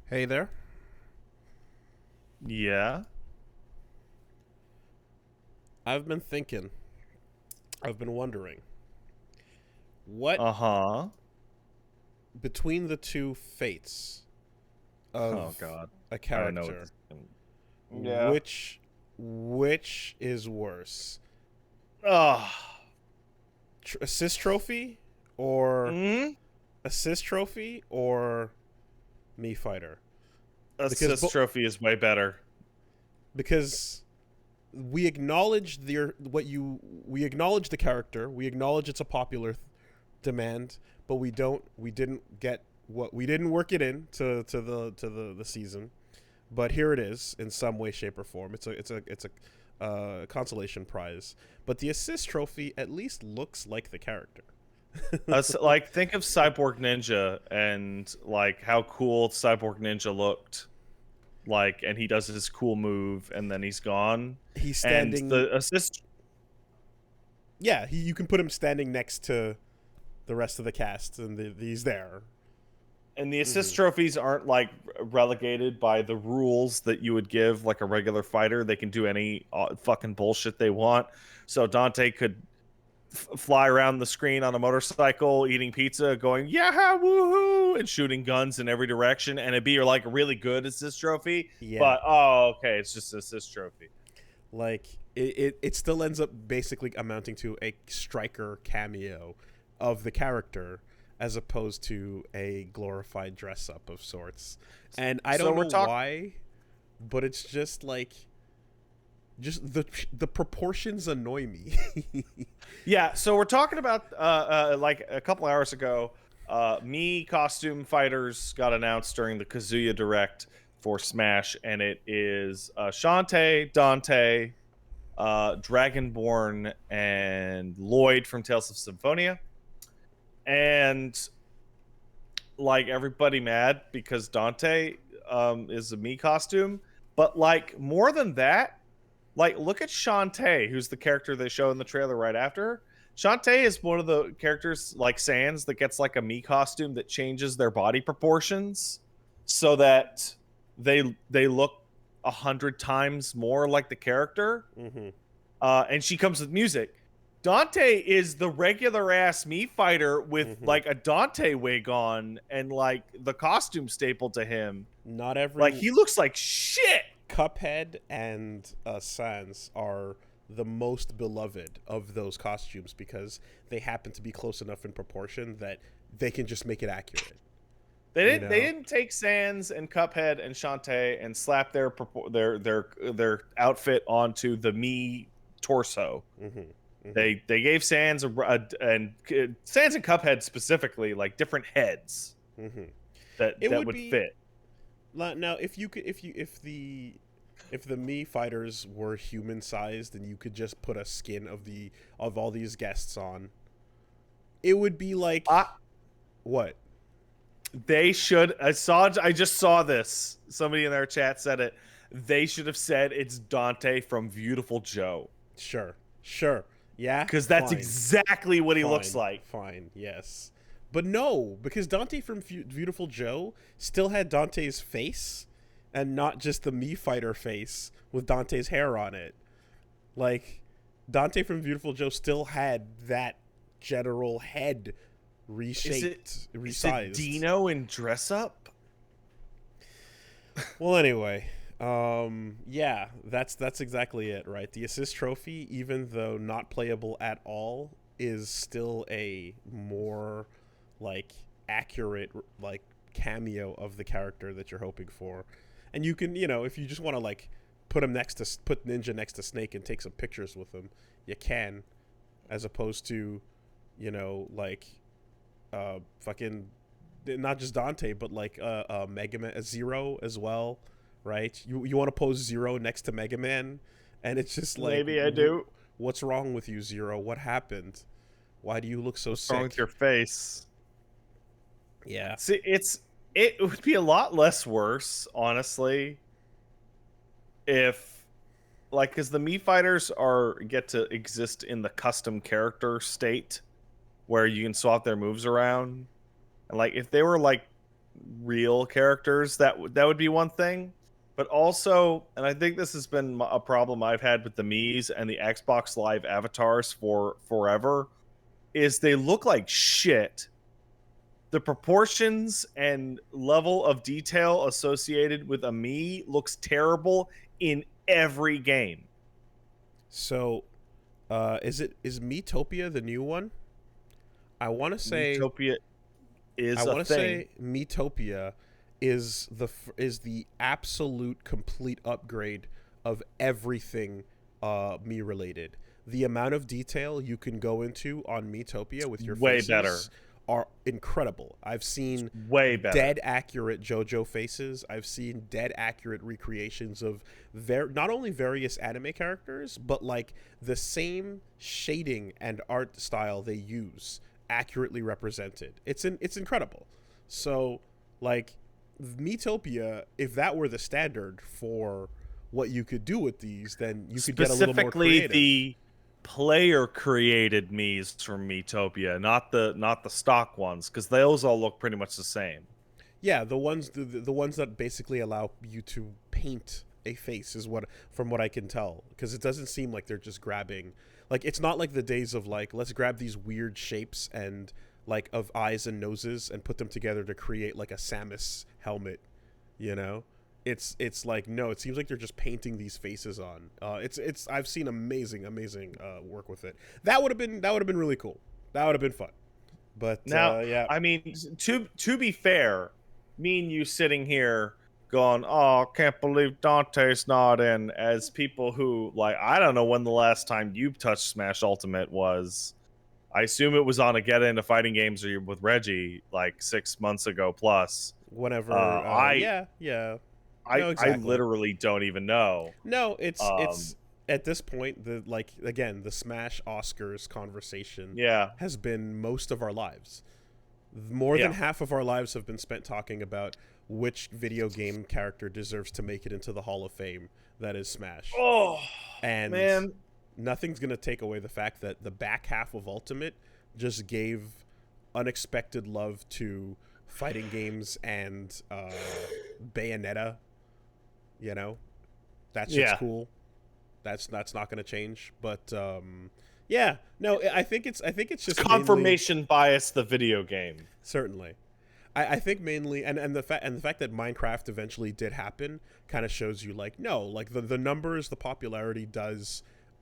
Hey there. Yeah. I've been thinking, I've been wondering, what Uh-huh. between the two fates Oh of God. a I know what character, this is. Yeah. which is worse? Ugh. Assist trophy or Mm? assist trophy or me fighter? Because Assist trophy is way better. because we acknowledge we acknowledge the character, we acknowledge it's a popular demand, but we didn't get what we didn't work it in to the season. But here it is in some way, shape, or form. It's a consolation prize. But the assist trophy at least looks like the character. Like think of Cyborg Ninja and like how cool Cyborg Ninja looked. Like, and he does his cool move and then he's gone. He's And standing. the assist Yeah, you can put him standing next to the rest of the cast, and he's there. and the assist Mm-hmm. trophies aren't like relegated by the rules that you would give like a regular fighter. They can do any fucking bullshit they want. So Dante could fly around the screen on a motorcycle, eating pizza, going yeah, woohoo, and shooting guns in every direction, and it'd be like a really good assist trophy. Yeah, But oh, okay, it's just an assist trophy. like it still ends up basically amounting to a striker cameo of the character as opposed to a glorified dress up of sorts. And I So don't we're know talking. why, but it's just like just the proportions annoy me. Yeah, so we're talking about like a couple hours ago. Me costume fighters got announced during the Kazuya Direct for Smash, and it is Shantae, Dante, Dragonborn, and Lloyd from Tales of Symphonia. And like everybody mad because Dante is a me costume, but like more than that, like look at Shantae, who's the character they show in the trailer right after her. Shantae is one of the characters like Sans that gets like a me costume that changes their body proportions so that they look 100 times more like the character. Mm-hmm. And she comes with music. Dante is the regular ass me fighter with Mm-hmm. like a Dante wig on and like the costume stapled to him. Not Like every he looks like shit. Cuphead and Sans are the most beloved of those costumes because they happen to be close enough in proportion that they can just make it accurate. They You didn't. They know? didn't take Sans and Cuphead and Shantae and slap their outfit onto the me torso. Mm-hmm. Mm-hmm. They gave Sans and Sans and Cuphead specifically like different heads Mm-hmm. that It that would would be fit. now if you could if the me fighters were human sized and you could just put a skin of all these guests on, it would be like I, what? They should. I just saw this. Somebody in their chat said it. They should have said it's Dante from Beautiful Joe Sure, sure, yeah, because that's fine. exactly what he looks Fine, like. fine, yes. But no, because Dante from Beautiful Joe still had Dante's face and not just the Me Fighter face with Dante's hair on it. Like, Dante from Beautiful Joe still had that general head Is it reshaped, is it resized. Dino in dress up? Well, anyway, yeah, that's exactly it, right? The assist trophy, even though not playable at all, is still a more like accurate like cameo of the character that you're hoping for, and you can if you just want to like put Ninja next to Snake and take some pictures with him, you can, as opposed to like fucking not just Dante, but like Mega Man, a Zero as well, right? You want to pose Zero next to Mega Man, and it's just like, Maybe I do. what's wrong with you, Zero? What happened? Why do you look so What's wrong with your sick? face? Yeah. See, it would be a lot less worse, honestly, if like because the me fighters are get to exist in the custom character state where you can swap their moves around. And like if they were like real characters, that would be one thing. But also, and I think this has been a problem I've had with the Miis and the Xbox Live avatars for forever, is they look like shit. The proportions and level of detail associated with a Mii looks terrible in every game. So, is Miitopia the new one? I want to say Miitopia is I a want to thing. say Miitopia is the absolute complete upgrade of everything Mii related. The amount of detail you can go into on Miitopia with your Way faces better. are incredible. I've seen Way better. dead accurate JoJo faces. I've seen dead accurate recreations of not only various anime characters, but like the same shading and art style they use accurately represented. It's incredible. So like Miitopia, if that were the standard for what you could do with these, then you could get a little more creative. Specifically, the player created Miis from Miitopia, not the stock ones, because those all look pretty much the same. Yeah, the ones that basically allow you to paint a face is what, from what I can tell, because it doesn't seem like they're just grabbing, like it's not like the days of like, let's grab these weird shapes and like of eyes and noses and put them together to create like a Samus helmet, you know. It's like, no, it seems like they're just painting these faces on. It's I've seen amazing work with it. That would have been really cool. That would have been fun. But Now, yeah, I mean, to be fair, me and you sitting here going, "Oh, can't believe Dante's not in," as people who, like, I don't know when the last time you touched Smash Ultimate was. I assume it was on a Get Into Fighting Games or with Reggie like 6 months ago plus. whenever yeah. I No, exactly. I literally don't even know. No, it's at this point, the like, again, the Smash Oscars conversation Yeah. has been most of our lives. More than Yeah. half of our lives have been spent talking about which video game character deserves to make it into the Hall of Fame. That is Smash. Oh, And man. nothing's going to take away the fact that the back half of Ultimate just gave unexpected love to fighting games and Bayonetta. You know, that shit's cool. That's not going to change. But yeah, no, I think it's just Confirmation bias, the video game. Certainly. I think mainly, and the fact that Minecraft eventually did happen kind of shows you, like, no, like the numbers, the popularity does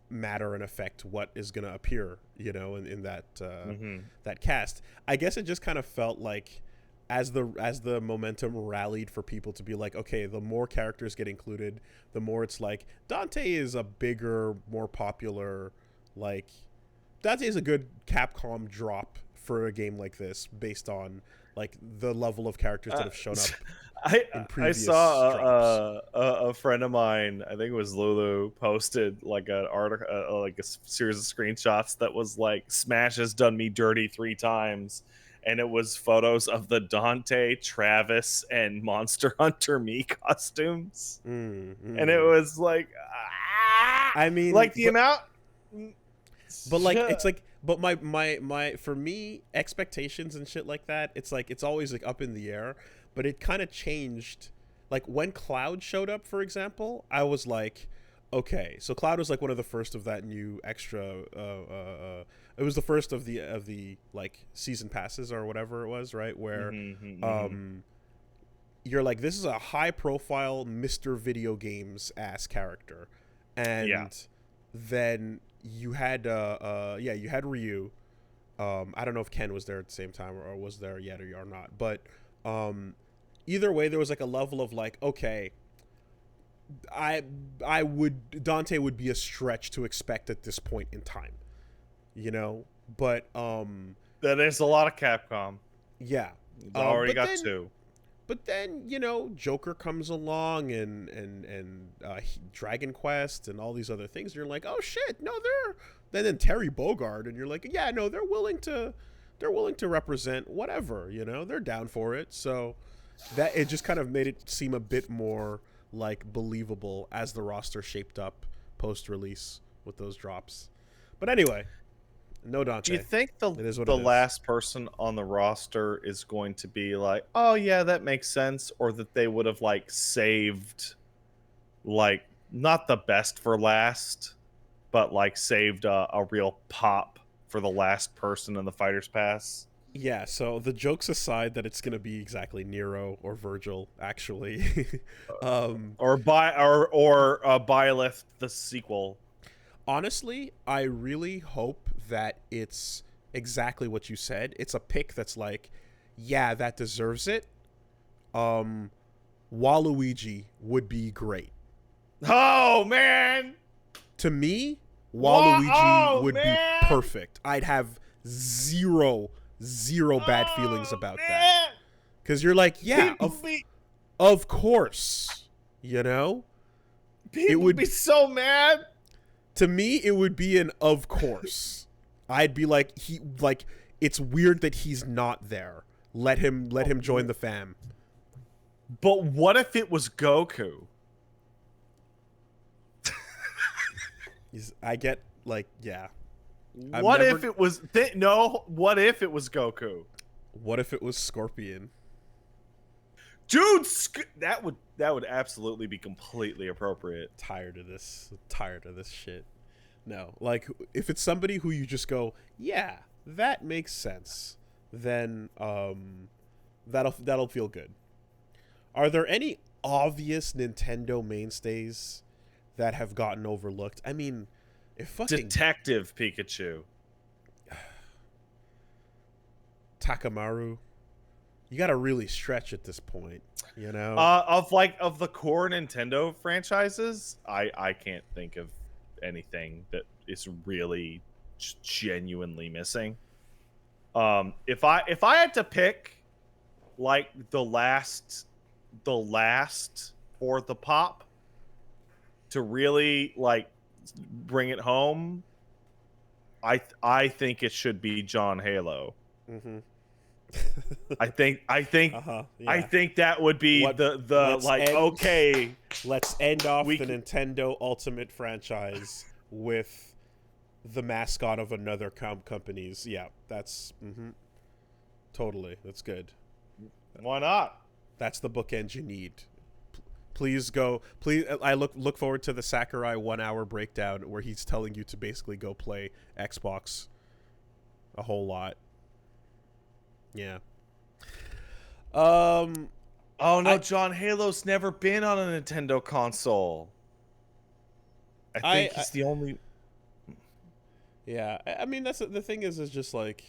matter and affect what is going to appear, you know, in that that cast. I guess it just kind of felt like as the momentum rallied for people to be like, okay, the more characters get included, the more it's like Dante is a bigger, more popular, like Dante is a good Capcom drop for a game like this based on like the level of characters that have shown up in previous I saw drops. a friend of mine, I think it was Lulu, posted like an article, like a series of screenshots that was like, Smash has done me dirty 3 times. And it was photos of the Dante, Travis, and Monster Hunter Mii costumes. And it was like, I mean, like the amount. But like, it's like, but my for me, expectations and shit like that, it's like, it's always like up in the air. But it kind of changed. Like when Cloud showed up, for example, I was like, okay, so Cloud was like one of the first of that new extra. It was the first of the like season passes or whatever it was, right? Where you're like, this is a high profile Mr. Video Games ass character, and then you had you had Ryu. I don't know if Ken was there at the same time or was there yet or not, but either way, there was like a level of like, okay, Dante would be a stretch to expect at this point in time, you know. But that is a lot of Capcom. Yeah, already got 2. But then, you know, Joker comes along and Dragon Quest and all these other things. And you're like, oh shit, no, then Terry Bogard, and you're like, yeah, no, they're willing to represent whatever, you know, they're down for it. So that it just kind of made it seem a bit more like believable as the roster shaped up post release with those drops. But anyway, No Dante. Do you think the It is what the it is. last person on the roster is going to be like, oh yeah, that makes sense, or that they would have like saved, like not the best for last, but like saved a real pop for the last person in the Fighters Pass? Yeah, so the jokes aside that it's gonna be exactly Nero or Virgil, actually. Or Byleth the sequel. Honestly, I really hope that it's exactly what you said. It's a pick that's like, yeah, that deserves it. Waluigi would be great. Oh man! To me, Waluigi Oh would be man! perfect. I'd have zero bad feelings about that. Man! Cuz you're like, yeah, People be of course, you know? people would be so mad. To me it would be an of course. I'd be like it's weird that he's not there. Let him join the fam. But what if it was Goku? I get like, yeah. What if it was what if it was Goku? What if it was Scorpion? Dude, that would absolutely be completely appropriate. Tired of this shit. No, like if it's somebody who you just go, yeah, that makes sense, then that'll feel good. Are there any obvious Nintendo mainstays that have gotten overlooked? I mean, if fucking Detective Pikachu, Takamaru, you gotta really stretch at this point, you know. of the core Nintendo franchises, I can't think of anything that is really genuinely missing. If I had to pick like the last for the pop to really like bring it home, I think it should be John Halo. Mm-hmm. I think yeah. I think that would be okay. Let's end off the Nintendo Ultimate franchise with the mascot of another company's. Yeah, that's totally. That's good. Why not? That's the bookend you need. Please go. Please, I look forward to the Sakurai 1 hour breakdown where he's telling you to basically go play Xbox a whole lot. Yeah. Oh no, John Halo's never been on a Nintendo console. I think he's the only. Yeah, I mean that's the thing is just like,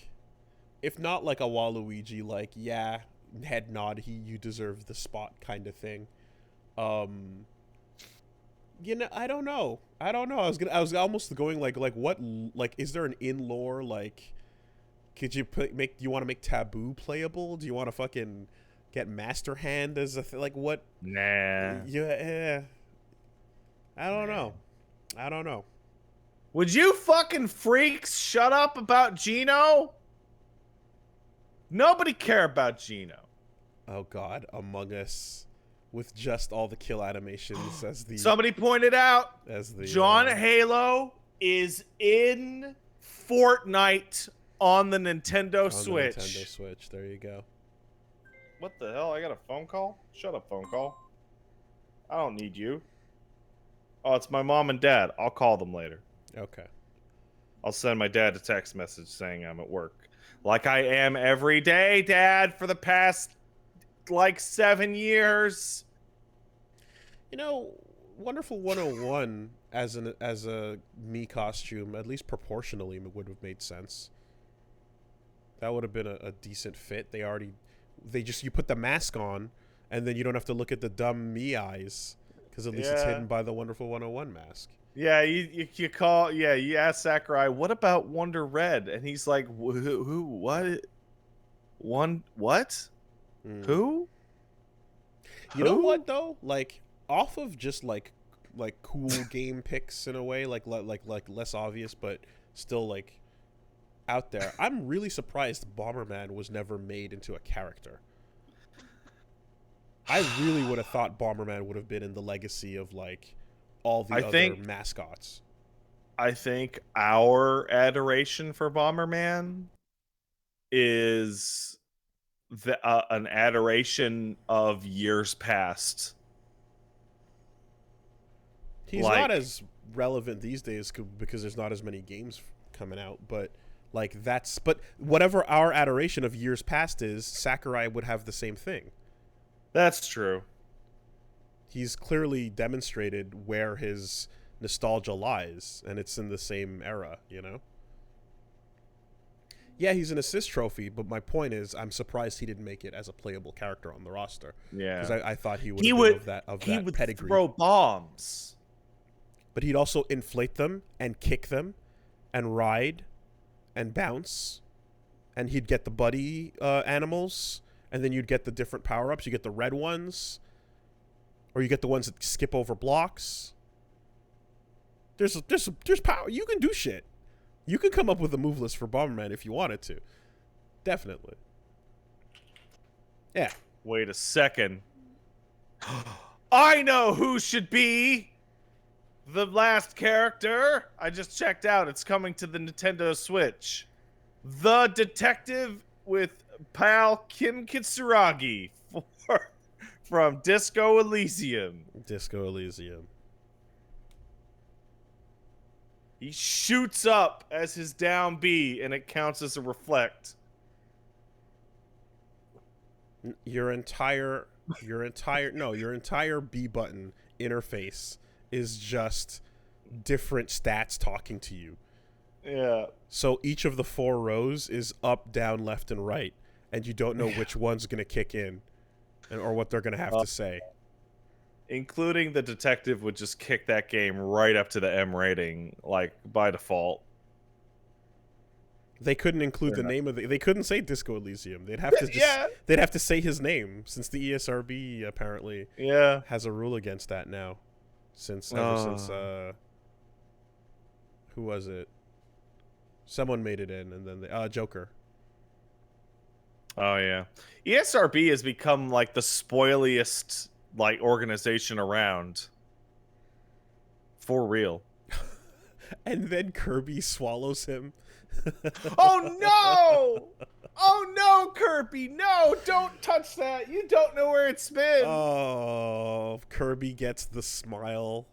if not like a Waluigi, like yeah, head nod, you deserve the spot kind of thing. You know, I don't know. I was almost going like what, like is there an in lore, like could you do you want to make Taboo playable? Do you want to fucking get Master Hand as a like what? Nah. Yeah. I don't know. Would you fucking freaks shut up about Gino? Nobody care about Gino. Oh God, Among Us with just all the kill animations as the somebody pointed out as the John Halo is in Fortnite on the Nintendo Switch. The Nintendo Switch. There you go. What the hell? I got a phone call? Shut up, phone call. I don't need you. Oh, it's my mom and dad. I'll call them later. Okay. I'll send my dad a text message saying I'm at work. Like I am every day, Dad, for the past like 7 years. You know, Wonderful 101 as a me costume, at least proportionally, would have made sense. That would have been a decent fit. You put the mask on, and then you don't have to look at the dumb me eyes, because at least it's hidden by the Wonderful 101 mask. Yeah, you ask Sakurai, what about Wonder Red? And he's like, who, what? What? Who? You know what though? Like off of just like cool game picks in a way, like less obvious but still like out there. I'm really surprised Bomberman was never made into a character. I really would have thought Bomberman would have been in the legacy of like all the other mascots. I think our adoration for Bomberman is an adoration of years past. He's not as relevant these days because there's not as many games coming out, but but whatever our adoration of years past is, Sakurai would have the same thing. That's true. He's clearly demonstrated where his nostalgia lies, and it's in the same era, you know? Yeah, he's an assist trophy, but my point is, I'm surprised he didn't make it as a playable character on the roster. Yeah, because I thought he would have been of that pedigree. Throw bombs, but he'd also inflate them and kick them, and ride, and bounce, and he'd get the buddy animals, and then you'd get the different power ups. You get the red ones, or you get the ones that skip over blocks. There's power. You can do shit. You can come up with a move list for Bomberman if you wanted to. Definitely. Yeah. Wait a second. I know who should be the last character. I just checked out. It's coming to the Nintendo Switch. The detective with pal Kim Kitsuragi from Disco Elysium. Disco Elysium. He shoots up as his down B, and it counts as a reflect. Your entire B button interface is just different stats talking to you. Yeah. So each of the 4 rows is up, down, left, and right, and you don't know which one's going to kick in, or what they're going to have to say. Including the detective would just kick that game right up to the M rating, like, by default. They couldn't include the name of they couldn't say Disco Elysium. They'd have to they'd have to say his name, since the ESRB apparently has a rule against that now. Ever since who was it? Someone made it in, and then Joker. Oh yeah. ESRB has become like the spoiliest organization around. For real. And then Kirby swallows him. Oh no! Oh no, Kirby! No, don't touch that. You don't know where it's been. Oh, Kirby gets the smile.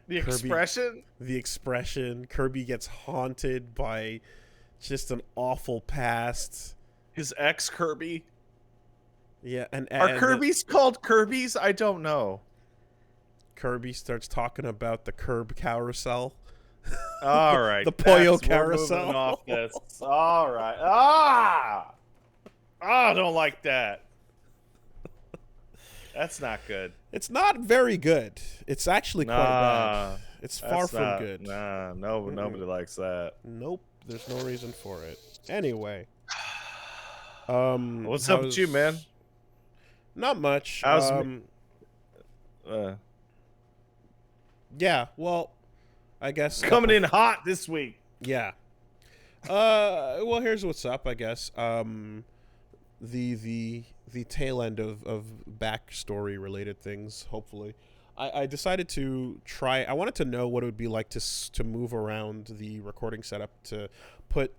Expression? The expression. Kirby gets haunted by just an awful past. His ex Kirby. Yeah, and are Kirby's called Kirby's? I don't know. Kirby starts talking about the Curb Carousel. All right. The Poyo Carousel. We're moving off this. All right. I don't like that. That's not good. It's not very good. It's actually quite bad. It's far from good. Nobody likes that. Nope. There's no reason for it. Anyway. What's up with you, man? Not much. Yeah, well, I guess coming in hot this week. Yeah. Well, here's what's up, I guess. The tail end of backstory related things, hopefully. I decided to try. I wanted to know what it would be like to move around the recording setup, to put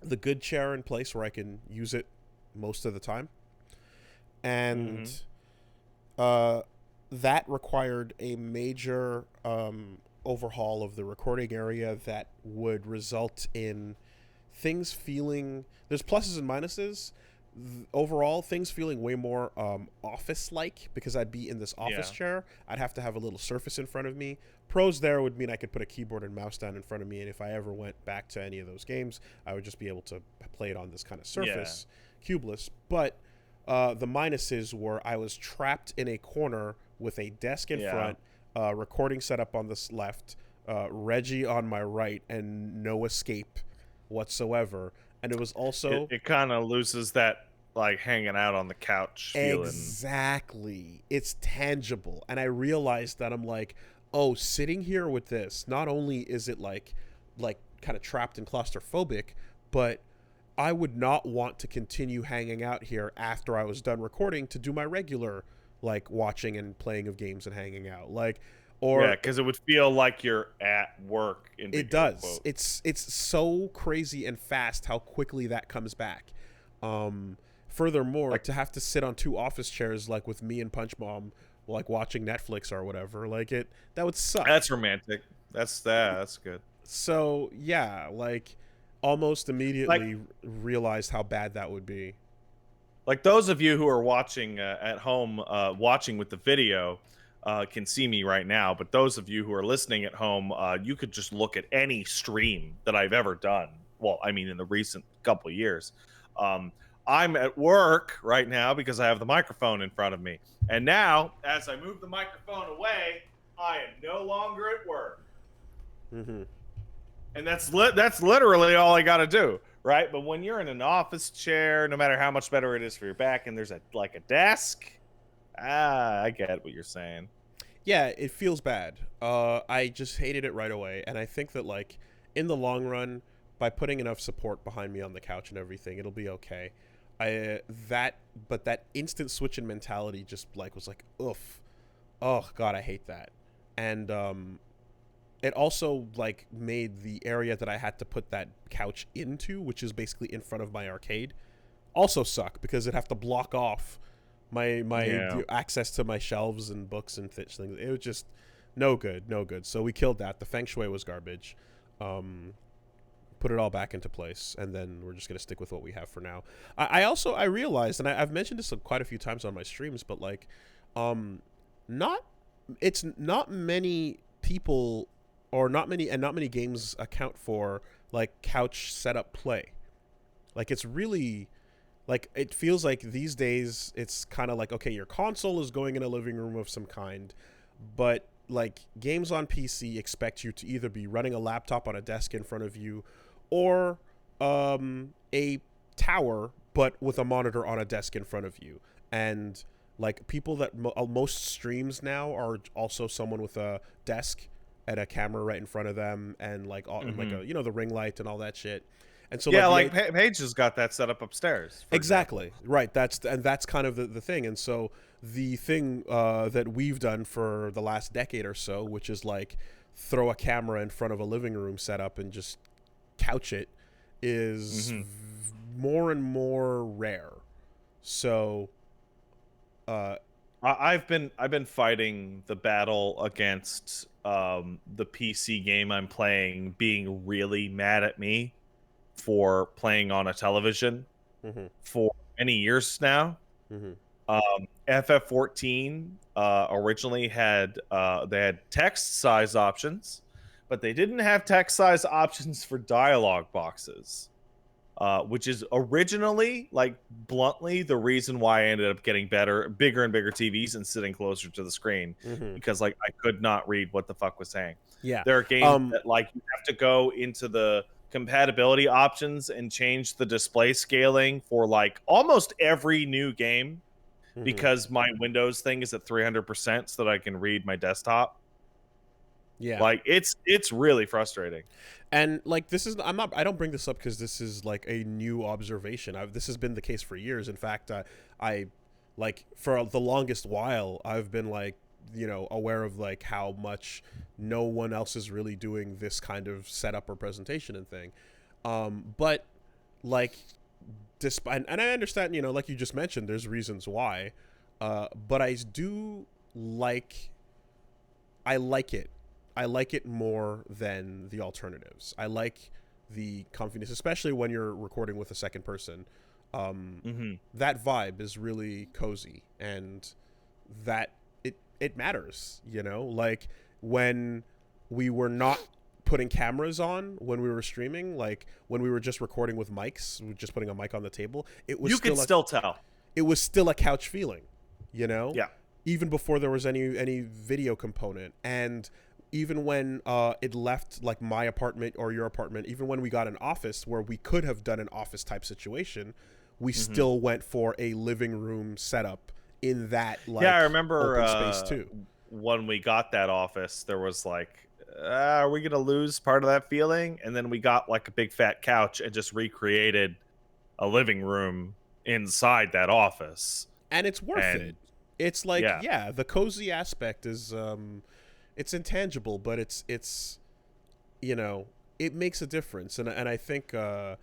the good chair in place where I can use it most of the time. And that required a major overhaul of the recording area that would result in things feeling... There's pluses and minuses. Overall, things feeling way more office-like, because I'd be in this office chair. I'd have to have a little surface in front of me. Pros there would mean I could put a keyboard and mouse down in front of me, and if I ever went back to any of those games, I would just be able to play it on this kind of surface, cubeless. But the minuses were I was trapped in a corner with a desk in front, recording setup on this left, Reggie on my right, and no escape whatsoever. And it was also... It kind of loses that, hanging out on the couch feeling. Exactly. It's tangible. And I realized that I'm like, oh, sitting here with this, not only is it, kind of trapped and claustrophobic, but I would not want to continue hanging out here after I was done recording to do my regular, watching and playing of games and hanging out. Or Yeah, because it would feel like you're at work. In it big air does. quotes. It's so crazy and fast how quickly that comes back. Furthermore, Like to have to sit on two office chairs like with me and Punch Mom, like watching Netflix or whatever, like that would suck. that's romantic. That's good. So yeah, like almost Like immediately realized how bad that would be. like those of you who are watching at home, watching with the video, can see me right now. But those of you who are listening at home, you could just look at any stream that I've ever done. Well, I mean, in the recent couple of years. Um, I'm at work right now because I have the microphone in front of me. And now, as I move the microphone away, I am no longer at work. Mm-hmm. And that's literally all I got to do, right? But when you're in an office chair, no matter how much better it is for your back, and there's a desk, I get what you're saying. Yeah, it feels bad. I just hated it right away, and I think that like in the long run, by putting enough support behind me on the couch and everything, it'll be okay. But that instant switching mentality just like was like, oof, oh god, I hate that, and it also like made the area that I had to put that couch into, which is basically in front of my arcade, also suck because it'd have to block off my access to my shelves and books and things. It was just no good. So we killed that. The feng shui was garbage. Put it all back into place, and then we're just gonna stick with what we have for now. I realized, and I've mentioned this quite a few times on my streams, but like, not many people or not many games account for like couch setup play. Like it's really like it feels like these days it's kind of like, okay, your console is going in a living room of some kind, but like games on PC expect you to either be running a laptop on a desk in front of you or a tower but with a monitor on a desk in front of you. And like people that most streams now are also someone with a desk and a camera right in front of them, and like all, and like a, the ring light and all that shit. And so Yeah, like Paige has got that set up upstairs. Exactly. Right. That's kind of the thing. And so the thing that we've done for the last decade or so, which is like throw a camera in front of a living room setup and just couch it, is more and more rare. So I've been fighting the battle against the PC game I'm playing being really mad at me for playing on a television for many years now. FF14 originally had they had text size options, but they didn't have text size options for dialogue boxes, which is originally, like bluntly, the reason why I ended up getting bigger and bigger TVs and sitting closer to the screen, because like I could not read what the fuck was saying. Yeah. There are games that like you have to go into the compatibility options and change the display scaling for like almost every new game, because my Windows thing is at 300% so that I can read my desktop. Yeah. Like it's really frustrating. And like I don't bring this up because this is like a new observation. This has been the case for years. In fact, I like for the longest while I've been like, aware of like how much no one else is really doing this kind of setup or presentation and thing. But like despite, and I understand, like you just mentioned, there's reasons why, but I like it. I like it more than the alternatives. I like the comfiness, especially when you're recording with a second person. That vibe is really cozy, and that it matters, like when we were not putting cameras on when we were streaming, like when we were just recording with mics, just putting a mic on the table, it was still tell. It was still a couch feeling, Yeah. even before there was any video component. And even when it left like my apartment or your apartment, even when we got an office where we could have done an office type situation, we still went for a living room setup in that like I remember open space too. When we got that office, there was like, are we gonna lose part of that feeling? And then we got like a big fat couch and just recreated a living room inside that office, and it's worth it. It's like the cozy aspect is it's intangible, but it's you know, it makes a difference, and I think I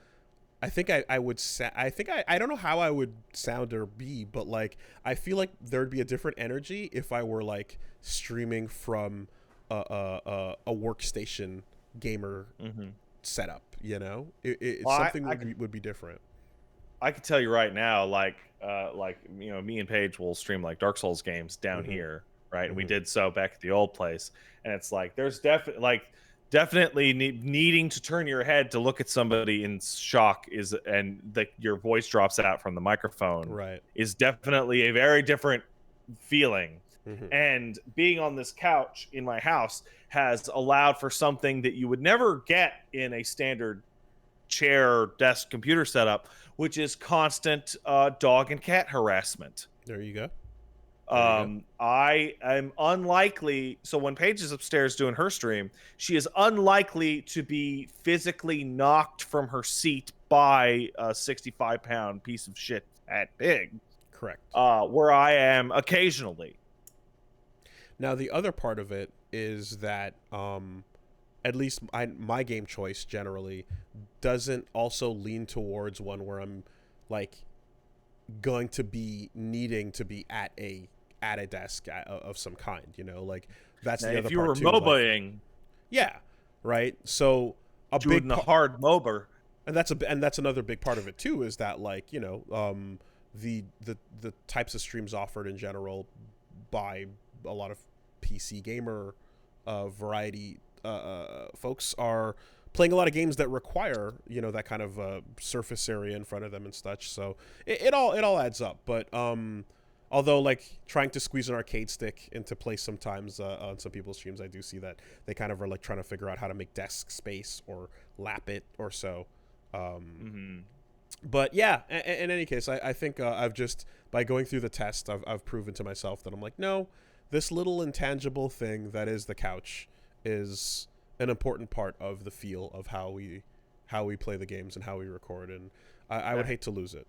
would I don't know how I would sound or be, but like I feel like there'd be a different energy if I were like streaming from a workstation gamer setup. You know, Well, something would be different. I can tell you right now, like me and Paige will stream like Dark Souls games down here, right? And we did so back at the old place, and it's like there's definitely needing to turn your head to look at somebody in shock your voice drops out from the microphone, right? Is definitely a very different feeling. And being on this couch in my house has allowed for something that you would never get in a standard chair desk computer setup, which is constant dog and cat harassment. There you go. I am unlikely. So when Paige is upstairs doing her stream, she is unlikely to be physically knocked from her seat by a 65-pound piece of shit at Big. Correct. Where I am occasionally. Now, the other part of it is that at least my game choice generally doesn't also lean towards one where I'm like going to be needing to be at a desk of some kind, you know, like that's the other part too. If you were MOBAing, like, yeah, right. So doing the hard MOBA, and that's another big part of it too, is that like, you know, the types of streams offered in general by a lot of PC gamer variety folks are playing a lot of games that require, you know, that kind of surface area in front of them and such. So it all adds up. But although like trying to squeeze an arcade stick into place sometimes on some people's streams, I do see that they kind of are like trying to figure out how to make desk space or lap it or so. But yeah, in any case, I think I've just, by going through the test, I've proven to myself that I'm like, no, this little intangible thing that is the couch is an important part of the feel of how we play the games and how we record, and I would hate to lose it.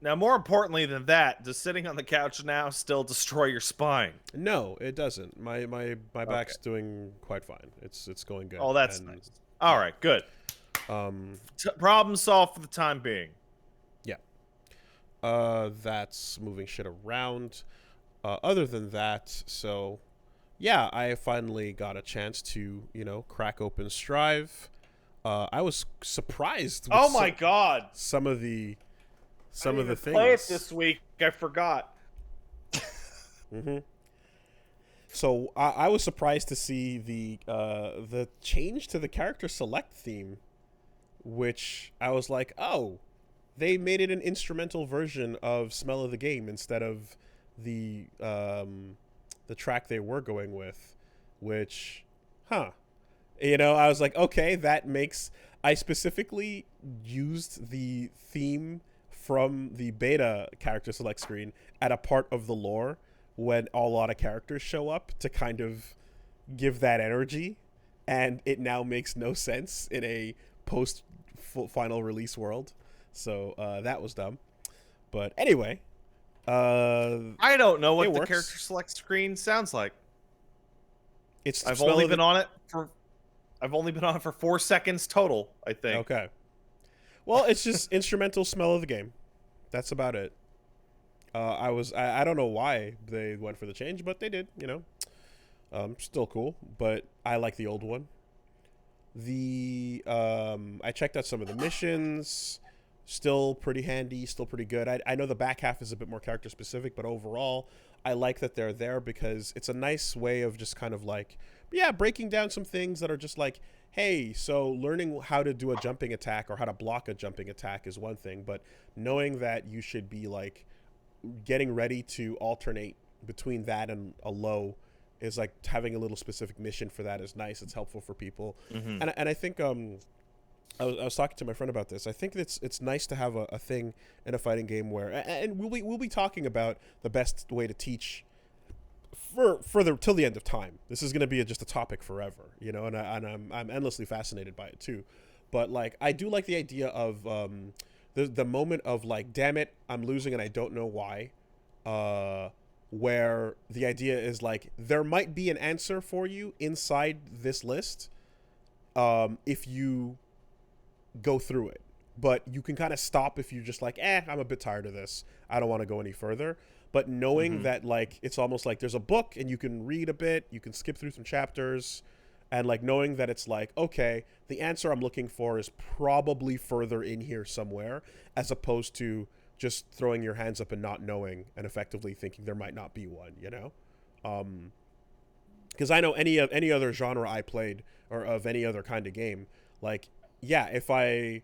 Now, more importantly than that, does sitting on the couch now still destroy your spine? No, it doesn't. My back's doing quite fine. It's going good. Oh, that's nice. All right, good. Problem solved for the time being. Yeah. That's moving shit around. Other than that, so yeah, I finally got a chance to, you know, crack open Strive. I was surprised with oh my god, some of the things. Play it this week. I forgot. So I was surprised to see the change to the character select theme, which I was like, oh, they made it an instrumental version of Smell of the Game instead of the track they were going with, which, you know, I was like, okay, that makes. I specifically used the theme from the beta character select screen at a part of the lore when a lot of characters show up to kind of give that energy, and it now makes no sense in a post final release world. So that was dumb. But anyway, I don't know what the character select screen sounds like. I've only been on it for 4 seconds total, I think. Okay. Well, it's just instrumental smell of the game. That's about it. I don't know why they went for the change, but they did, you know. Still cool, but I like the old one. I checked out some of the missions. Still pretty handy, still pretty good. I know the back half is a bit more character specific, but overall, I like that they're there because it's a nice way of just kind of like, yeah, breaking down some things that are just like, hey, so learning how to do a jumping attack or how to block a jumping attack is one thing, but knowing that you should be like getting ready to alternate between that and a low is like having a little specific mission for that is nice. It's helpful for people. And I think I was talking to my friend about this. I think it's nice to have a thing in a fighting game where, and we'll be talking about the best way to teach till the end of time. This is going to be just a topic forever, you know, and I'm endlessly fascinated by it too. But like, I do like the idea of the moment of like, damn it, I'm losing and I don't know why. where the idea is like there might be an answer for you inside this list if you go through it, but you can kind of stop if you're just like, I'm a bit tired of this, I don't want to go any further. But knowing that like it's almost like there's a book and you can read a bit, you can skip through some chapters, and like knowing that it's like, okay, the answer I'm looking for is probably further in here somewhere, as opposed to just throwing your hands up and not knowing and effectively thinking there might not be one, you know? Because I know any other genre I played, or of any other kind of game, like, yeah, if I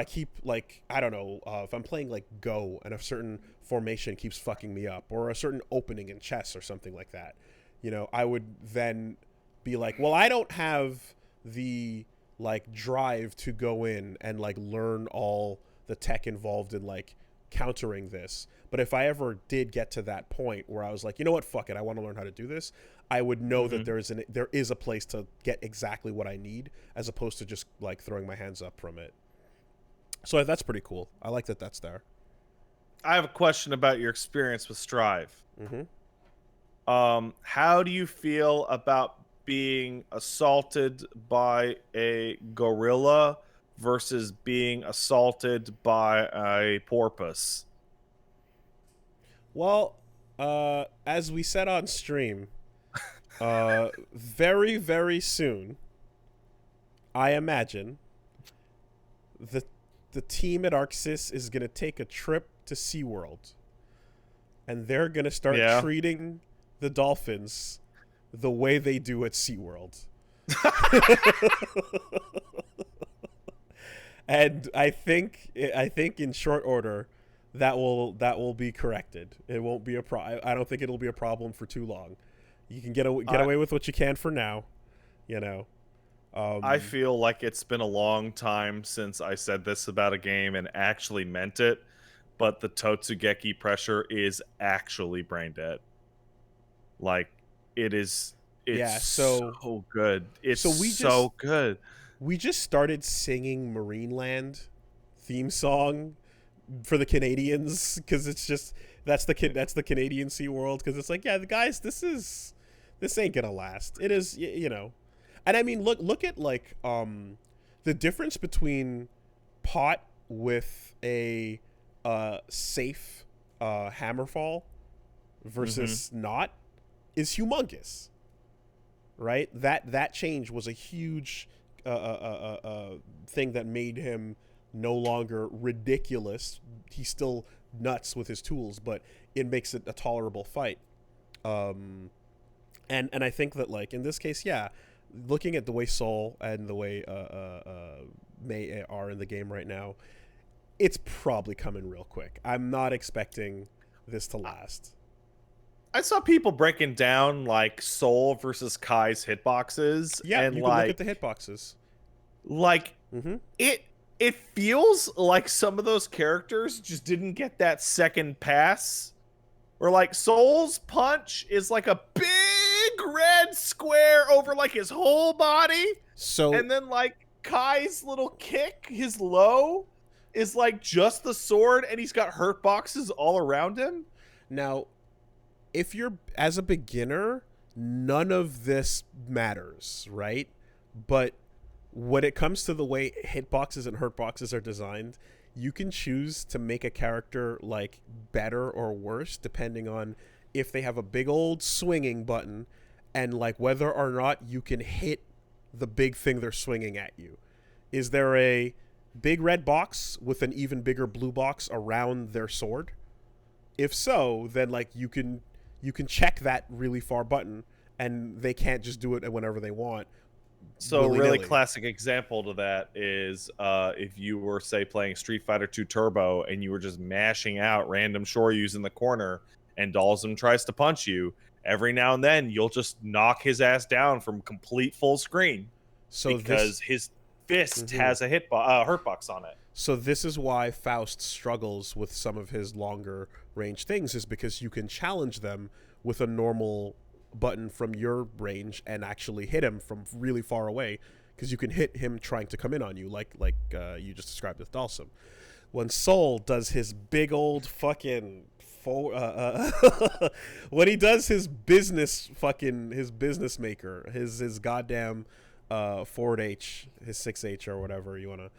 keep, like, I don't know, if I'm playing like Go and a certain formation keeps fucking me up, or a certain opening in chess or something like that, you know, I would then be like, well, I don't have the like drive to go in and like learn all the tech involved in like countering this. But if I ever did get to that point where I was like, you know what, fuck it, I want to learn how to do this, I would know that there is a place to get exactly what I need, as opposed to just like throwing my hands up from it. So that's pretty cool. I like that that's there. I have a question about your experience with Strive. How do you feel about being assaulted by a gorilla versus being assaulted by a porpoise? Well, as we said on stream, very, very soon, I imagine, the team at ArcSys is going to take a trip to SeaWorld, and they're going to start treating the dolphins the way they do at SeaWorld. And I think in short order that will be corrected. It won't be I don't think it'll be a problem for too long. You can get away with what you can for now, you know. I feel like it's been a long time since I said this about a game and actually meant it, but the Totsugeki pressure is actually brain dead. Like, it's so good. It's so good. We just started singing Marineland theme song for the Canadians, because it's just that's the Canadian SeaWorld, because it's like, yeah, the guys, this ain't gonna last. It is, you know. And I mean, look at like the difference between pot with a safe hammerfall versus not is humongous, right? That change was a huge thing that made him no longer ridiculous. He's still nuts with his tools, but it makes it a tolerable fight. And I think that, like, in this case, yeah, looking at the way Soul and the way May are in the game right now, it's probably coming real quick. I'm not expecting this to last. I saw people breaking down like Soul versus Kai's hitboxes. Yeah, and you like, can look at the hitboxes. Like, it feels like some of those characters just didn't get that second pass. Or like Soul's punch is like a big red square over like his whole body. And then like Kai's little kick, his low, is like just the sword, and he's got hurt boxes all around him. Now, if you're as a beginner, none of this matters, right? But when it comes to the way hitboxes and hurtboxes are designed, you can choose to make a character like better or worse depending on if they have a big old swinging button and like whether or not you can hit the big thing they're swinging at you. Is there a big red box with an even bigger blue box around their sword? If so, then like you can check that really far button and they can't just do it whenever they want. So a really classic example to that is if you were, say, playing Street Fighter 2 Turbo and you were just mashing out random Shoryus in the corner and Dalsum tries to punch you, every now and then you'll just knock his ass down from complete full screen because his fist has a hurtbox on it. So this is why Faust struggles with some of his longer range things, is because you can challenge them with a normal button from your range and actually hit him from really far away, because you can hit him trying to come in on you, like you just described with Dalsum. When Soul does his big old fucking when he does his business maker, his goddamn forward H, his 6H or whatever you wanna,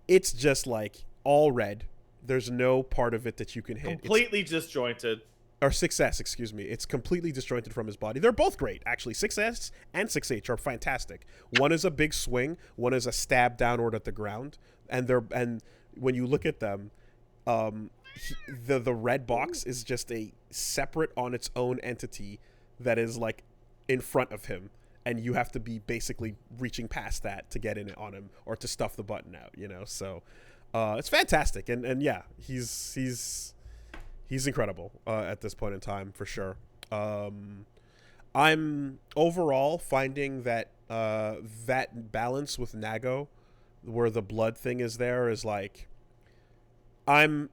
it's just like all red. There's no part of it that you can hit. Completely disjointed. Or 6S, excuse me. It's completely disjointed from his body. They're both great, actually. 6S and 6H are fantastic. One is a big swing. One is a stab downward at the ground. And when you look at them, the red box is just a separate on its own entity that is like in front of him. And you have to be basically reaching past that to get in on him or to stuff the button out, you know? So it's fantastic. And yeah, he's incredible at this point in time, for sure. I'm overall finding that that balance with Nago, where the blood thing is there, is like I'm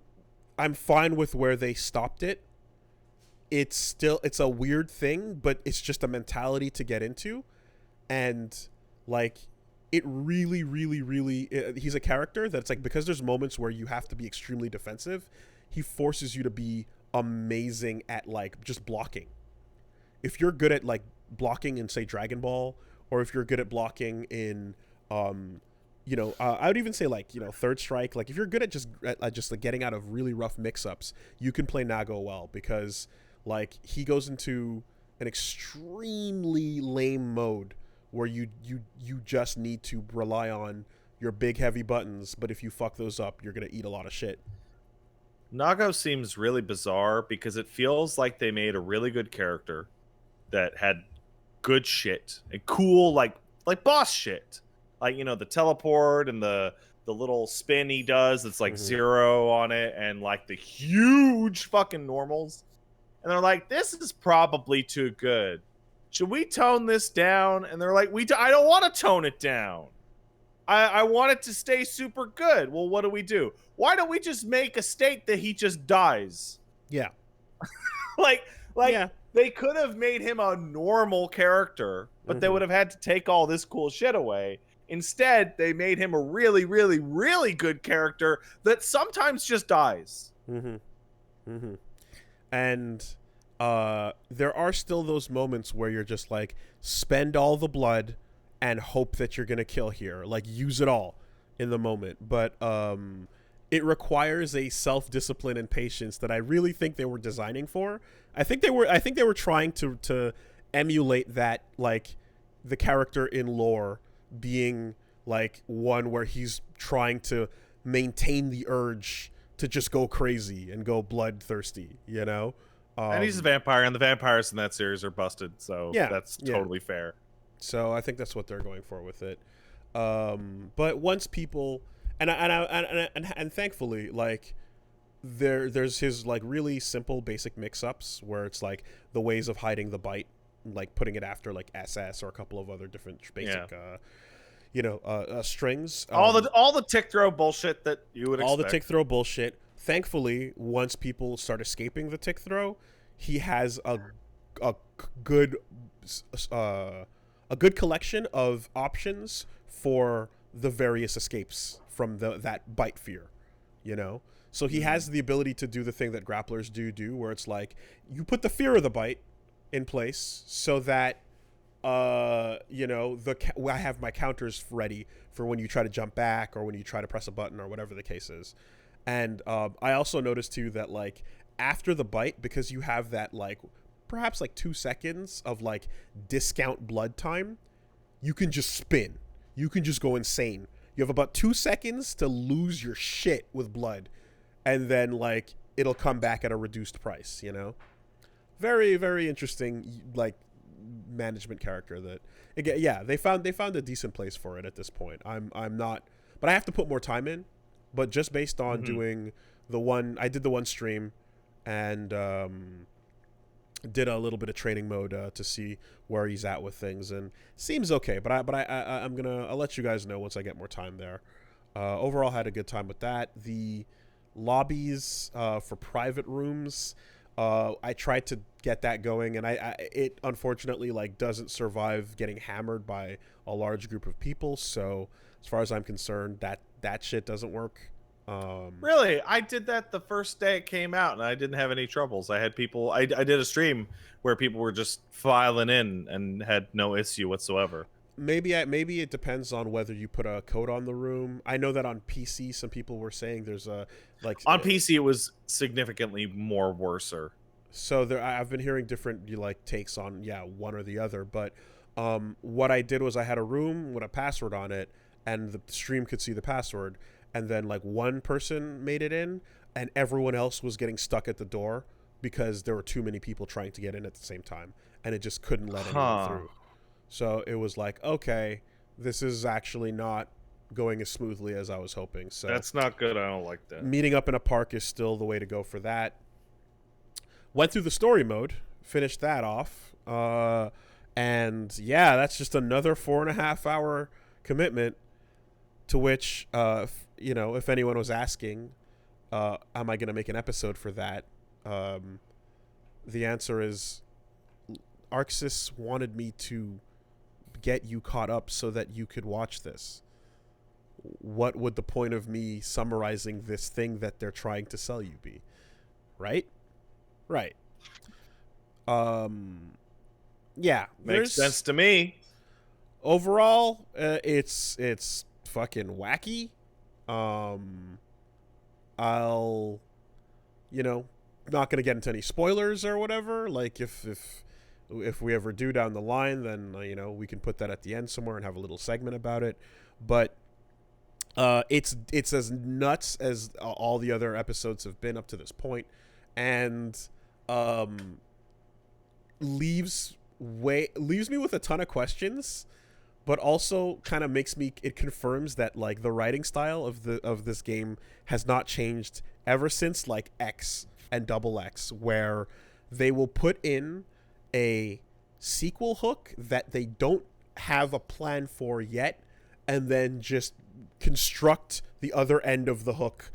fine with where they stopped it. It's a weird thing, but it's just a mentality to get into, and like it really, really, really. He's a character that's like, because there's moments where you have to be extremely defensive. He forces you to be amazing at like just blocking. If you're good at like blocking in, say, Dragon Ball, or if you're good at blocking in I would even say like, Third Strike, like if you're good at just like getting out of really rough mix-ups, you can play Nago well, because like he goes into an extremely lame mode where you just need to rely on your big heavy buttons, but if you fuck those up, you're gonna eat a lot of shit. Nago seems really bizarre because it feels like they made a really good character that had good shit and cool like boss shit, like the teleport and the little spin he does that's like zero on it, and like the huge fucking normals, and they're like, this is probably too good, should we tone this down? And they're like, I don't want to tone it down. I want it to stay super good. Well, what do? Why don't we just make a state that he just dies? Yeah. like yeah. They could have made him a normal character, but they would have had to take all this cool shit away. Instead, they made him a really, really, really good character that sometimes just dies. And there are still those moments where you're just like, spend all the blood and hope that you're gonna kill here, like use it all in the moment. But it requires a self-discipline and patience that I really think they were designing for. I think they were trying to emulate that, like the character in lore being like one where he's trying to maintain the urge to just go crazy and go bloodthirsty, and he's a vampire, and the vampires in that series are busted, so yeah, that's totally fair. So I think that's what they're going for with it. But once people and thankfully, like there's his like really simple basic mix-ups where it's like the ways of hiding the bite, like putting it after like SS or a couple of other different basic strings. All the tick throw bullshit that you would expect. All the tick throw bullshit. Thankfully, once people start escaping the tick throw, he has a good collection of options for the various escapes from that bite fear, So he has the ability to do the thing that grapplers do, where it's like you put the fear of the bite in place so that I have my counters ready for when you try to jump back or when you try to press a button or whatever the case is. And I also noticed too that like after the bite, because you have that like perhaps like 2 seconds of like discount blood time, you can just spin. You can just go insane. You have about 2 seconds to lose your shit with blood, and then like it'll come back at a reduced price. Very, very interesting like management character that again, yeah, they found a decent place for it at this point. I'm not, but I have to put more time in. But just based on doing I did the one stream and did a little bit of training mode to see where he's at with things, and seems okay. But I'll let you guys know once I get more time there. Overall, had a good time with that. The lobbies for private rooms, I tried to get that going, and it unfortunately like doesn't survive getting hammered by a large group of people. So as far as I'm concerned, that shit doesn't work. Really, I did that the first day it came out, and I didn't have any troubles. I had people. I did a stream where people were just filing in and had no issue whatsoever. Maybe it depends on whether you put a code on the room. I know that on PC, some people were saying there's a like On PC, it was significantly more worser. So I've been hearing different takes on one or the other. But what I did was I had a room with a password on it, and the stream could see the password, and then like one person made it in, and everyone else was getting stuck at the door because there were too many people trying to get in at the same time, and it just couldn't let anyone through. So it was like, okay, this is actually not going as smoothly as I was hoping. So that's not good. I don't like that. Meeting up in a park is still the way to go for that. Went through the story mode, finished that off, and yeah, that's just another 4.5 hour commitment. To which, if anyone was asking, am I going to make an episode for that? The answer is, Arxis wanted me to get you caught up so that you could watch this. What would the point of me summarizing this thing that they're trying to sell you be? Right? Right. Yeah. Makes sense to me. Overall, it's fucking wacky. I'll, not gonna get into any spoilers or whatever. Like if we ever do down the line, then we can put that at the end somewhere and have a little segment about it. But it's as nuts as all the other episodes have been up to this point, and leaves me with a ton of questions, but also kind of it confirms that like the writing style of this game has not changed ever since like X and Double X, where they will put in a sequel hook that they don't have a plan for yet, and then just construct the other end of the hook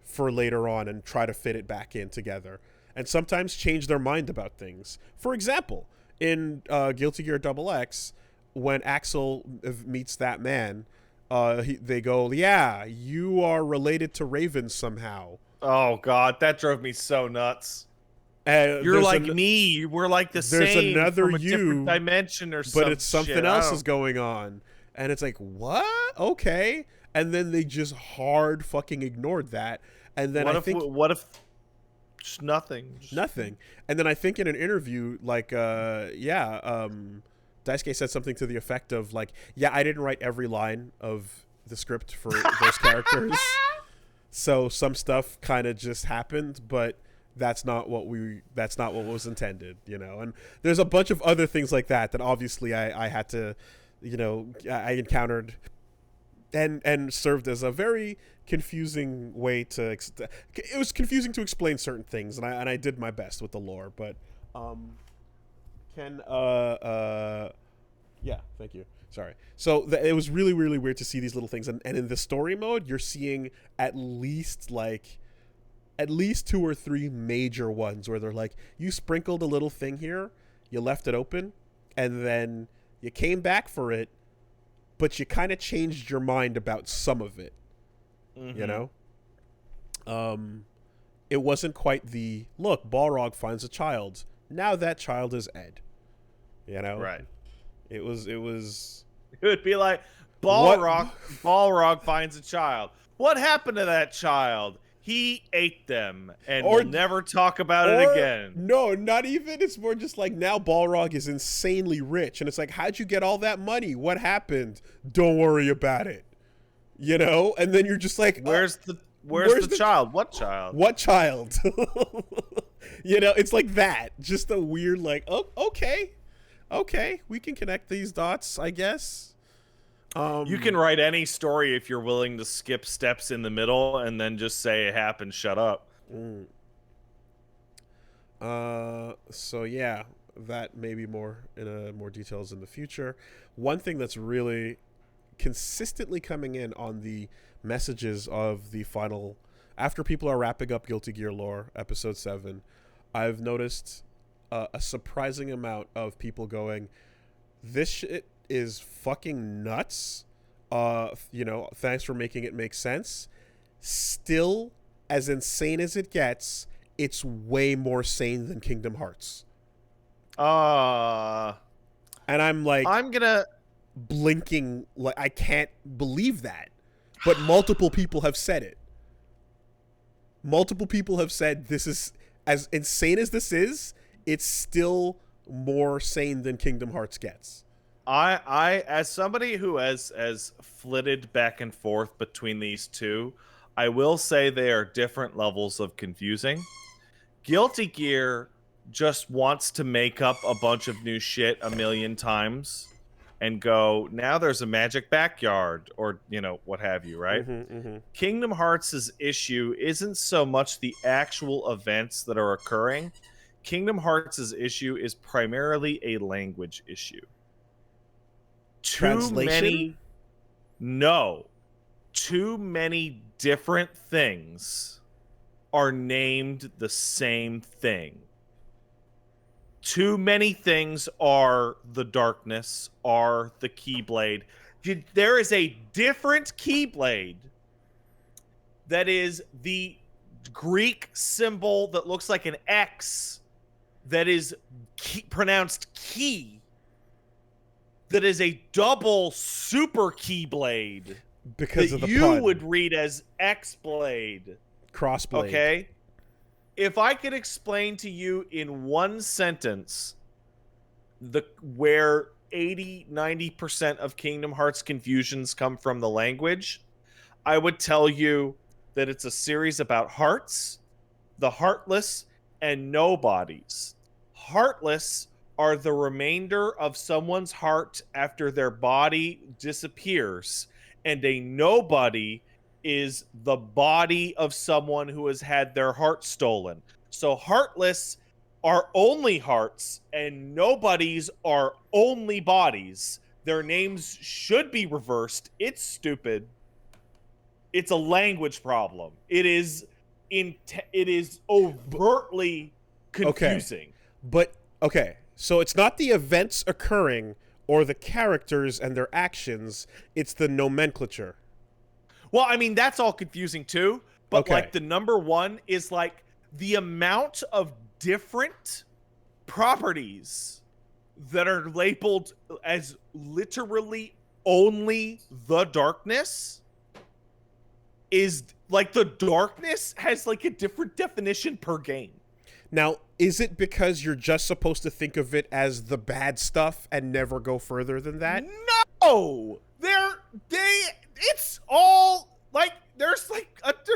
for later on and try to fit it back in together, and sometimes change their mind about things. For example, in Guilty Gear Double X, when Axel meets that man, they go, yeah, you are related to Raven somehow. Oh god, that drove me so nuts. You're like me. We're like the same. There's another from a different dimension or something. But it's something else is going on. And it's like, what? Okay. And then they just hard fucking ignored that. And then what if just nothing? Nothing. And then I think in an interview, like, Daisuke said something to the effect of like, yeah, I didn't write every line of the script for those characters. So some stuff kind of just happened, but that's not what was intended, and there's a bunch of other things like that obviously I had to, I encountered and served as a very confusing way to it was confusing to explain certain things, and I did my best with the lore, but yeah, thank you. Sorry. So it was really, really weird to see these little things, and in the story mode you're seeing at least 2 or 3 major ones where they're like, you sprinkled a little thing here, you left it open, and then you came back for it, but you kind of changed your mind about some of it. Mm-hmm. It wasn't quite the, look, Balrog finds a child. Now that child is Ed. Right. It would be like, Balrog finds a child. What happened to that child? He ate them, and we'll never talk about it again. No, not even. It's more just like, now Balrog is insanely rich, and it's like, how'd you get all that money? What happened? Don't worry about it. And then you're just like, where's the child? What child? What child? It's like that. Just a weird like, oh, okay, we can connect these dots, I guess. You can write any story if you're willing to skip steps in the middle and then just say it happened, shut up. So yeah, that may be more details in the future. One thing that's really consistently coming in on the messages of the final, after people are wrapping up Guilty Gear Lore episode 7, I've noticed a surprising amount of people going, this shit is fucking nuts. Thanks for making it make sense. still, as insane as it gets, it's way more sane than Kingdom Hearts. And I'm like, I'm gonna blinking, like I can't believe that. But multiple people have said it. Multiple people have said this is, as insane as this is, it's still more sane than Kingdom Hearts gets. I as somebody who has flitted back and forth between these two, I will say they are different levels of confusing. Guilty Gear just wants to make up a bunch of new shit a million times and go, now there's a magic backyard, or, you know, what have you, right? Kingdom Hearts' issue isn't so much the actual events that are occurring. Kingdom Hearts' issue is primarily a language issue. Translation? Too many different things are named the same thing. Too many things are the darkness, are the Keyblade. There is a different Keyblade that is the Greek symbol that looks like an X that is pronounced key, that is a double super Keyblade because that of the you pun. would read as X-Blade. Crossblade. Okay? If I could explain to you in one sentence where 80-90% of Kingdom Hearts confusions come from the language, I would tell you that it's a series about hearts, the heartless, and nobodies. Heartless are the remainder of someone's heart after their body disappears, and a nobody is the body of someone who has had their heart stolen. So heartless are only hearts, and nobodies are only bodies. Their names should be reversed. It's stupid. It's a language problem. It is overtly confusing. Okay, so it's not the events occurring or the characters and their actions, it's the nomenclature. Well, I mean, that's all confusing too. But Okay. like the number one is like the amount of different properties that are labeled as literally only the darkness is like the darkness has like a different definition per game. Now, is it because you're just supposed to think of it as the bad stuff and never go further than that? No! It's all like there's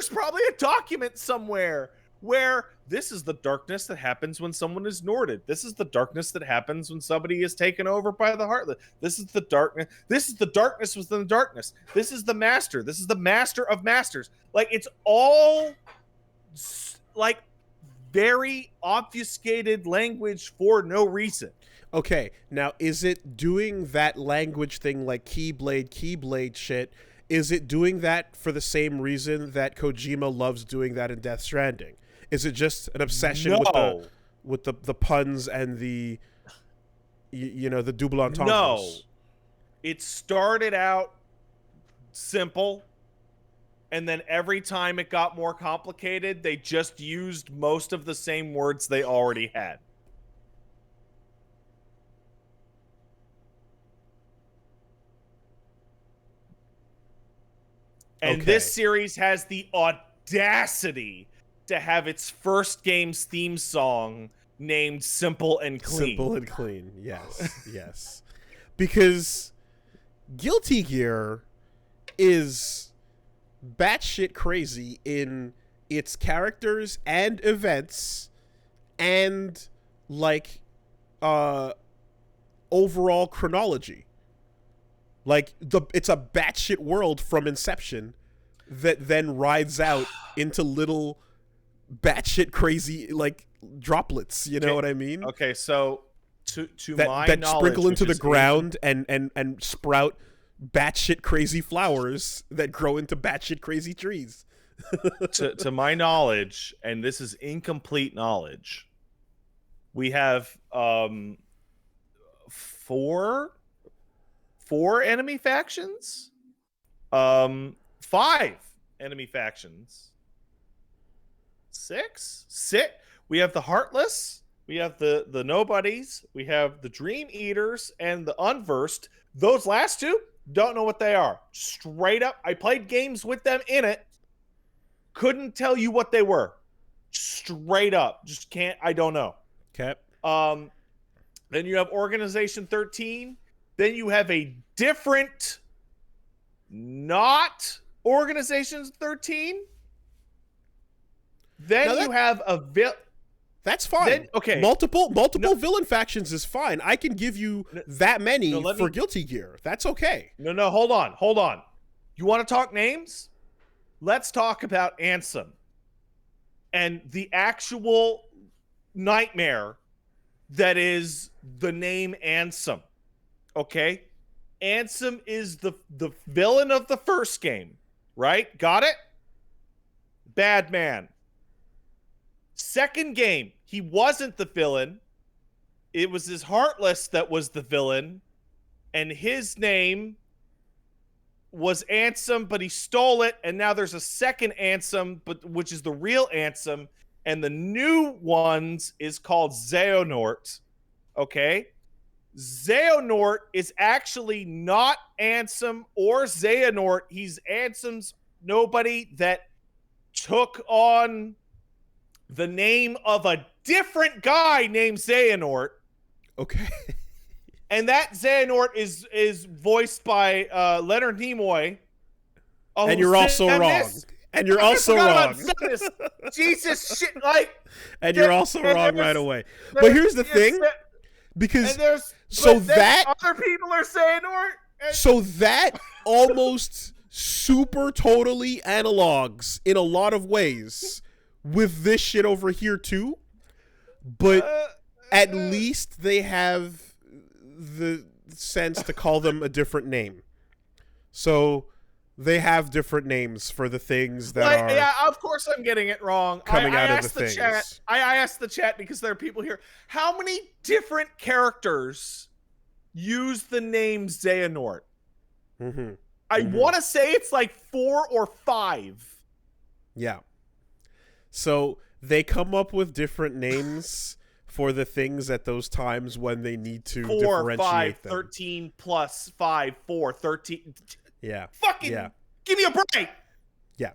probably a document somewhere where this is the darkness that happens when someone is Norded. This is the darkness that happens when somebody is taken over by the Heartless. This is the darkness. This is the darkness within the darkness. This is the master. This is the master of masters. Like, it's all like very obfuscated language for no reason. Okay, now is it doing that language thing like Keyblade shit? Is it doing that for the same reason that Kojima loves doing that in Death Stranding? Is it just an obsession with the puns and the the double entendres? No. It started out simple, and then every time it got more complicated, they just used most of the same words they already had. And this series has the audacity to have its first game's theme song named Simple and Clean. Simple and Clean, yes, yes. Because Guilty Gear is batshit crazy in its characters and events and, like, overall chronology. Like, it's a batshit world from inception that then rides out into little batshit crazy, like, droplets. You know what I mean? Okay, so to my that knowledge, sprinkle into the ground and sprout batshit crazy flowers that grow into batshit crazy trees. to my knowledge, and this is incomplete knowledge, we have four enemy factions, 5 enemy factions. Six. We have the Heartless. We have the Nobodies. We have the Dream Eaters and the Unversed. Those last two, don't know what they are. Straight up, I played games with them in it. Couldn't tell you what they were. Straight up, just can't. I don't know. Okay. Then you have Organization 13. Then you have a different, not Organization 13. Then you have a That's fine. Then, okay. Multiple villain factions is fine. I can give you that many for Guilty Gear. That's okay. No, hold on. You want to talk names? Let's talk about Ansem. And the actual nightmare that is the name Ansem. Okay? Ansem is the villain of the first game. Right? Got it? Bad man. Second game, he wasn't the villain. It was his Heartless that was the villain. And his name was Ansem, but he stole it. And now there's a second Ansem, which is the real Ansem. And the new ones is called Xehanort. Okay? Xehanort is actually not Ansem or Xehanort. He's Ansem's nobody that took on the name of a different guy named Xehanort. Okay. And that Xehanort is voiced by Leonard Nimoy. Oh, and you're also wrong. And you're also wrong. Jesus shit, like. And you're also wrong right away. But here's the thing, because so that other people are Xehanort. So that almost super totally analogs in a lot of ways with this shit over here too, but at least they have the sense to call them a different name. So they have different names for the things that are. Yeah, of course I'm getting it wrong. Coming out of the things. Chat, I asked the chat because there are people here. How many different characters use the name Xehanort? Mm-hmm. I want to say it's like 4 or 5. Yeah. So they come up with different names for the things at those times when they need to 4, differentiate 5, them. 13 plus 5, 4, 13. Yeah. Fucking give me a break. Yeah.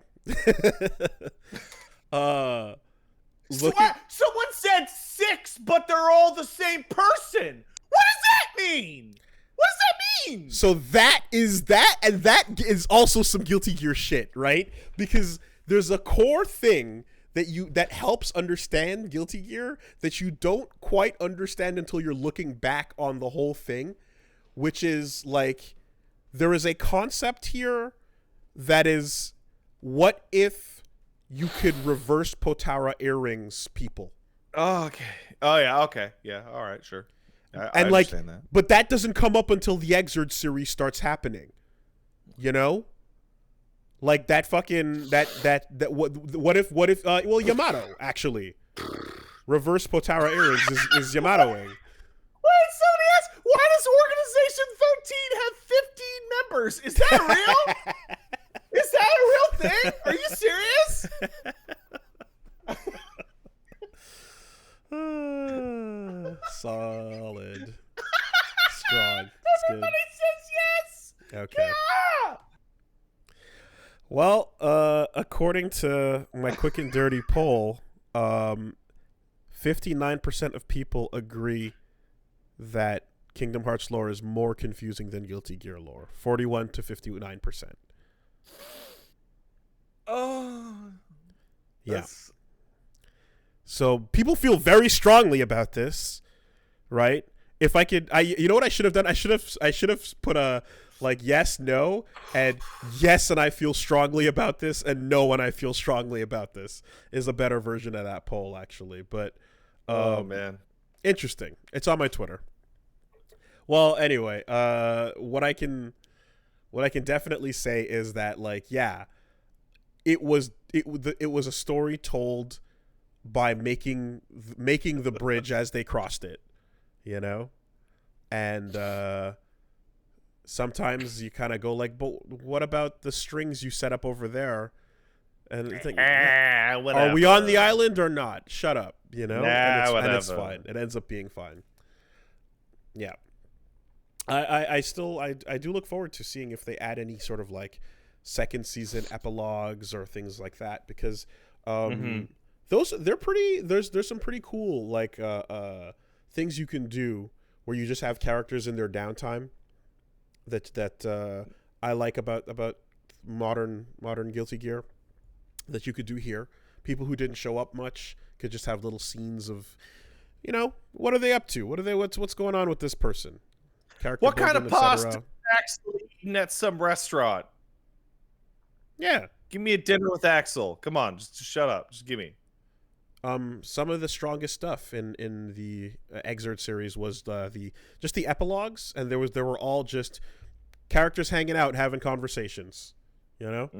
Someone said 6, but they're all the same person. What does that mean? What does that mean? So that is that, and that is also some Guilty Gear shit, right? Because there's a core thing that helps understand Guilty Gear that you don't quite understand until you're looking back on the whole thing, which is like there is a concept here that is, what if you could reverse Potara earrings people? Oh, okay. Oh yeah, okay. Yeah, all right, sure. I understand that. But that doesn't come up until the Exerd series starts happening. You know? Like that fucking what if Yamato actually reverse Potara earrings is Yamatoing. Wait, somebody asked, why does Organization 13 have 15 members? Is that real? Is that a real thing? Are you serious? Solid. Strong. Everybody says yes. Okay. Yeah. Well, according to my quick and dirty poll, 59% of people agree that Kingdom Hearts lore is more confusing than Guilty Gear lore. 41 to 59%. Oh. Yeah. So people feel very strongly about this, right? If I could, you know what I should have done? I should have put a like yes, no, and yes, and I feel strongly about this, and no, and I feel strongly about this is a better version of that poll actually. But oh man, interesting. It's on my Twitter. Well, anyway, what I can definitely say is that like yeah, it was a story told by making the bridge as they crossed it, you know? And sometimes you kind of go like, but what about the strings you set up over there And it's like, whatever. are we on the island or not? Shut up, you know? Nah, and it's whatever. fine. It ends up being fine. Yeah. I do look forward to seeing if they add any sort of like second season epilogues or things like that, because there's some pretty cool like things you can do where you just have characters in their downtime that I like about modern Guilty Gear that you could do here. People who didn't show up much could just have little scenes of, you know, what are they up to? What's going on with this person? Character What kind of building, pasta etc. Axel eating at some restaurant? Yeah. Give me a dinner with Axel. Come on, just shut up. Just give me. Some of the strongest stuff in the Exert series was the epilogues, and there were all just characters hanging out having conversations, you know.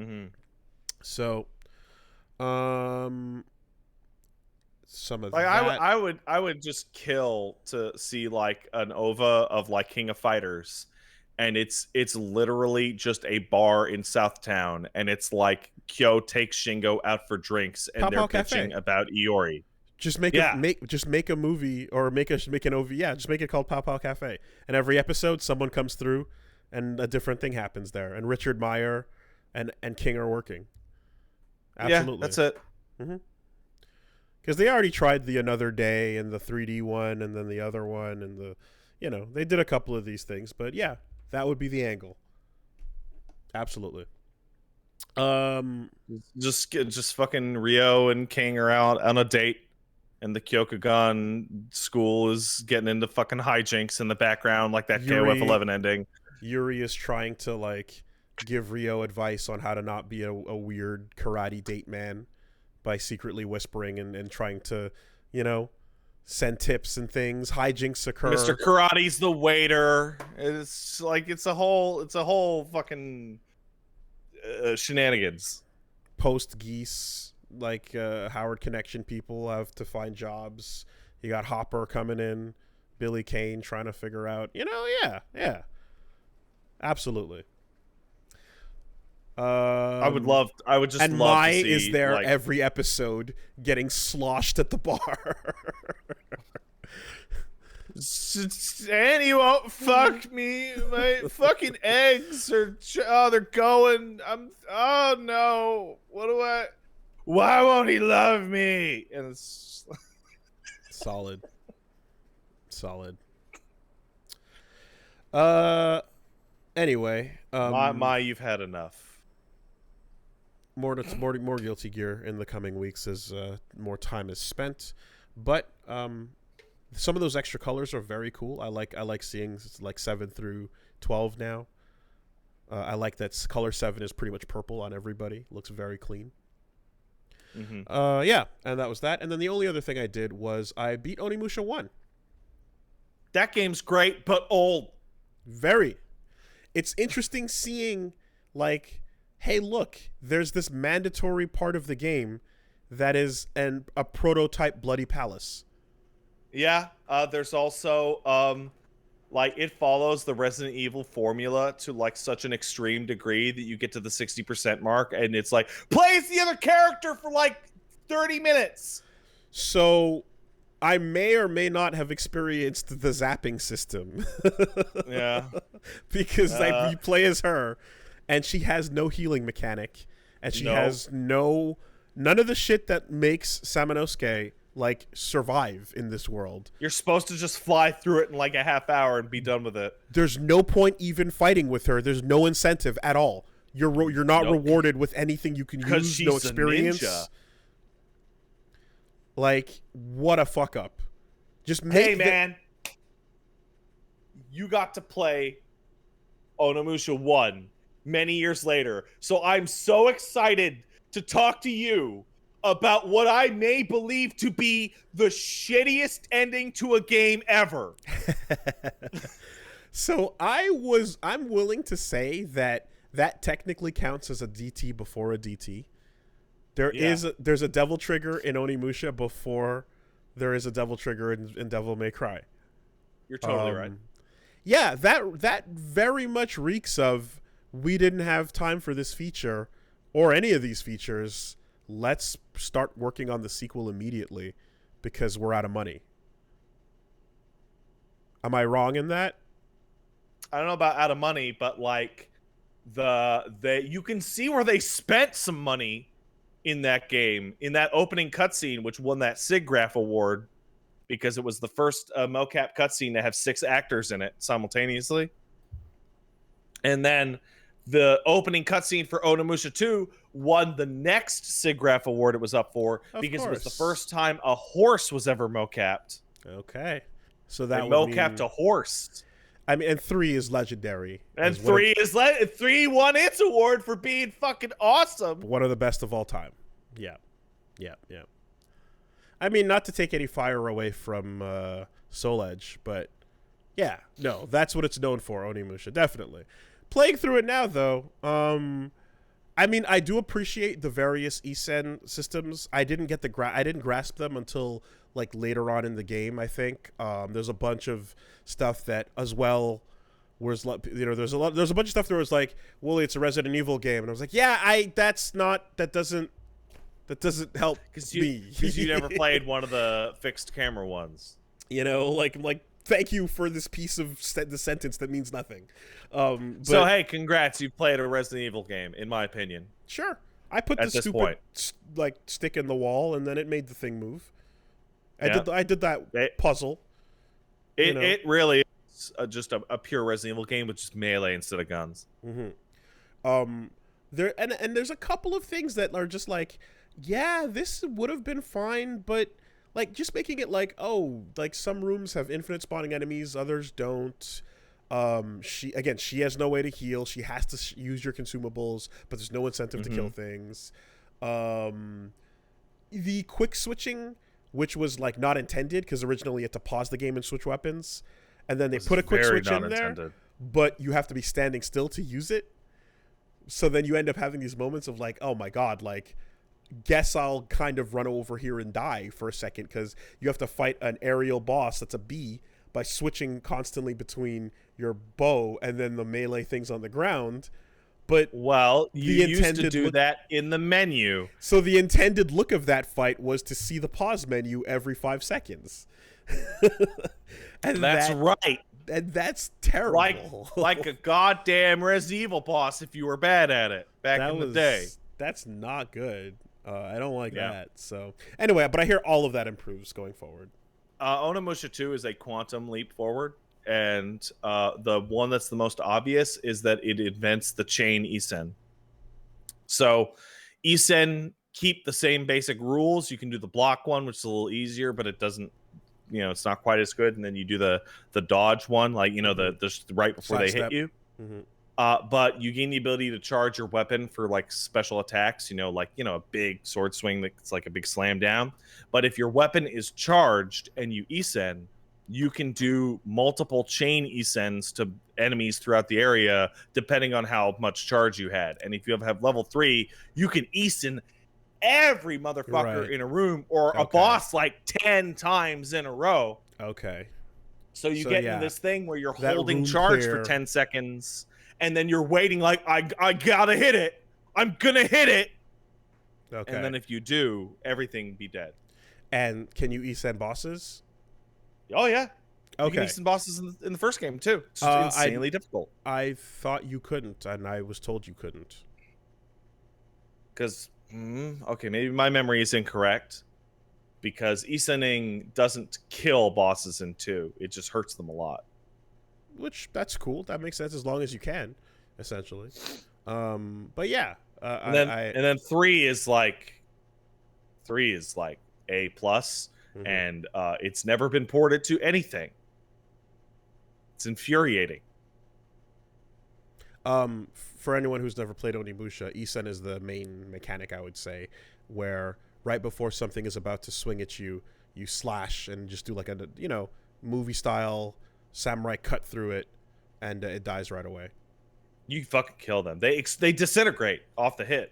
So, some of like that. I would just kill to see like an OVA of like King of Fighters, and it's literally just a bar in Southtown, and it's like Kyo takes Shingo out for drinks, and they're pitching about Iori. Just make a movie or make an OV. Yeah, just make it called Pow Pow Cafe, and every episode someone comes through, and a different thing happens there, and Richard Meyer and King are working. Absolutely, yeah, that's it. Because they already tried the Another Day and the 3D one, and then the other one, and they did a couple of these things, but yeah, that would be the angle. Absolutely. Just fucking Ryo and King are out on a date, and the Kyokugan school is getting into fucking hijinks in the background, like that KOF 11 ending. Yuri is trying to like give Ryo advice on how to not be a weird karate date man by secretly whispering and trying to, send tips and things. Hijinks occur. Mr. Karate's the waiter. It's like it's a whole fucking shenanigans. Post Geese, like Howard Connection people have to find jobs. You got Hopper coming in, Billy Kane trying to figure out, yeah. Absolutely. I would just love Mai to see, is there like, every episode getting sloshed at the bar. And he won't fuck me. My fucking eggs are they're going. Oh no. Why won't he love me? And it's Solid. Anyway, my you've had enough. More Guilty Gear in the coming weeks as more time is spent, but some of those extra colors are very cool. I like seeing like 7 through 12 now. I like that color 7 is pretty much purple on everybody. Looks very clean. Yeah, and that was that. And then the only other thing I did was I beat Onimusha 1. That game's great, but old. Very. It's interesting seeing, like, hey, look, there's this mandatory part of the game that is a prototype Bloody Palace. Yeah, there's also, like, it follows the Resident Evil formula to, like, such an extreme degree that you get to the 60% mark, and it's like, play as the other character for, like, 30 minutes! So, I may or may not have experienced the zapping system. Yeah. Because you play as her, and she has no healing mechanic, and she has none of the shit that makes Samanosuke like survive in this world. You're supposed to just fly through it in like a half hour and be done with it. There's no point even fighting with her. There's no incentive at all. You're not rewarded with anything you can use. She's no experience. A ninja. Like, what a fuck up. Just man, you got to play Onimusha 1 many years later. So I'm so excited to talk to you about what I may believe to be the shittiest ending to a game ever. So I'm willing to say that technically counts as a DT before a DT. There's a devil trigger in Onimusha before there is a devil trigger in Devil May Cry. You're totally right. Yeah, that very much reeks of we didn't have time for this feature or any of these features. let's start working on the sequel immediately because we're out of money. Am I wrong in that? I don't know about out of money, but like you can see where they spent some money in that game, in that opening cutscene, which won that SIGGRAPH award because it was the first mocap cutscene to have 6 actors in it simultaneously. And then the opening cutscene for Onimusha 2 won the next SIGGRAPH award it was up for because it was the first time a horse was ever mocapped. Okay. So that would mocapped a horse. I mean, and 3 is legendary. And 3 3 won its award for being fucking awesome. One of the best of all time. Yeah. I mean, not to take any fire away from Soul Edge, but yeah, no, that's what it's known for, Onimusha, definitely. Playing through it now, though, I mean, I do appreciate the various Isen systems. I didn't grasp them until like later on in the game. I think there's a bunch of stuff that as well was, you know, there's a bunch of stuff that was like, well, it's a Resident Evil game, and I was like, yeah, that doesn't help me because you never played one of the fixed camera ones. You know, like thank you for this piece of the sentence that means nothing. So hey, congrats! You played a Resident Evil game, in my opinion. Sure, I put the stupid like stick in the wall, and then it made the thing move. I did that puzzle. It really is just a pure Resident Evil game with just melee instead of guns. Mm-hmm. There's a couple of things that are just like, yeah, this would have been fine, but like just making it like, oh, like some rooms have infinite spawning enemies, others don't. She has no way to heal. She has to use your consumables, but there's no incentive to kill things. The quick switching, which was like not intended because originally you had to pause the game and switch weapons, and then they put a quick switch in there, but you have to be standing still to use it. So then you end up having these moments of like, oh my god, like, guess I'll kind of run over here and die for a second because you have to fight an aerial boss that's a bee by switching constantly between your bow and then the melee things on the ground. But well, you used to do that in the menu. So the intended look of that fight was to see the pause menu every 5 seconds. And that's right. And that's terrible. Like a goddamn Resident Evil boss if you were bad at it back in the day. That's not good. I don't like that. So anyway, but I hear all of that improves going forward. Onimusha 2 is a quantum leap forward. And the one that's the most obvious is that it invents the chain Isen. So Isen keep the same basic rules. You can do the block one, which is a little easier, but it doesn't, you know, it's not quite as good. And then you do the dodge one, like, you know, the right before they hit you. But you gain the ability to charge your weapon for like special attacks, you know, like, you know, a big sword swing that's like a big slam down. But if your weapon is charged and you Isen, you can do multiple chain Isens to enemies throughout the area, depending on how much charge you had. And if you have level 3, you can Isen every motherfucker in a room or a boss like 10 times in a row. Okay. So you get into this thing where you're holding charge for 10 seconds, and then you're waiting like, I gotta hit it. I'm gonna hit it. Okay. And then if you do, everything be dead. And can you Isen bosses? Oh, yeah. Okay. You can Isen bosses in the first game, too. It's insanely difficult. I thought you couldn't, and I was told you couldn't. Because, okay, maybe my memory is incorrect. Because Isening doesn't kill bosses in 2. It just hurts them a lot. Which, that's cool. That makes sense as long as you can, essentially. But yeah. And then 3 is like A+. And it's never been ported to anything. It's infuriating. For anyone who's never played Onimusha, Isen is the main mechanic, I would say, where right before something is about to swing at you, you slash and just do like a, you know, movie style samurai cut through it, and it dies right away. You fucking kill them. They disintegrate off the hit.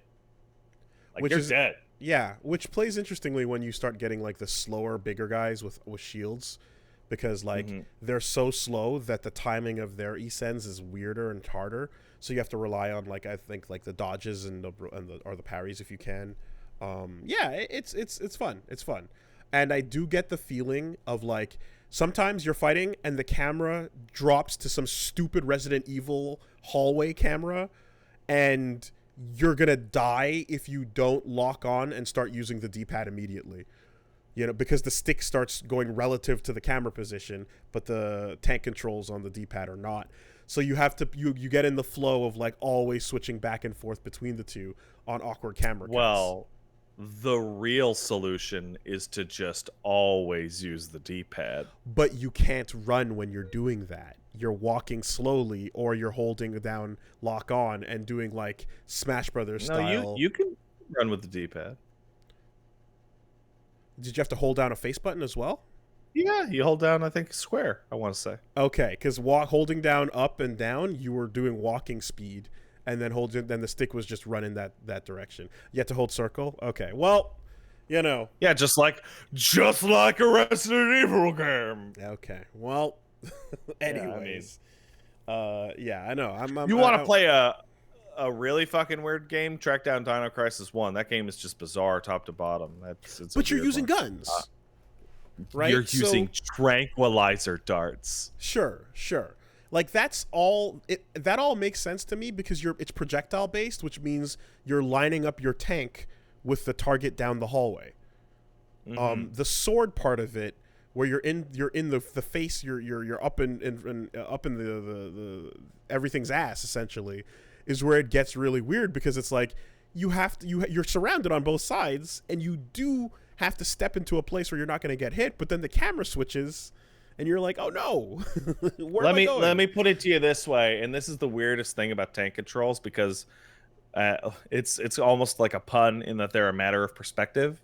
Like, they're dead. Yeah, which plays interestingly when you start getting like the slower, bigger guys with shields, because like they're so slow that the timing of their Isens is weirder and harder. So you have to rely on, like, I think like the dodges and the parries if you can. Yeah, it's fun. It's fun, and I do get the feeling of like sometimes you're fighting and the camera drops to some stupid Resident Evil hallway camera, and you're gonna die if you don't lock on and start using the D-pad immediately. You know, because the stick starts going relative to the camera position, but the tank controls on the D-pad are not. So you have to you get in the flow of like always switching back and forth between the two on awkward camera cuts. Well, the real solution is to just always use the D-pad. But you can't run when you're doing that. You're walking slowly, or you're holding down lock on and doing like Smash Brothers style. No, you can run with the D-pad. Did you have to hold down a face button as well? Yeah, you hold down, I think, square, I want to say. Okay, because holding down up and down, you were doing walking speed, and then then the stick was just running that direction. You had to hold circle? Okay, well, you know. Yeah, just like a Resident Evil game. Okay, well, anyways. Yeah, I know. You want to play a really fucking weird game? Track down Dino Crisis 1. That game is just bizarre top to bottom. But you're using guns. Right? You're using tranquilizer darts. Sure. Like that all makes sense to me because it's projectile based, which means you're lining up your tank with the target down the hallway. Mm-hmm. The sword part of it, where you're in the face, you're up in the everything's ass essentially, is where it gets really weird because it's like you're surrounded on both sides and you do have to step into a place where you're not going to get hit, but then the camera switches and you're like, oh no. Let me put it to you this way, and this is the weirdest thing about tank controls because it's almost like a pun in that they're a matter of perspective.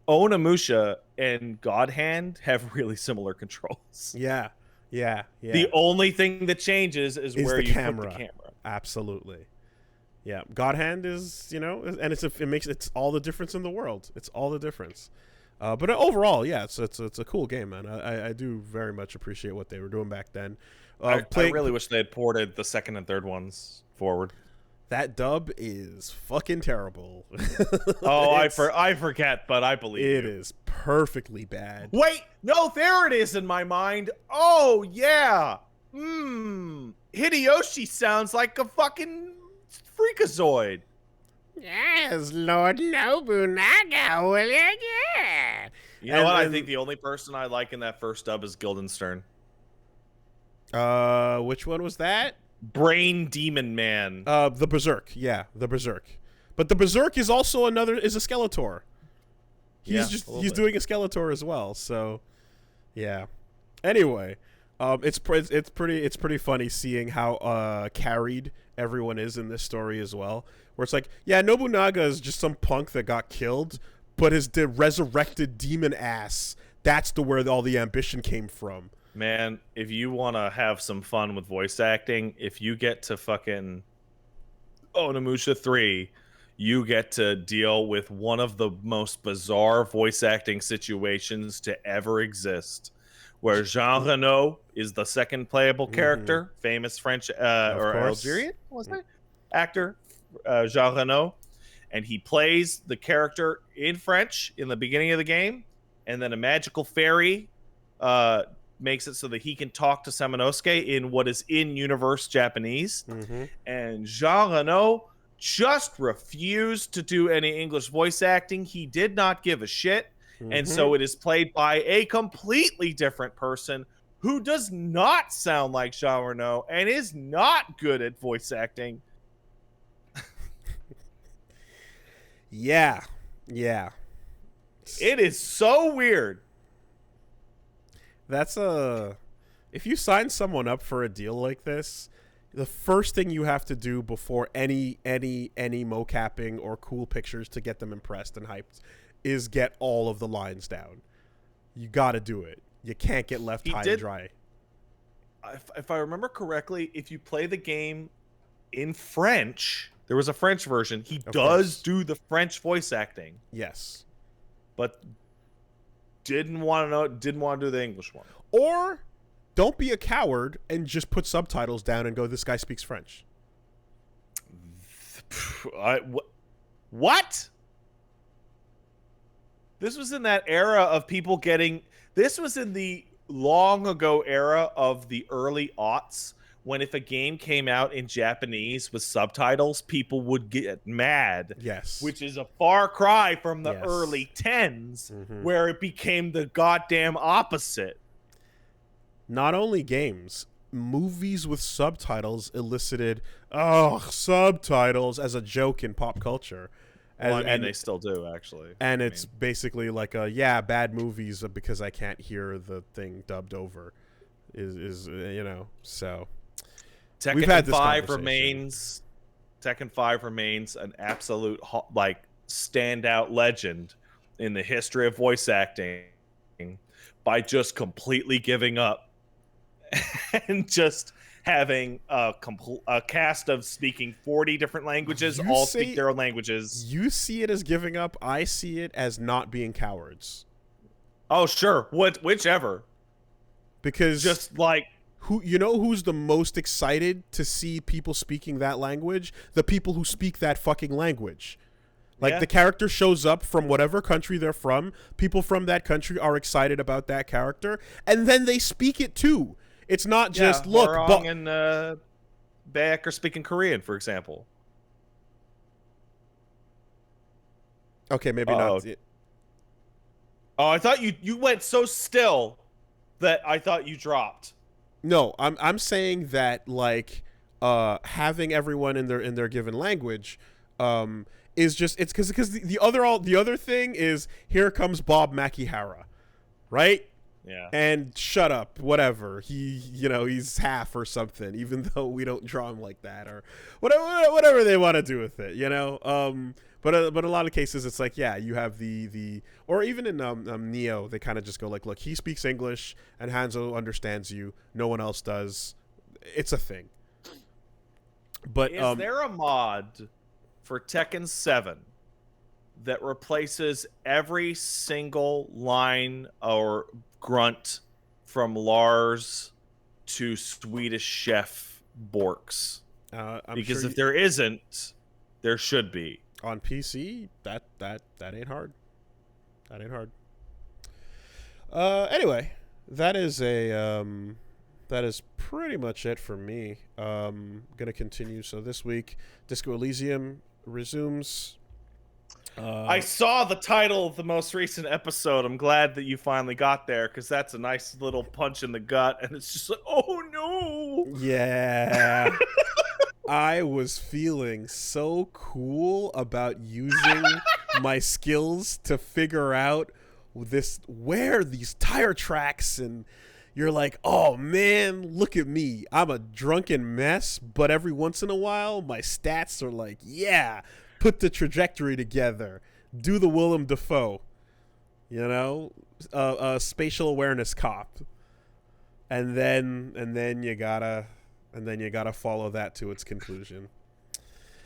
Onimusha and God Hand have really similar controls. Yeah. The only thing that changes is where you put the camera. Absolutely. Yeah, God Hand is, and it makes all the difference in the world. It's all the difference. But overall, yeah, it's a cool game, man. I do very much appreciate what they were doing back then. I really wish they had ported the second and third ones forward. That dub is fucking terrible. Oh, I forget, but I believe it is perfectly bad. Wait, no, there it is in my mind. Oh yeah, Hideyoshi sounds like a fucking freakazoid. Yes, Lord Nobunaga, will you? Yeah. You know what? I think the only person I like in that first dub is Guildenstern. Which one was that? Brain Demon Man. The Berserk. Yeah, the Berserk. But the Berserk is also a Skeletor. He's doing a Skeletor as well. So, yeah. Anyway, it's pretty funny seeing how carried everyone is in this story as well. Where it's like, yeah, Nobunaga is just some punk that got killed, but his resurrected demon ass, that's where all the ambition came from. Man, if you want to have some fun with voice acting, if you get to fucking Onimusha 3, you get to deal with one of the most bizarre voice acting situations to ever exist, where Jean Reno is the second playable character, famous French or Algerian, wasn't it? Actor, Jean Reno, and he plays the character in French in the beginning of the game, and then a magical fairy makes it so that he can talk to Samanosuke in what is in-universe Japanese. And Jean Reno just refused to do any English voice acting. He did not give a shit. And so it is played by a completely different person who does not sound like Jean Reno and is not good at voice acting. Yeah. It is so weird. If you sign someone up for a deal like this, the first thing you have to do before any mocapping or cool pictures to get them impressed and hyped is get all of the lines down. You got to do it. You can't get left high and dry. If I remember correctly, if you play the game in French, there was a French version. He does do the French voice acting. Yes, but didn't want to do the English one. Or don't be a coward and just put subtitles down and go, this guy speaks French. What? This was in that era of people getting. This was in the long ago era of the early aughts, when if a game came out in Japanese with subtitles, people would get mad. Yes. Which is a far cry from the Yes. early 10s, where it became the goddamn opposite. Not only games, movies with subtitles elicited subtitles as a joke in pop culture. Well, I mean, they still do, actually. And it's basically like bad movies because I can't hear the thing dubbed over. Is so. Tekken 5 remains an absolute standout legend in the history of voice acting by just completely giving up and just having a cast of speaking 40 different languages, all speak their own languages. You see it as giving up. I see it as not being cowards. Oh, sure. Whichever. Because just who's the most excited to see people speaking that language? The people who speak that fucking language. The character shows up from whatever country they're from. People from that country are excited about that character, and then they speak it too. It's not just look. Hwarang and Baek are speaking Korean, for example. Okay, maybe not. Oh, I thought you went so still that I thought you dropped. No, I'm saying that having everyone in their given language is just it's because the other thing is here comes Bob Makihara, right? Yeah. And shut up, whatever. He's half or something, even though we don't draw him like that or whatever they want to do with it, But a lot of cases, it's you have the or even in Neo, they kind of just go look, he speaks English and Hanzo understands you. No one else does. It's a thing. But is there a mod for Tekken 7 that replaces every single line or grunt from Lars to Swedish Chef Borks? Because if there isn't, there should be. On PC, that ain't hard. That ain't hard. Anyway, that is pretty much it for me. Gonna continue. So this week, Disco Elysium resumes. I saw the title of the most recent episode. I'm glad that you finally got there, because that's a nice little punch in the gut, and it's just like, oh no. Yeah. I was feeling so cool about using my skills to figure out where these tire tracks, and you're like, oh man, look at me. I'm a drunken mess, but every once in a while, my stats are like, yeah, put the trajectory together. Do the Willem Dafoe, spatial awareness cop. And then you gotta follow that to its conclusion.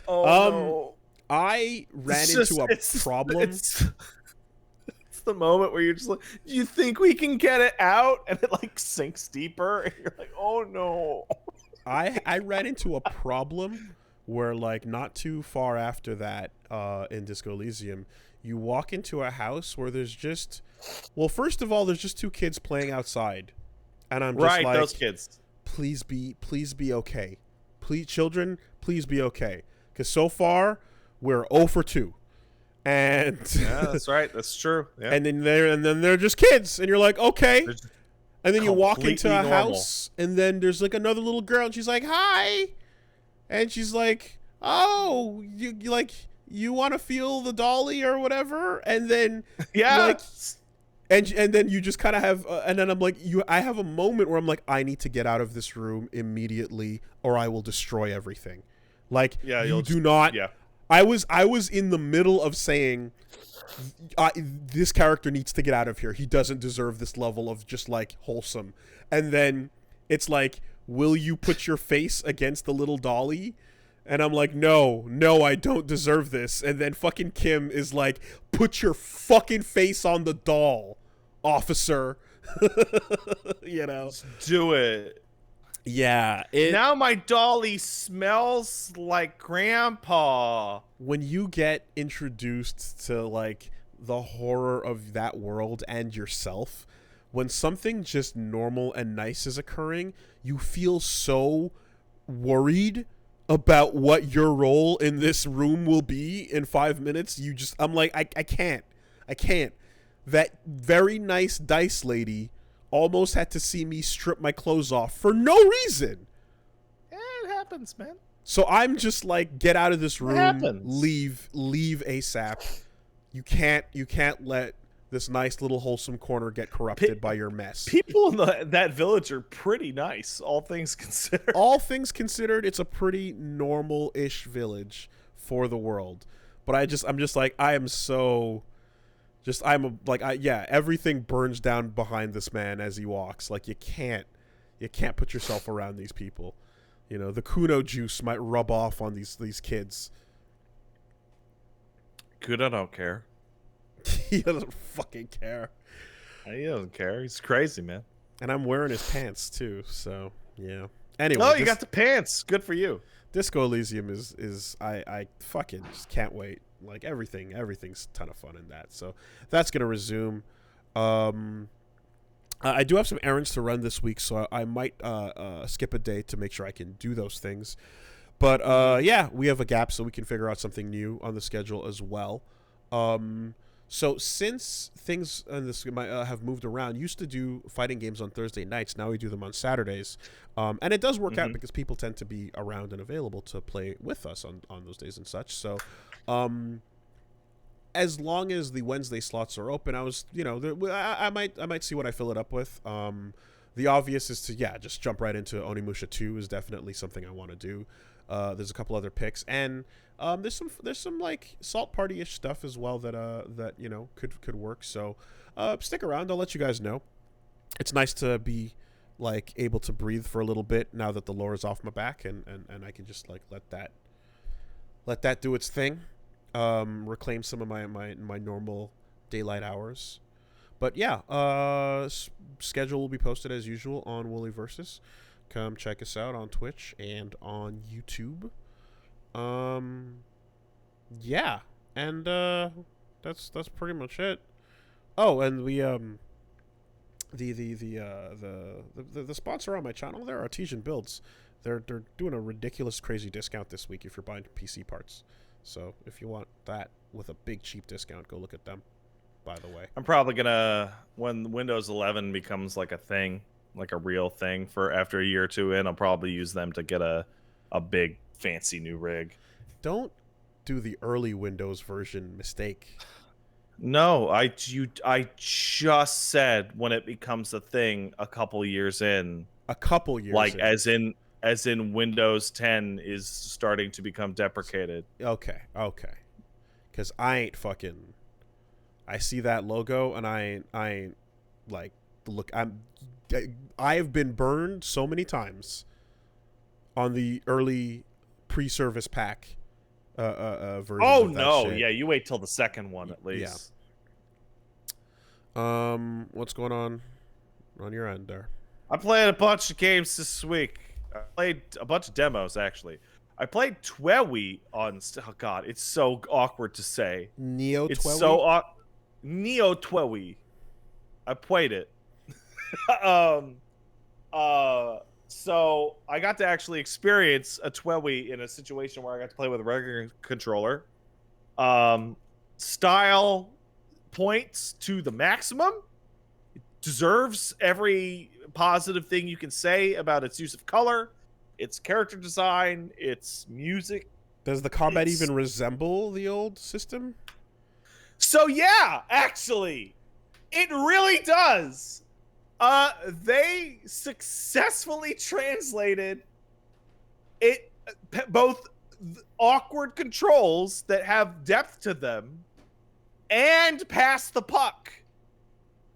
Oh, no. I ran into a problem. It's the moment where you're just like, do you think we can get it out? And it sinks deeper. And you're like, oh no. I ran into a problem where not too far after that in Disco Elysium, you walk into a house where there's just, first of all, there's just two kids playing outside. And I'm just like, those kids. Please be okay. Please, children, please be okay. Because so far, we're 0 for 2. And yeah, that's right. That's true. Yeah. And then they're just kids, and you're like, okay. And then you walk into a house, and then there's another little girl, and she's like, hi. And she's like, oh, you want to feel the dolly or whatever? And then yeah. And then you just kind of have, and then I'm like, I have a moment where I'm like, I need to get out of this room immediately, or I will destroy everything. You do not. Yeah. I was in the middle of saying, this character needs to get out of here. He doesn't deserve this level of just wholesome. And then it's like, will you put your face against the little dolly? And I'm like, no, I don't deserve this. And then fucking Kim is like, put your fucking face on the doll, officer. Do it. Yeah. Now my dolly smells like grandpa. When you get introduced to the horror of that world and yourself. When something just normal and nice is occurring, you feel so worried about what your role in this room will be in 5 minutes. I'm like, I can't. That very nice dice lady almost had to see me strip my clothes off for no reason. Yeah, it happens, man. So I'm just like, get out of this room, leave ASAP. You can't let this nice little wholesome corner get corrupted by your mess. People in that village are pretty nice, all things considered. All things considered, it's a pretty normal-ish village for the world. But I'm just like, everything burns down behind this man as he walks. Like, you can't put yourself around these people. You know, the Kuno juice might rub off on these kids. Kuno don't care. He doesn't fucking care. He doesn't care. He's crazy, man. And I'm wearing his pants too, so yeah. Anyway. Oh, you got the pants. Good for you. Disco Elysium is I fucking just can't wait. Like everything's a ton of fun in that. So that's gonna resume. I do have some errands to run this week, so I might skip a day to make sure I can do those things. But yeah, we have a gap, so we can figure out something new on the schedule as well. So since things in this have moved around, used to do fighting games on Thursday nights. Now we do them on Saturdays, and it does work out because people tend to be around and available to play with us on those days and such. So, as long as the Wednesday slots are open, I might see what I fill it up with. The obvious is to just jump right into Onimusha 2 is definitely something I want to do. There's a couple other picks, and there's some like Salt Party-ish stuff as well that could work. So stick around. I'll let you guys know. It's nice to be like able to breathe for a little bit now that the lore is off my back, and I can just like let that do its thing. Reclaim some of my normal daylight hours. But yeah, schedule will be posted as usual on Wooly Versus. Come check us out on Twitch and on YouTube. Yeah, and that's pretty much it. Oh, and we the sponsor on my channel, they're Artesian Builds. They're doing a ridiculous crazy discount this week if you're buying PC parts. So if you want that with a big cheap discount, go look at them. By the way, I'm probably gonna, when Windows 11 becomes like a thing, like a real thing for after a year or two in, I'll probably use them to get a big fancy new rig. Don't do the early Windows version mistake. No, I just said when it becomes a thing a couple years in. A couple years like in. as in Windows 10 is starting to become deprecated. Okay. Because I see that logo and I ain't like, look, I've been burned so many times on the early pre-service pack version. Oh no, shit. Yeah, you wait till the second one at least. Yeah. What's going on your end there? I played a bunch of games this week. I played a bunch of demos actually. I played Twewy on. Oh god, it's so awkward to say. Neo Twewy. It's so Neo Twewy. I played it. So I got to actually experience a Twewy in a situation where I got to play with a regular controller. Style points to the maximum. It deserves every positive thing you can say about its use of color, its character design, its music. Does the combat even resemble the old system? So yeah, actually, it really does. They successfully translated it, both awkward controls that have depth to them and pass the puck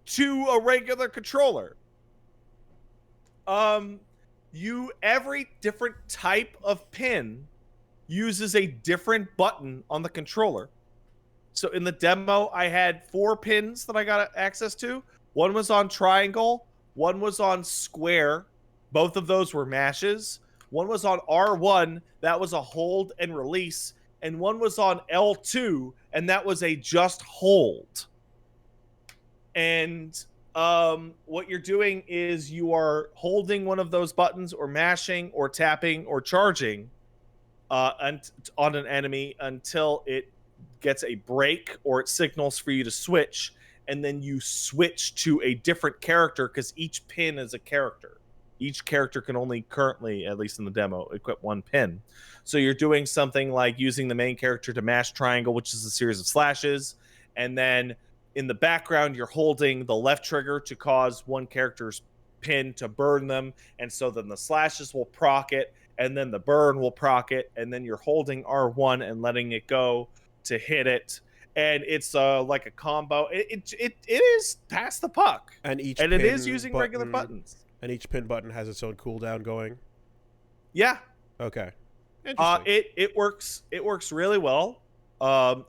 to a regular controller. Every different type of pin uses a different button on the controller. So in the demo, I had 4 pins that I got access to. One was on triangle, one was on square. Both of those were mashes. One was on R1, that was a hold and release. and one was on L2, and that was a just hold. And what you're doing is you are holding one of those buttons or mashing or tapping or charging on an enemy until it gets a break or it signals for you to switch, and then you switch to a different character because each pin is a character. Each character can only currently, at least in the demo, equip one pin. So you're doing something like using the main character to mash triangle, which is a series of slashes, and then in the background you're holding the left trigger to cause one character's pin to burn them, and so then the slashes will proc it, and then the burn will proc it, and then you're holding R1 and letting it go to hit it, and it's like a combo. It is pass the puck, and it is using regular buttons. And each pin button has its own cooldown going. Yeah. Okay. It works really well.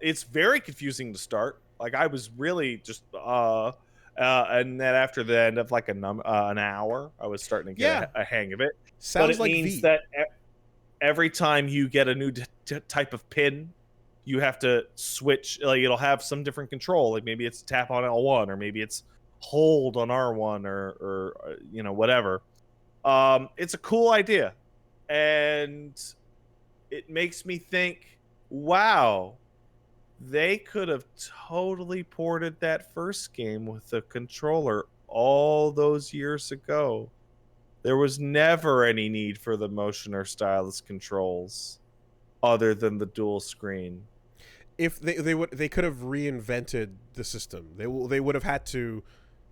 It's very confusing to start. Like I was really just and then after the end of like an hour, I was starting to get a hang of it. Sounds but it like means that every time you get a new type of pin, you have to switch. Like it'll have some different control. Like maybe it's tap on L1, or maybe it's hold on R1, or you know, whatever. It's a cool idea, and it makes me think, wow, they could have totally ported that first game with the controller all those years ago. There was never any need for the motion or stylus controls other than the dual screen. If they could have reinvented the system. They would have had to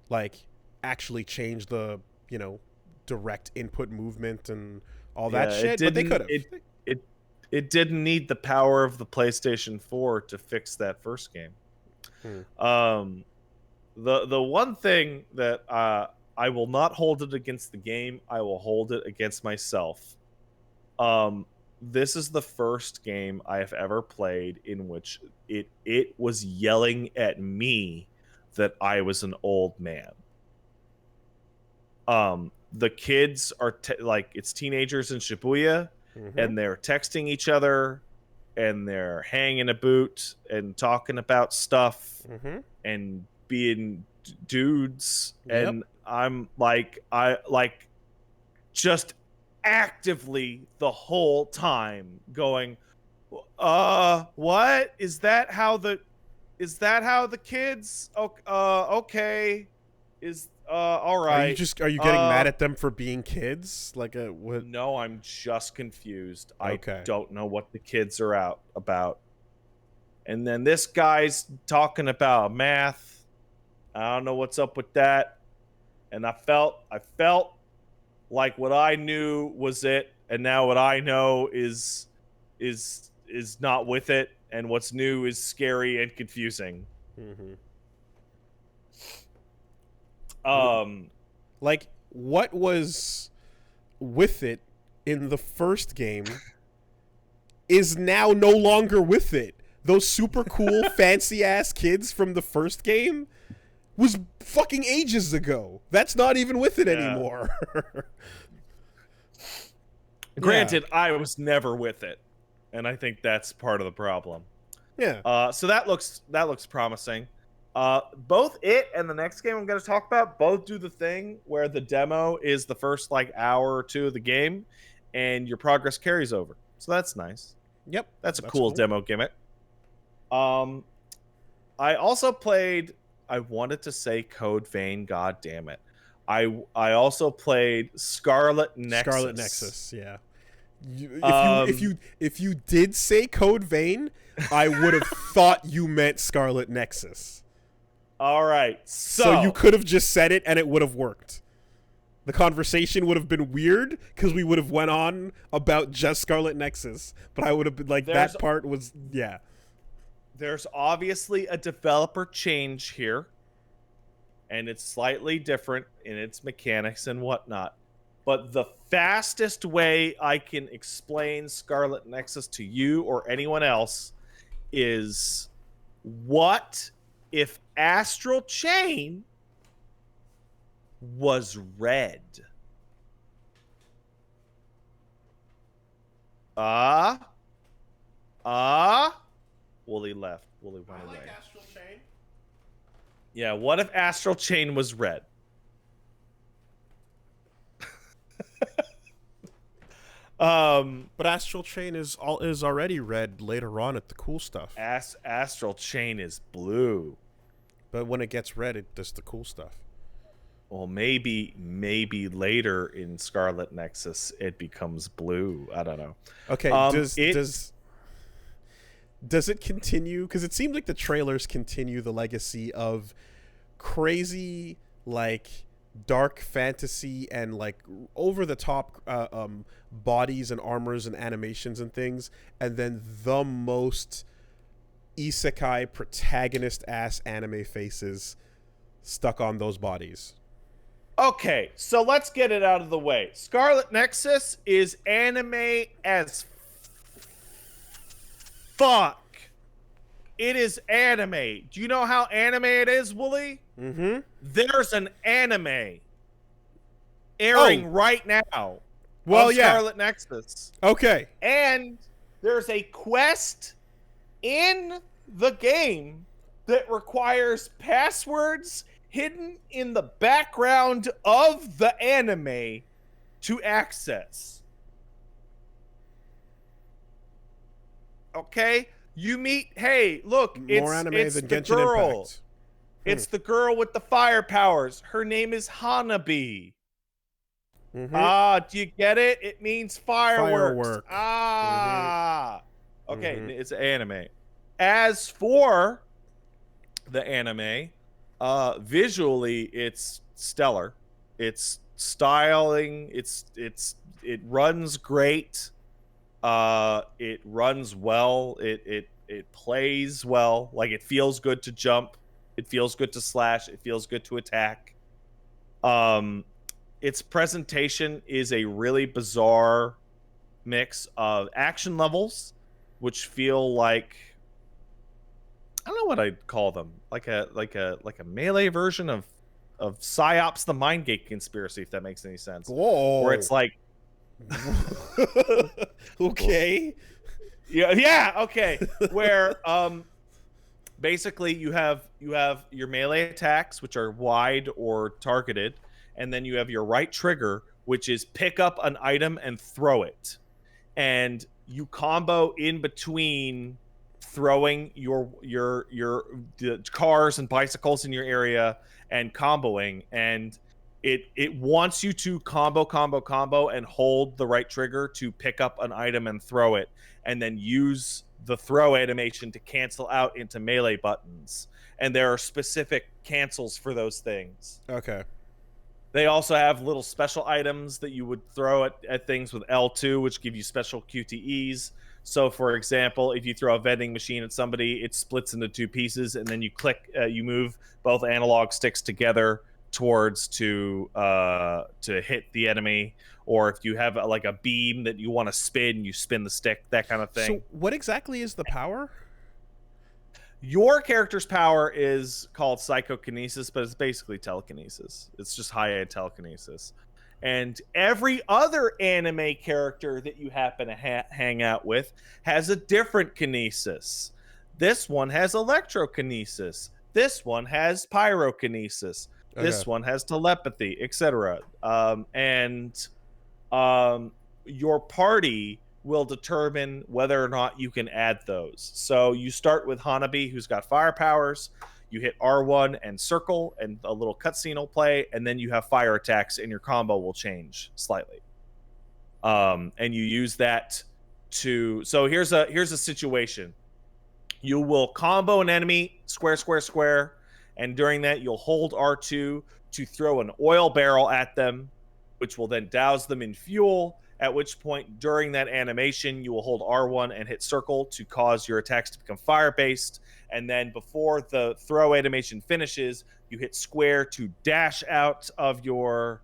like actually change the, you know, direct input movement and all that shit, but they could have. It didn't need the power of the PlayStation 4 to fix that first game. The one thing that I will not hold it against the game, I will hold it against myself. This is the first game I have ever played in which it was yelling at me that I was an old man. The kids are like, it's teenagers in Shibuya, and they're texting each other, and they're hanging a boot and talking about stuff and being dudes. And I'm like, just actively the whole time going, what is that? How the kids? Okay, is all right. Are you getting mad at them for being kids? Like what? No, I'm just confused. Okay. I don't know what the kids are out about. And then this guy's talking about math. I don't know what's up with that. And I felt like what I knew was it, and now what I know is not with it, and what's new is scary and confusing. Like what was with it in the first game is now no longer with it. Those super cool fancy ass kids from the first game was fucking ages ago. That's not even with it anymore. Granted, I was never with it, and I think that's part of the problem. Yeah. So that looks promising. Both it and the next game I'm going to talk about both do the thing where the demo is the first like hour or two of the game, and your progress carries over. So that's nice. Yep. That's a cool demo gimmick. I also played. I wanted to say Code Vein. God damn it! I also played Scarlet Nexus. Scarlet Nexus. Yeah. If you did say Code Vein, I would have thought you meant Scarlet Nexus. All right. So you could have just said it and it would have worked. The conversation would have been weird because we would have went on about just Scarlet Nexus, but I would have been like, that part was, yeah. There's obviously a developer change here, and it's slightly different in its mechanics and whatnot. But the fastest way I can explain Scarlet Nexus to you or anyone else is, what if Astral Chain was red? Wooly left. Wooly went away. Astral Chain. Yeah, what if Astral Chain was red? But Astral Chain is already red later on at the cool stuff. Astral Chain is blue. But when it gets red, it does the cool stuff. Well, maybe later in Scarlet Nexus it becomes blue. I don't know. Okay, does it continue? Because it seems like the trailers continue the legacy of crazy, like, dark fantasy and, like, over the top bodies and armors and animations and things, and then the most isekai protagonist ass anime faces stuck on those bodies. Okay, so let's get it out of the way. Scarlet Nexus is anime as fuck. It is anime. Do you know how anime it is, Wooly? Mm-hmm. There's an anime airing right now. Well, yeah. Scarlet Nexus. Okay. And there's a quest in the game that requires passwords hidden in the background of the anime to access. Okay? You meet, hey, look, More anime it's than the Genshin girl. Impact. It's the girl with the fire powers. Her name is Hanabi. Mm-hmm. Do you get it? It means fireworks. Firework. Okay, it's anime. As for the anime, visually it's stellar. It's styling. It runs great. It runs well. It plays well. Like, it feels good to jump. It feels good to slash. It feels good to attack. Its presentation is a really bizarre mix of action levels, which feel like, I don't know what I'd call them, like a melee version of PsyOps the Mindgate Conspiracy, if that makes any sense. Whoa. Where it's like, okay. Yeah, okay. Where basically you have your melee attacks, which are wide or targeted, and then you have your right trigger, which is pick up an item and throw it. And you combo in between throwing the cars and bicycles in your area and comboing, and it wants you to combo and hold the right trigger to pick up an item and throw it, and then use the throw animation to cancel out into melee buttons. And there are specific cancels for those things. Okay. They also have little special items that you would throw at things with L2, which give you special QTEs. So, for example, if you throw a vending machine at somebody, it splits into two pieces, and then you move both analog sticks together towards to hit the enemy. Or if you have a beam that you want to spin, you spin the stick, that kind of thing. So, what exactly is the power? Your character's power is called psychokinesis, but it's basically telekinesis. It's just high-end telekinesis. And every other anime character that you happen to hang out with has a different kinesis. This one has electrokinesis. This one has pyrokinesis. Okay. This one has telepathy, etc. Your party will determine whether or not you can add those. So you start with Hanabi, who's got fire powers. You hit R1 and circle, and a little cutscene will play, and then you have fire attacks, and your combo will change slightly. And you use that to... So here's a situation. You will combo an enemy, square, and during that, you'll hold R2 to throw an oil barrel at them, which will then douse them in fuel, at which point, during that animation, you will hold R1 and hit circle to cause your attacks to become fire-based. And then before the throw animation finishes, you hit square to dash out of your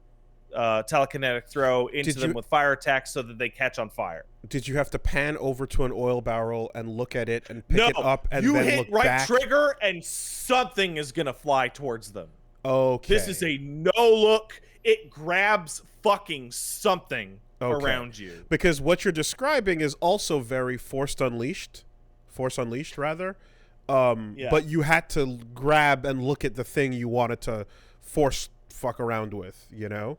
telekinetic throw into them with fire attacks so that they catch on fire. Did you have to pan over to an oil barrel and look at it and pick it up and then look back? You hit right trigger and something is going to fly towards them. Okay. This is a no-look. It grabs fucking something around you. Because what you're describing is also very Forced Unleashed. Force Unleashed rather. Yeah. But you had to grab and look at the thing you wanted to force fuck around with, you know?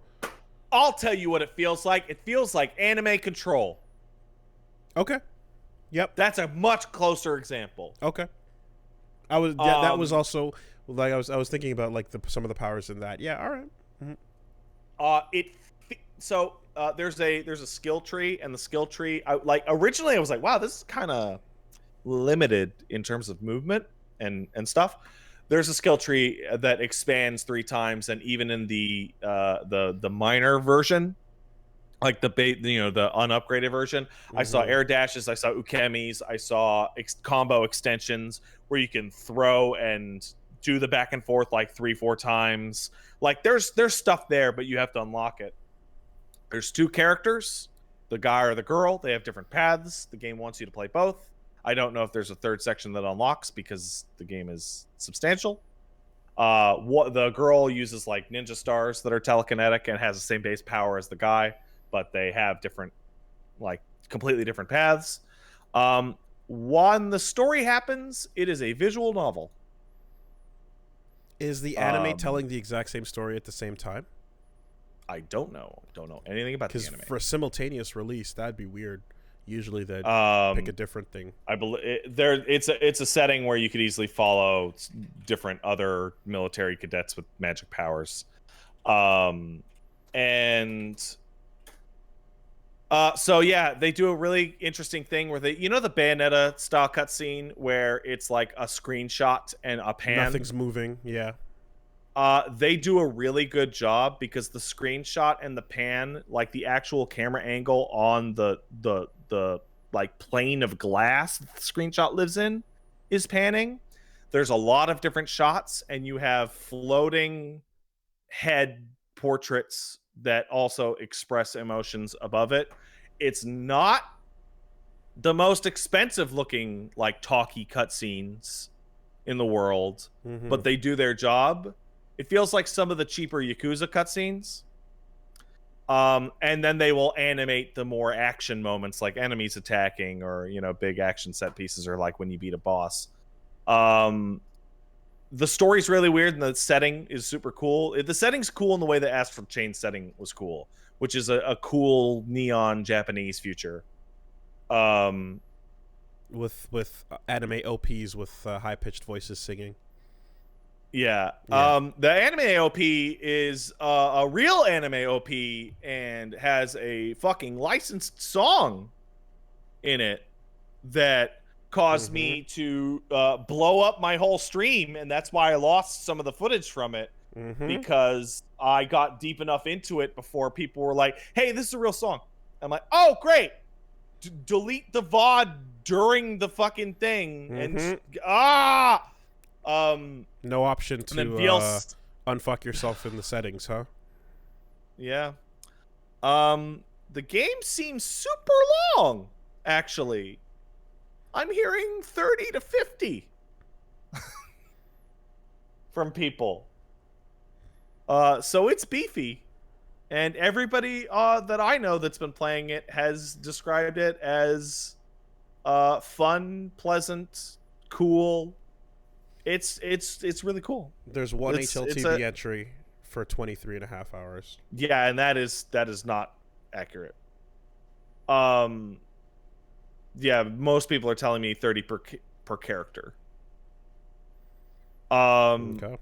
I'll tell you what it feels like. It feels like anime Control. Okay. Yep. That's a much closer example. Okay. That was also like I was thinking about like some of the powers in that. Yeah, all right. There's a skill tree, and the skill tree, originally I was like, wow, this is kind of limited in terms of movement and stuff. There's a skill tree that expands 3 times, and even in the minor version, like the unupgraded version, I saw air dashes, I saw ukemis, I saw combo extensions where you can throw and do the back and forth like 3-4 times. Like there's stuff there, but you have to unlock it. There's 2 characters, the guy or the girl. They have different paths. The game wants you to play both. I don't know if there's a 3rd section that unlocks because the game is substantial. The girl uses like ninja stars that are telekinetic and has the same base power as the guy, but they have different, like completely different paths. When the story happens, it is a visual novel. Is the anime telling the exact same story at the same time? I don't know. Don't know anything about the anime. Because for a simultaneous release, that'd be weird. Usually they'd pick a different thing. I believe it's a setting where you could easily follow different other military cadets with magic powers, so yeah, they do a really interesting thing where the Bayonetta style cutscene where it's like a screenshot and a pan. Nothing's moving. Yeah. They do a really good job because the screenshot and the pan, like the actual camera angle on the like plane of glass that the screenshot lives in, is panning. There's a lot of different shots, and you have floating head portraits that also express emotions above it. It's not the most expensive looking like talkie cutscenes in the world, but they do their job. It feels like some of the cheaper Yakuza cutscenes. And then they will animate the more action moments, like enemies attacking or, big action set pieces, or like when you beat a boss. The story's really weird, and the setting is super cool. The setting's cool in the way that Astral Chain setting was cool, which is a cool neon Japanese future. With anime OPs with high-pitched voices singing. Yeah. The anime AOP is a real anime OP and has a fucking licensed song in it that caused me to blow up my whole stream, and that's why I lost some of the footage from it, because I got deep enough into it before people were like, hey, this is a real song. I'm like, oh, great. Delete the VOD during the fucking thing. And no option to unfuck yourself in the settings, huh? Yeah. The game seems super long, actually. I'm hearing 30 to 50 from people. So it's beefy. And everybody that I know that's been playing it has described it as fun, pleasant, cool. It's really cool. There's one HLTV entry for 23 and a half hours. Yeah, and that is not accurate. Yeah, most people are telling me 30 per character. Okay.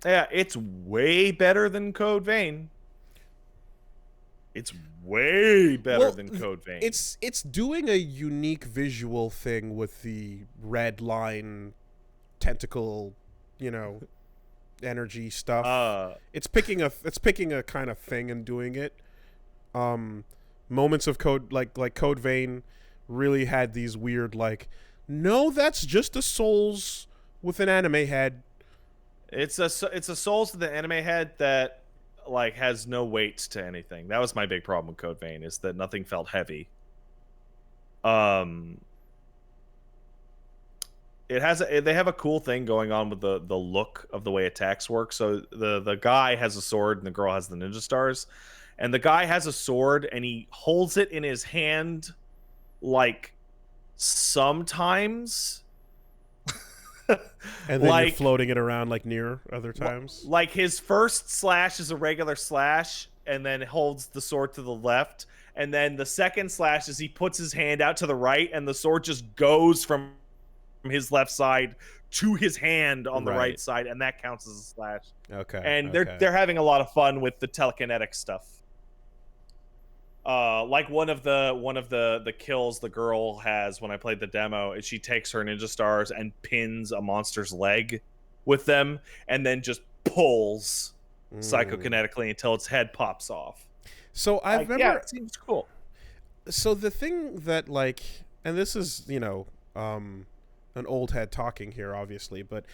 Yeah, it's way better than Code Vein. It's way better than Code Vein. It's doing a unique visual thing with the red line tentacle, energy stuff. It's picking a kind of thing and doing it. Moments of Code Code Vein really had these weird no, that's just a Souls with an anime head. It's a Souls with an anime head that has no weight to anything. That was my big problem with Code Vein, is that nothing felt heavy. They have a cool thing going on with the look of the way attacks work. So the guy has a sword and the girl has the ninja stars, and the guy has a sword and he holds it in his hand like sometimes. And then you're floating it around like near other times. Like his first slash is a regular slash and then holds the sword to the left. And then the second slash is he puts his hand out to the right and the sword just goes from his left side to his hand on the right side, and that counts as a slash. Okay. And they're having a lot of fun with the telekinetic stuff. Like one of the kills the girl has when I played the demo is she takes her ninja stars and pins a monster's leg with them and then just pulls psychokinetically until its head pops off. So I remember, yeah, it seems cool. So the thing that like, and this is, you know, an old head talking here, obviously, but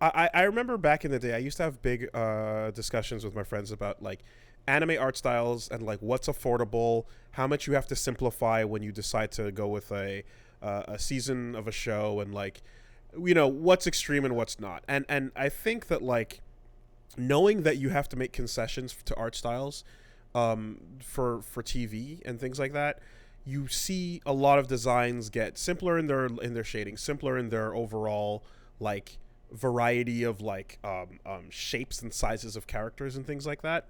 I remember back in the day I used to have big discussions with my friends about like anime art styles and like what's affordable, how much you have to simplify when you decide to go with a season of a show, and like, you know, what's extreme and what's not. And I think that like knowing that you have to make concessions to art styles for TV and things like that, you see a lot of designs get simpler in their shading, simpler in their overall like variety of like shapes and sizes of characters and things like that.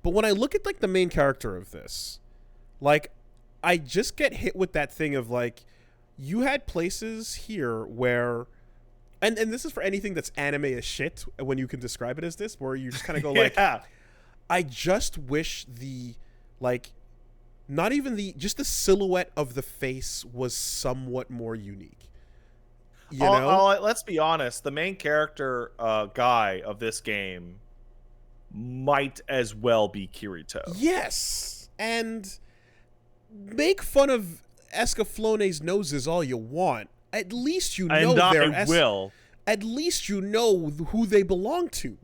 But when I look at like the main character of this, like I just get hit with that thing of like, you had places here where, and this is for anything that's anime as shit when you can describe it as this, where you just kind of go like, yeah. I just wish the like, not even just the silhouette of the face was somewhat more unique. You know? Let's be honest. The main character guy of this game might as well be Kirito. Yes, and make fun of Escaflowne's noses all you want. At least you know I will. At least you know who they belong to.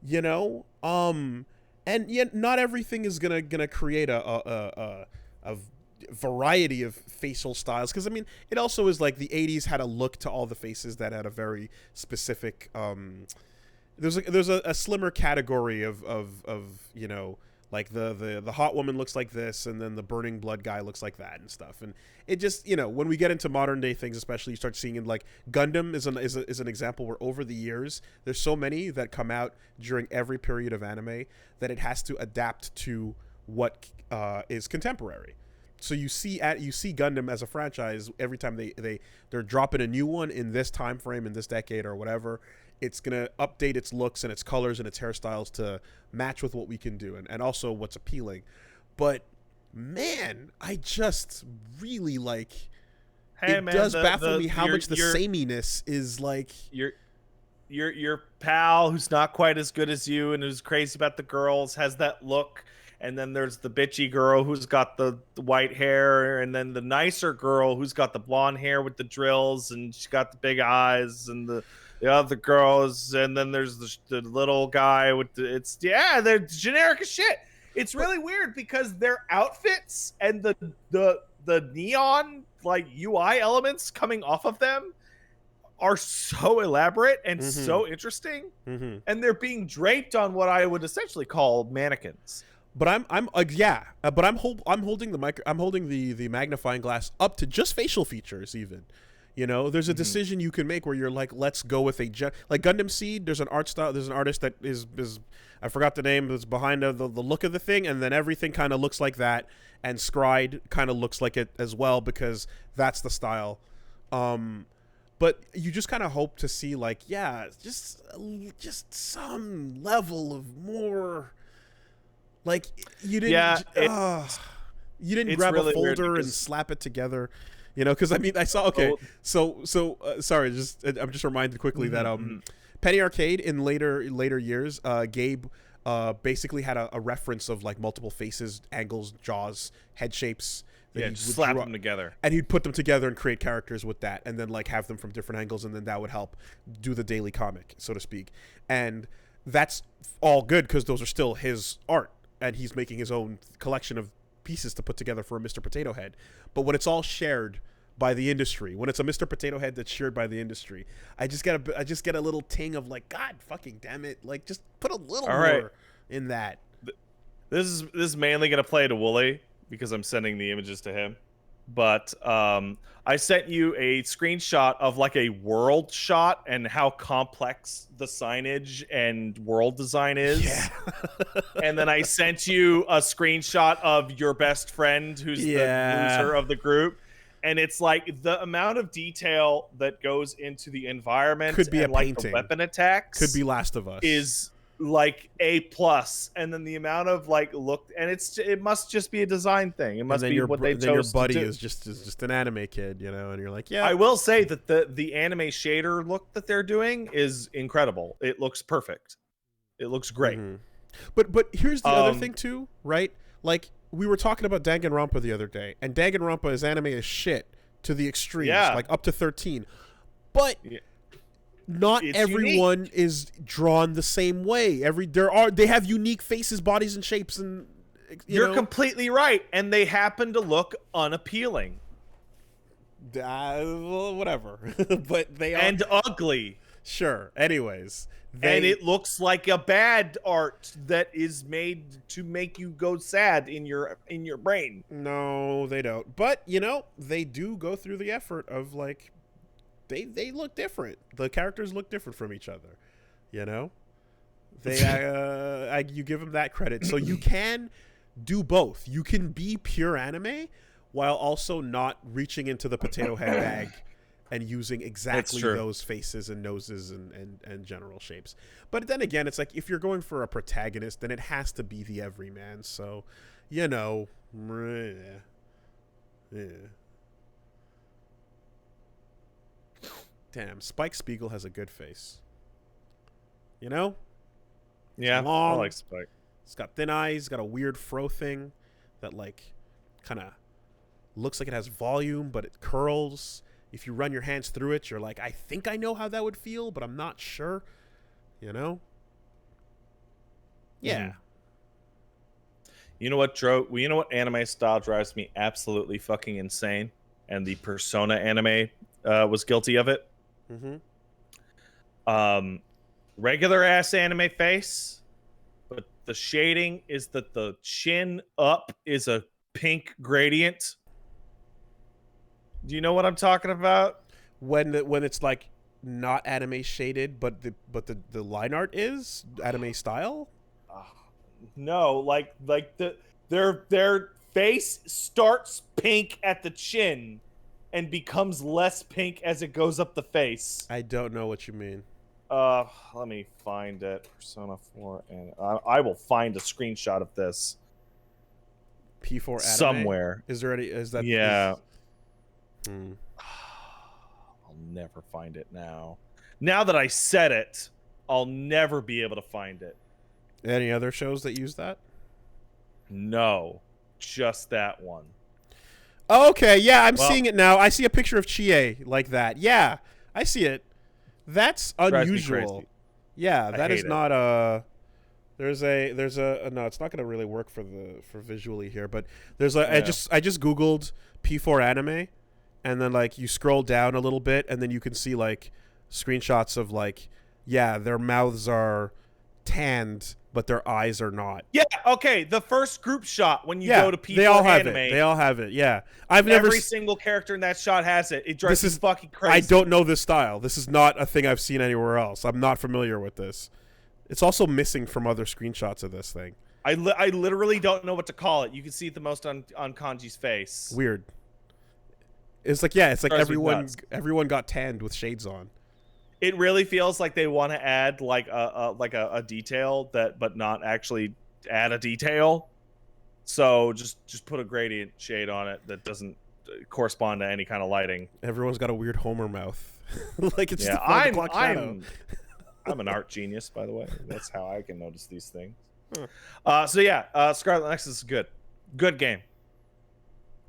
You know, and yet not everything is gonna create a variety of facial styles, because I mean it also is like the 80s had a look to all the faces that had a very specific there's a slimmer category of you know, like the hot woman looks like this, and then the burning blood guy looks like that and stuff. And it just, you know, when we get into modern day things, especially, you start seeing in like Gundam is an example where over the years there's so many that come out during every period of anime that it has to adapt to what is contemporary. So you see Gundam as a franchise every time they're dropping a new one in this time frame, in this decade or whatever. It's going to update its looks and its colors and its hairstyles to match with what we can do and also what's appealing. But, man, I just really, like... It does baffle me how much the sameness is, like... Your pal, who's not quite as good as you and who's crazy about the girls, has that look. And then there's the bitchy girl who's got the white hair. And then the nicer girl who's got the blonde hair with the drills. And she's got the big eyes and the other girls, and then there's the little guy with they're generic as shit. It's really weird because their outfits and the neon like UI elements coming off of them are so elaborate and so interesting, and they're being draped on what I would essentially call mannequins. But I'm holding the magnifying glass up to just facial features even. You know, there's a decision you can make where you're like, let's go with like Gundam Seed. There's an art style. There's an artist that is I forgot the name. That's behind the look of the thing, and then everything kind of looks like that. And Scride kind of looks like it as well because that's the style. But you just kind of hope to see like, yeah, just some level of more. Like you didn't. You didn't grab a folder and slap it together. You know, because I mean, I saw. Okay, so sorry. I'm just reminded quickly that Penny Arcade in later years, Gabe basically had a reference of like multiple faces, angles, jaws, head shapes. Yeah, slap them together, and he'd put them together and create characters with that, and then like have them from different angles, and then that would help do the daily comic, so to speak. And that's all good because those are still his art, and he's making his own collection of pieces to put together for a Mr. Potato Head. But when it's all shared by the industry, when it's a Mr. Potato Head that's shared by the industry, I just get a little ting of like, God fucking damn it, like just put a little more in that. This is mainly gonna play to Wooly because I'm sending the images to him. but I sent you a screenshot of like a world shot and how complex the signage and world design is. Yeah. And then I sent you a screenshot of your best friend who's the loser of the group. And it's like the amount of detail that goes into the environment Could be and a like painting. the weapon attacks. Could be Last of Us. Is like A+, and then the amount of like look, and it must just be a design thing. It must be what they chose. Then your buddy to do. is just an anime kid, you know, and you're like, yeah. I will say that the anime shader look that they're doing is incredible. It looks perfect. It looks great. Mm-hmm. But here's the other thing too, right? Like we were talking about Danganronpa the other day, and Danganronpa is anime as shit to the extremes, like up to 13. But not everyone is drawn the same way. They have unique faces, bodies, and shapes, and you're completely right. And they happen to look unappealing. Well, whatever, but they are and ugly. Sure. Anyways, and it looks like a bad art that is made to make you go sad in your brain. No, they don't. But you know, they do go through the effort of like. They look different. The characters look different from each other, you know. They you give them that credit. So you can do both. You can be pure anime while also not reaching into the potato head bag and using exactly those faces and noses and general shapes. But then again, it's like if you're going for a protagonist, then it has to be the everyman. So, you know, yeah. Damn, Spike Spiegel has a good face. You know? Yeah, long, I like Spike. He's got thin eyes. He's got a weird fro thing that, like, kind of looks like it has volume, but it curls. If you run your hands through it, you're like, I think I know how that would feel, but I'm not sure. You know? Yeah. You know what anime style drives me absolutely fucking insane? And the Persona anime was guilty of it. Regular ass anime face, but the shading is that the chin up is a pink gradient. Do you know what I'm talking about? When it's like not anime shaded, but the line art is anime style. No, like their face starts pink at the chin and becomes less pink as it goes up the face. I don't know what you mean. Let me find it. Persona 4, and I will find a screenshot of this. P4 anime? Somewhere. Is there any? Is that? Yeah. I'll never find it now. Now that I said it, I'll never be able to find it. Any other shows that use that? No, just that one. Okay, yeah, I'm seeing it now. I see a picture of Chie like that. Yeah, I see it. That's unusual. Yeah, that is not a. There's a no. It's not going to really work for visually here, but there's a. Yeah. I just googled P4 anime, and then like you scroll down a little bit, and then you can see like screenshots of like, yeah, their mouths are tanned, but their eyes are not. Yeah, okay. The first group shot when you go to P4 they all have anime. They all have it. Yeah, Every single character in that shot has it. It drives me fucking crazy. I don't know this style. This is not a thing I've seen anywhere else. I'm not familiar with this. It's also missing from other screenshots of this thing. I literally don't know what to call it. You can see it the most on Kanji's face. Weird. It's like everyone got tanned with shades on. It really feels like they want to add like a detail but not actually add a detail. So just put a gradient shade on it that doesn't correspond to any kind of lighting. Everyone's got a weird Homer mouth. Like it's I'm an art genius, by the way. That's how I can notice these things. So yeah, Scarlet Nexus is good. Good game.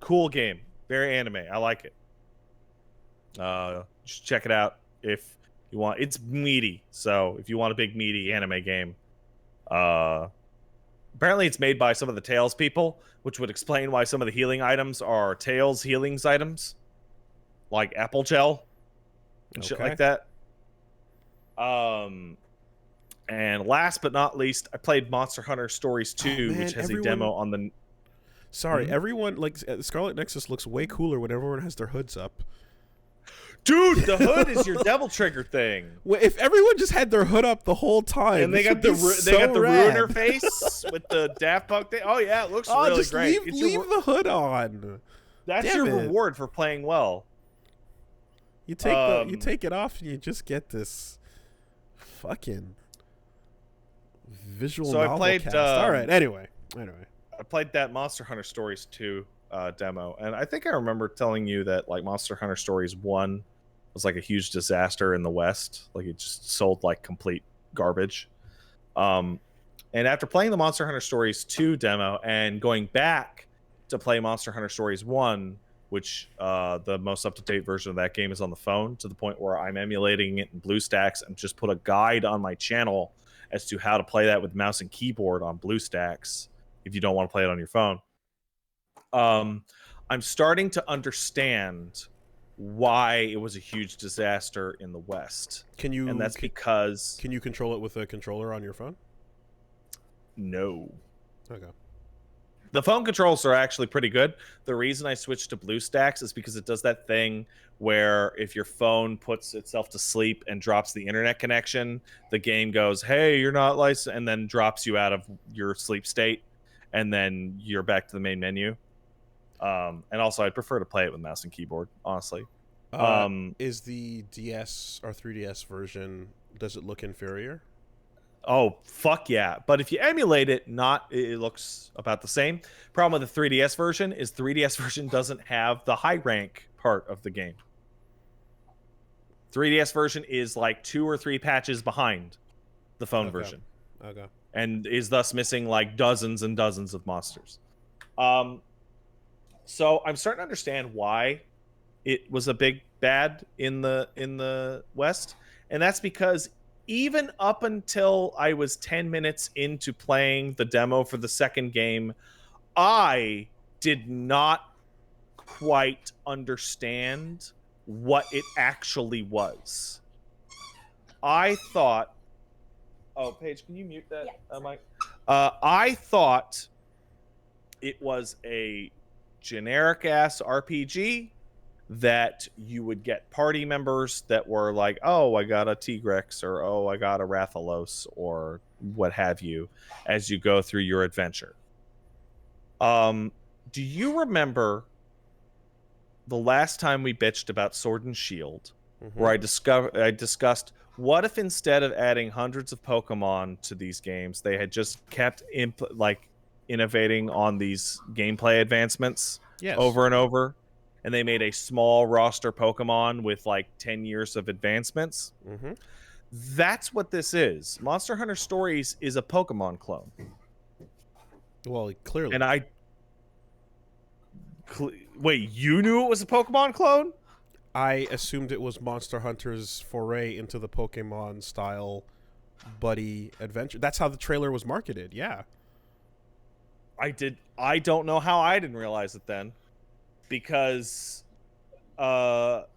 Cool game. Very anime. I like it. Just check it out if you want. It's meaty, so if you want a big meaty anime game, apparently it's made by some of the Tails people, which would explain why some of the healing items are Tails healings items, like apple gel and shit like that. And last but not least, I played Monster Hunter Stories 2, which has a demo on the. Sorry, everyone like Scarlet Nexus looks way cooler when everyone has their hoods up. Dude, the hood is your devil trigger thing. Well, if everyone just had their hood up the whole time, and they got the ruiner face with the Daft Punk thing. Oh yeah, it looks really just great. Leave the hood on. That's your reward for playing well. You take you take it off and you just get this fucking visual novel I played. cast. All right. Anyway, I played that Monster Hunter Stories 2 demo, and I think I remember telling you that like Monster Hunter Stories 1 was like a huge disaster in the West. Like it just sold like complete garbage. And after playing the Monster Hunter Stories 2 demo and going back to play Monster Hunter Stories 1, which the most up-to-date version of that game is on the phone, to the point where I'm emulating it in BlueStacks and just put a guide on my channel as to how to play that with mouse and keyboard on BlueStacks if you don't want to play it on your phone. I'm starting to understand why it was a huge disaster in the West. And that's because... Can you control it with a controller on your phone? No. Okay. The phone controls are actually pretty good. The reason I switched to BlueStacks is because it does that thing where if your phone puts itself to sleep and drops the internet connection, the game goes, hey, you're not licensed, and then drops you out of your sleep state, and then you're back to the main menu. And also, I'd prefer to play it with mouse and keyboard, honestly. Is the DS or 3DS version, does it look inferior? Oh, fuck yeah. But if you emulate it, it looks about the same. Problem with the 3DS version is 3DS version doesn't have the high rank part of the game. 3DS version is like 2 or 3 patches behind the phone version. Okay. And is thus missing like dozens and dozens of monsters. So I'm starting to understand why it was a big bad in the West. And that's because even up until I was 10 minutes into playing the demo for the second game, I did not quite understand what it actually was. I thought... Oh, Paige, can you mute that mic? I thought it was a generic-ass RPG that you would get party members that were like, oh, I got a Tigrex, or oh, I got a Rathalos, or what have you, as you go through your adventure. Do you remember the last time we bitched about Sword and Shield, where I discussed what if instead of adding hundreds of Pokemon to these games, they had just kept innovating on these gameplay advancements over and over? And they made a small roster Pokemon with like 10 years of advancements. That's what this is. Monster Hunter Stories is a Pokemon clone. Well, clearly. And wait, you knew it was a Pokemon clone? I assumed it was Monster Hunter's foray into the Pokemon style buddy adventure. That's how the trailer was marketed. Yeah. I don't know how I didn't realize it then. Because, like,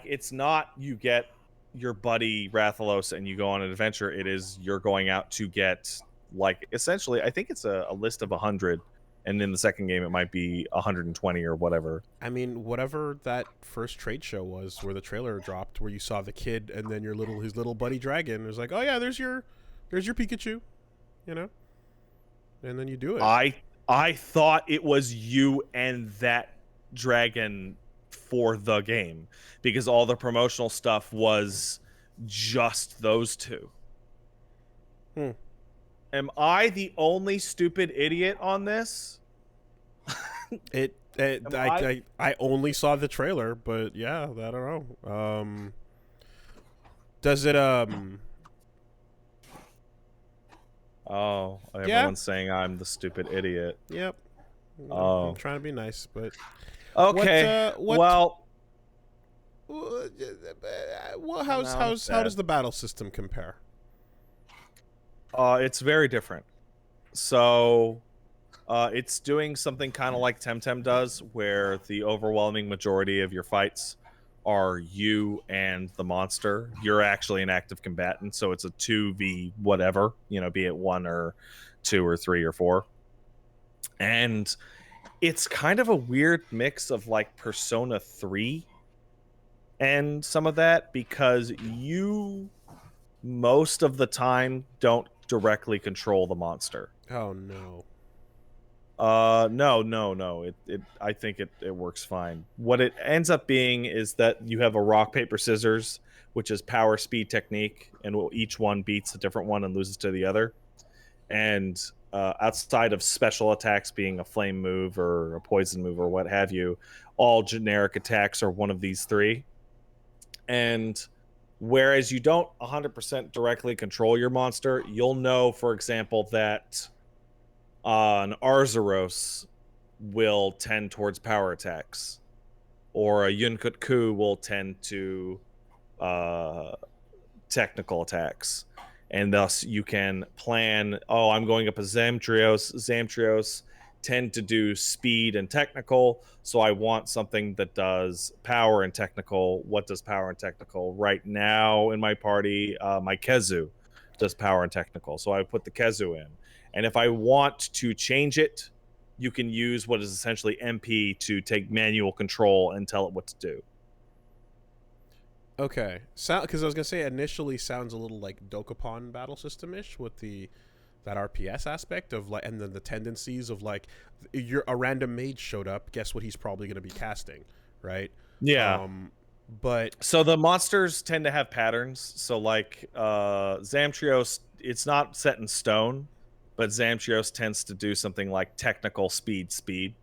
it's not you get your buddy Rathalos and you go on an adventure. It is you're going out to get, like, essentially, I think it's a list of 100. And in the second game, it might be 120 or whatever. I mean, whatever that first trade show was where the trailer dropped, where you saw the kid and then his little buddy dragon. It was like, oh, yeah, there's your Pikachu, you know? And then you do it. I thought it was you and that dragon for the game because all the promotional stuff was just those two. Am I the only stupid idiot on this? I only saw the trailer, but yeah, I don't know. Does it Oh, everyone's saying I'm the stupid idiot. Yep. Oh. I'm trying to be nice, but okay. Well, how does the battle system compare? It's very different. So, it's doing something kind of like Temtem does, where the overwhelming majority of your fights are you and the monster. You're actually an active combatant, so it's a 2v whatever, be it 1 or 2 or 3 or 4. And it's kind of a weird mix of like Persona 3 and some of that, because you most of the time don't directly control the monster. Oh no. No. It I think it works fine. What it ends up being is that you have a rock, paper, scissors, which is power, speed, technique, and each one beats a different one and loses to the other. And outside of special attacks being a flame move or a poison move or what have you, all generic attacks are one of these three. And whereas you don't 100% directly control your monster, you'll know, for example, that an Arzuros will tend towards power attacks, or a Yunkut Ku will tend to technical attacks. And thus you can plan, oh, I'm going up a Zamtrios. Zamtrios tend to do speed and technical, so I want something that does power and technical. What does power and technical? Right now in my party, my Kezu does power and technical, so I put the Kezu in. And if I want to change it, you can use what is essentially MP to take manual control and tell it what to do. Okay, because I was gonna say initially sounds a little like Dokapon battle system ish with that RPS aspect of like, and then the tendencies of like, a random mage showed up. Guess what? He's probably gonna be casting, right? Yeah. But so the monsters tend to have patterns. So like Zamtrios, it's not set in stone, but Zamtrios tends to do something like technical speed,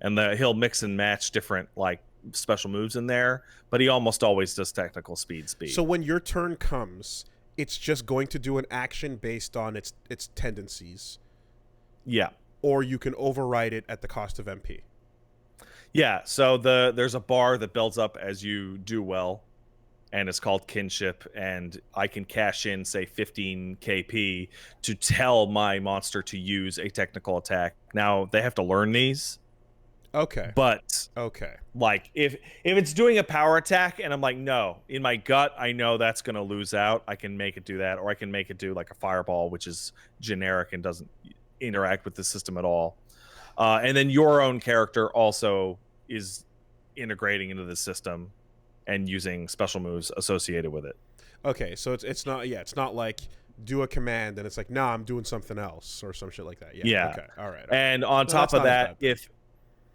and he'll mix and match different like special moves in there, but he almost always does technical speed. So when your turn comes, it's just going to do an action based on its tendencies. Yeah. Or you can override it at the cost of MP. Yeah, so there's a bar that builds up as you do well, and it's called kinship, and I can cash in, say, 15 KP to tell my monster to use a technical attack. Now, they have to learn these. Okay. But okay, like if it's doing a power attack and I'm like, no, in my gut I know that's going to lose out, I can make it do that, or I can make it do like a fireball, which is generic and doesn't interact with the system at all. And then your own character also is integrating into the system and using special moves associated with it. Okay, so it's not like do a command and it's like, nah, I'm doing something else or some shit like that. Yeah. Okay. All right. And on top of that,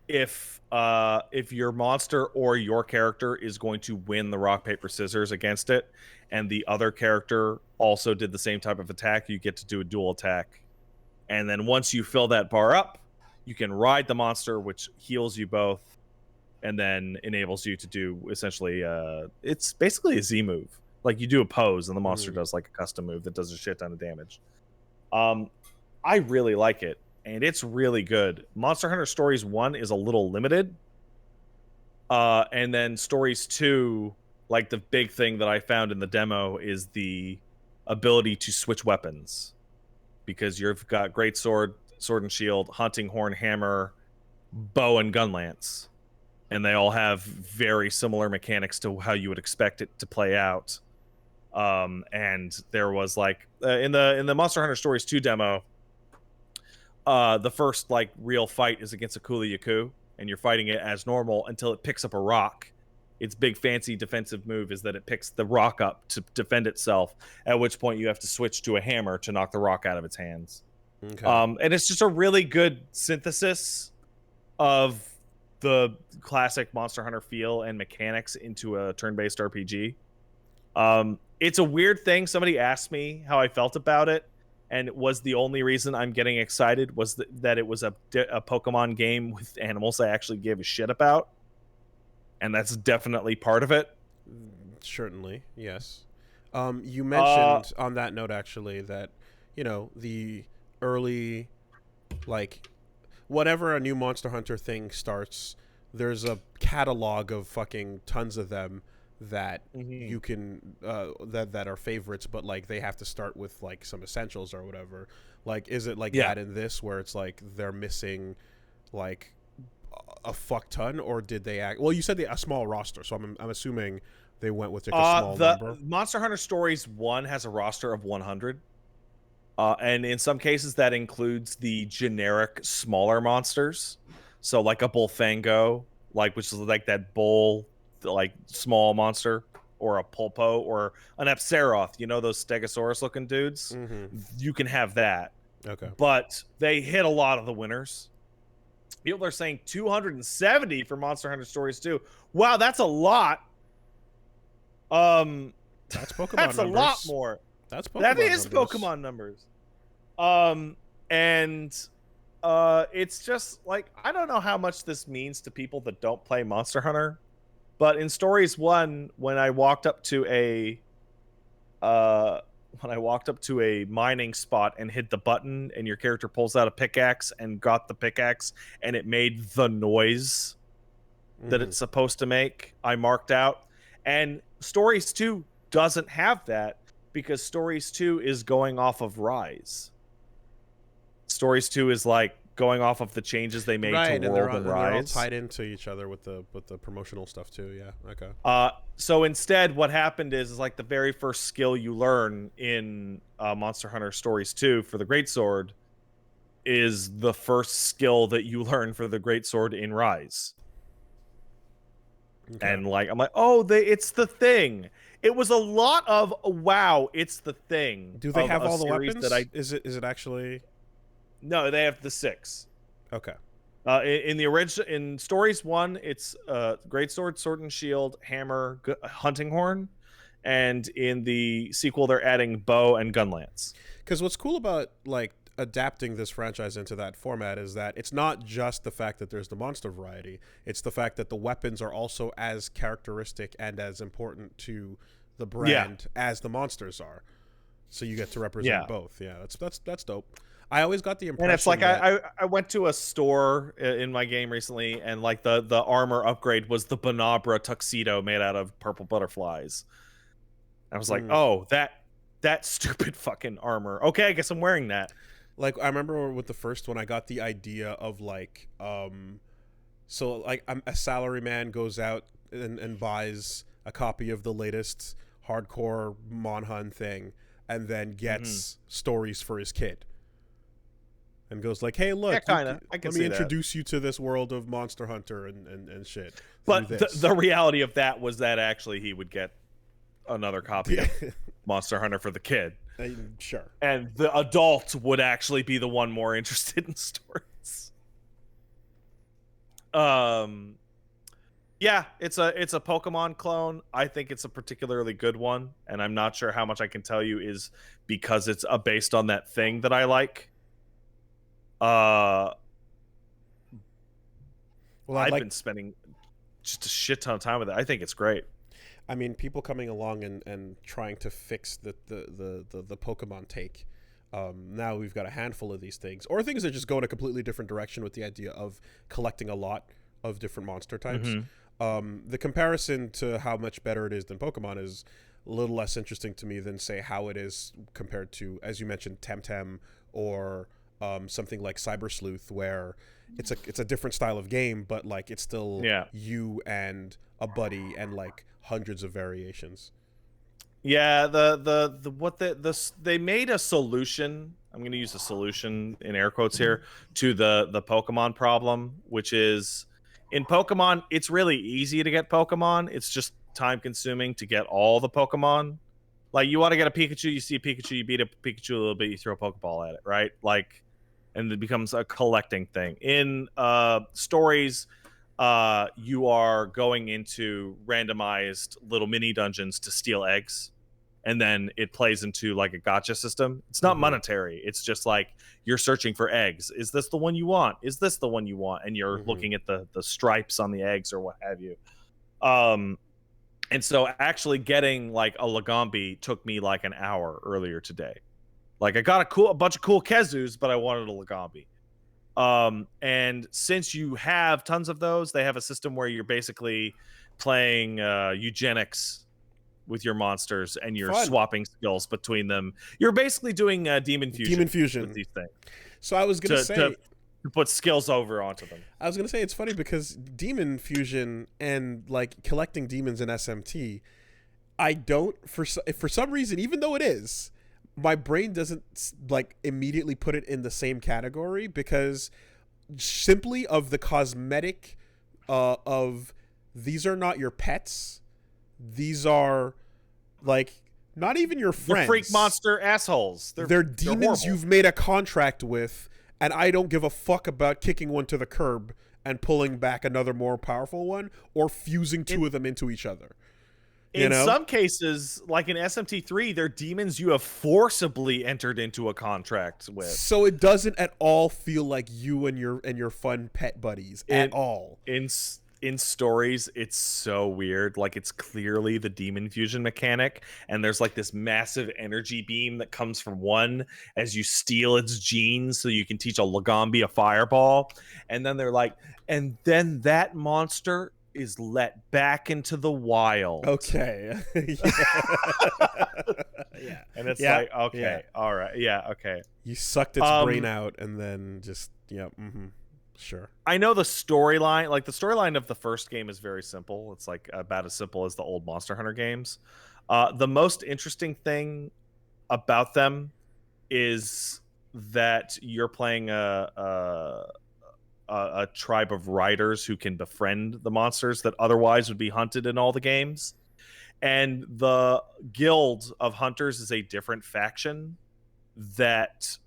if your monster or your character is going to win the rock, paper, scissors against it, and the other character also did the same type of attack, you get to do a dual attack. And then once you fill that bar up, you can ride the monster, which heals you both, and then enables you to do essentially it's basically a Z move. Like you do a pose and the monster does like a custom move that does a shit ton of damage. I really like it, and it's really good. Monster Hunter Stories 1 is a little limited. And then Stories 2, like the big thing that I found in the demo is the ability to switch weapons. Because you've got great sword and shield, hunting horn, hammer, bow, and gun lance. And they all have very similar mechanics to how you would expect it to play out. And there was like in the Monster Hunter Stories 2 demo, the first like real fight is against a Kuliyaku, and you're fighting it as normal until it picks up a rock. Its big fancy defensive move is that it picks the rock up to defend itself, at which point you have to switch to a hammer to knock the rock out of its hands. Okay. And it's just a really good synthesis of the classic Monster Hunter feel and mechanics into a turn-based RPG. It's a weird thing. Somebody asked me how I felt about it, and it was the only reason I'm getting excited was that it was a Pokemon game with animals I actually gave a shit about. And that's definitely part of it. Certainly, yes. You mentioned on that note, actually, that, you know, the early, like, whatever a new Monster Hunter thing starts, there's a catalog of fucking tons of them that you can, that are favorites, but, like, they have to start with, like, some essentials or whatever. Like, is it like that in this, where it's, like, they're missing, like, a fuck ton, or did they act? Well, you said a small roster, so I'm assuming they went with like a small number. Monster Hunter Stories 1 has a roster of 100. And in some cases, that includes the generic smaller monsters. So like a Bullfango, which is like that bull, like small monster, or a Pulpo, or an Epseroth. You know those Stegosaurus-looking dudes? Mm-hmm. You can have that. Okay. But they hit a lot of the winners. People are saying 270 for Monster Hunter Stories 2. Wow, that's a lot. That's Pokemon that's numbers. a lot more. That's Pokemon That is numbers. Pokemon numbers. And it's just like, I don't know how much this means to people that don't play Monster Hunter, but in Stories 1, when I walked up to a mining spot and hit the button, and your character pulls out a pickaxe and got the pickaxe, and it made the noise that it's supposed to make, I marked out. And Stories 2 doesn't have that, because Stories 2 is going off of Rise. Stories 2 is like going off of the changes they made to World and Rise. They're all tied into each other with the promotional stuff too. Yeah. Okay. So instead, what happened is like the very first skill you learn in Monster Hunter Stories 2 for the Greatsword is the first skill that you learn for the Greatsword in Rise. Okay. And like, I'm like, oh, it's the thing. It was a lot of wow. It's the thing. Do they have all the weapons? Is it actually? No, they have the 6. Okay. In the original, in Stories 1, it's Greatsword, Sword and Shield, Hammer, Hunting Horn, and in the sequel, they're adding Bow and Gunlance. Because what's cool about like adapting this franchise into that format is that it's not just the fact that there's the monster variety; it's the fact that the weapons are also as characteristic and as important to the brand as the monsters are. So you get to represent both. Yeah, that's dope. I always got the impression. And it's like I went to a store in my game recently, and like the armor upgrade was the Bonabra tuxedo made out of purple butterflies. I was like, oh, that stupid fucking armor. Okay, I guess I'm wearing that. Like, I remember with the first one, I got the idea of like, so like a salaryman goes out and buys a copy of the latest hardcore Monhun thing, and then gets stories for his kid. And goes like, hey, look, let me introduce you to this world of Monster Hunter and shit. But the reality of that was that actually he would get another copy of Monster Hunter for the kid. Sure. And the adult would actually be the one more interested in stories. Yeah, it's a Pokemon clone. I think it's a particularly good one, and I'm not sure how much I can tell you is because it's based on that thing that I like. Well, I've been spending just a shit ton of time with it. I think it's great. I mean, people coming along and trying to fix the Pokemon take. Now we've got a handful of these things, or things that just go in a completely different direction with the idea of collecting a lot of different monster types. The comparison to how much better it is than Pokemon is a little less interesting to me than, say, how it is compared to, as you mentioned, Temtem or something like Cyber Sleuth, where it's a different style of game, but like it's still you and a buddy and like hundreds of variations. Yeah, they made a solution. I'm going to use a solution in air quotes here to the Pokemon problem, which is in Pokemon, it's really easy to get Pokemon. It's just time consuming to get all the Pokemon. Like, you want to get a Pikachu, you see a Pikachu, you beat a Pikachu a little bit, you throw a Pokeball at it, right? Like, and it becomes a collecting thing. In stories, you are going into randomized little mini dungeons to steal eggs, and then it plays into like a gacha system. It's not monetary. It's just like you're searching for eggs. Is this the one you want? Is this the one you want? And you're looking at the stripes on the eggs or what have you. And so actually getting like a Lagombi took me like an hour earlier today. Like, I got a bunch of cool Kezus, but I wanted a Lagombi. And since you have tons of those, they have a system where you're basically playing eugenics with your monsters, and you're swapping skills between them. You're basically doing demon fusion with these things. So I was gonna say to put skills over onto them. I was gonna say it's funny because demon fusion and like collecting demons in SMT, I don't for some reason, even though it is, my brain doesn't like immediately put it in the same category because simply of the cosmetic of these are not your pets. These are like not even your friends. They're freak monster assholes. They're demons you've made a contract with, and I don't give a fuck about kicking one to the curb and pulling back another more powerful one or fusing two of them into each other. In some cases, like in SMT3, they're demons you have forcibly entered into a contract with. So it doesn't at all feel like you and your fun pet buddies at all. In stories, it's so weird. Like, it's clearly the demon fusion mechanic, and there's like this massive energy beam that comes from one as you steal its genes so you can teach a Lagambi a fireball. And then they're like, and then that monster is let back into the wild. Okay. Yeah. And it's like, okay, all right. Yeah, okay. You sucked its brain out and then just, sure. I know the storyline, like the storyline of the first game is very simple. It's like about as simple as the old Monster Hunter games. The most interesting thing about them is that you're playing a tribe of riders who can befriend the monsters that otherwise would be hunted in all the games. And the guild of hunters is a different faction that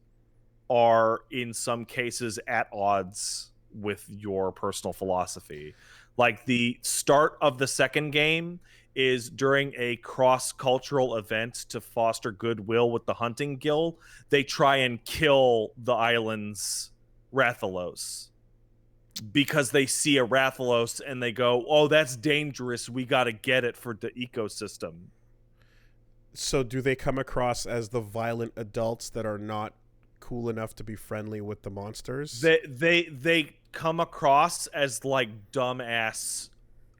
are in some cases at odds with your personal philosophy. Like the start of the second game is during a cross-cultural event to foster goodwill with the hunting guild. They try and kill the island's Rathalos because they see a Rathalos and they go, oh, that's dangerous. We got to get it for the ecosystem. So do they come across as the violent adults that are not cool enough to be friendly with the monsters? They come across as like dumbass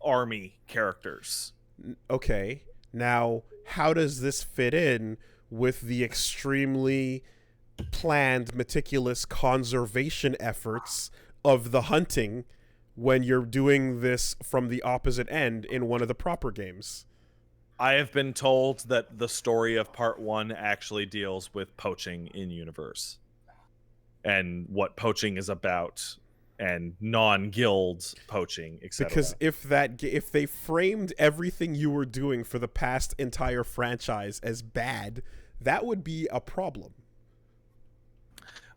army characters. Okay. Now, how does this fit in with the extremely planned, meticulous conservation efforts of the hunting when you're doing this from the opposite end in one of the proper games? I have been told that the story of part 1 actually deals with poaching in universe and what poaching is about and non-guild poaching, etc. Because if they framed everything you were doing for the past entire franchise as bad, that would be a problem.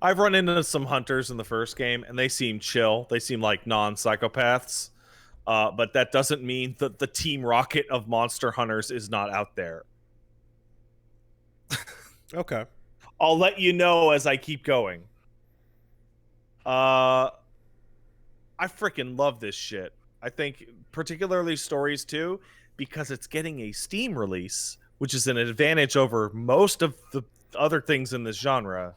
I've run into some hunters in the first game, and they seem chill. They seem like non-psychopaths. But that doesn't mean that the Team Rocket of Monster Hunters is not out there. Okay. I'll let you know as I keep going. I freaking love this shit. I think particularly stories too, because it's getting a Steam release, which is an advantage over most of the other things in this genre.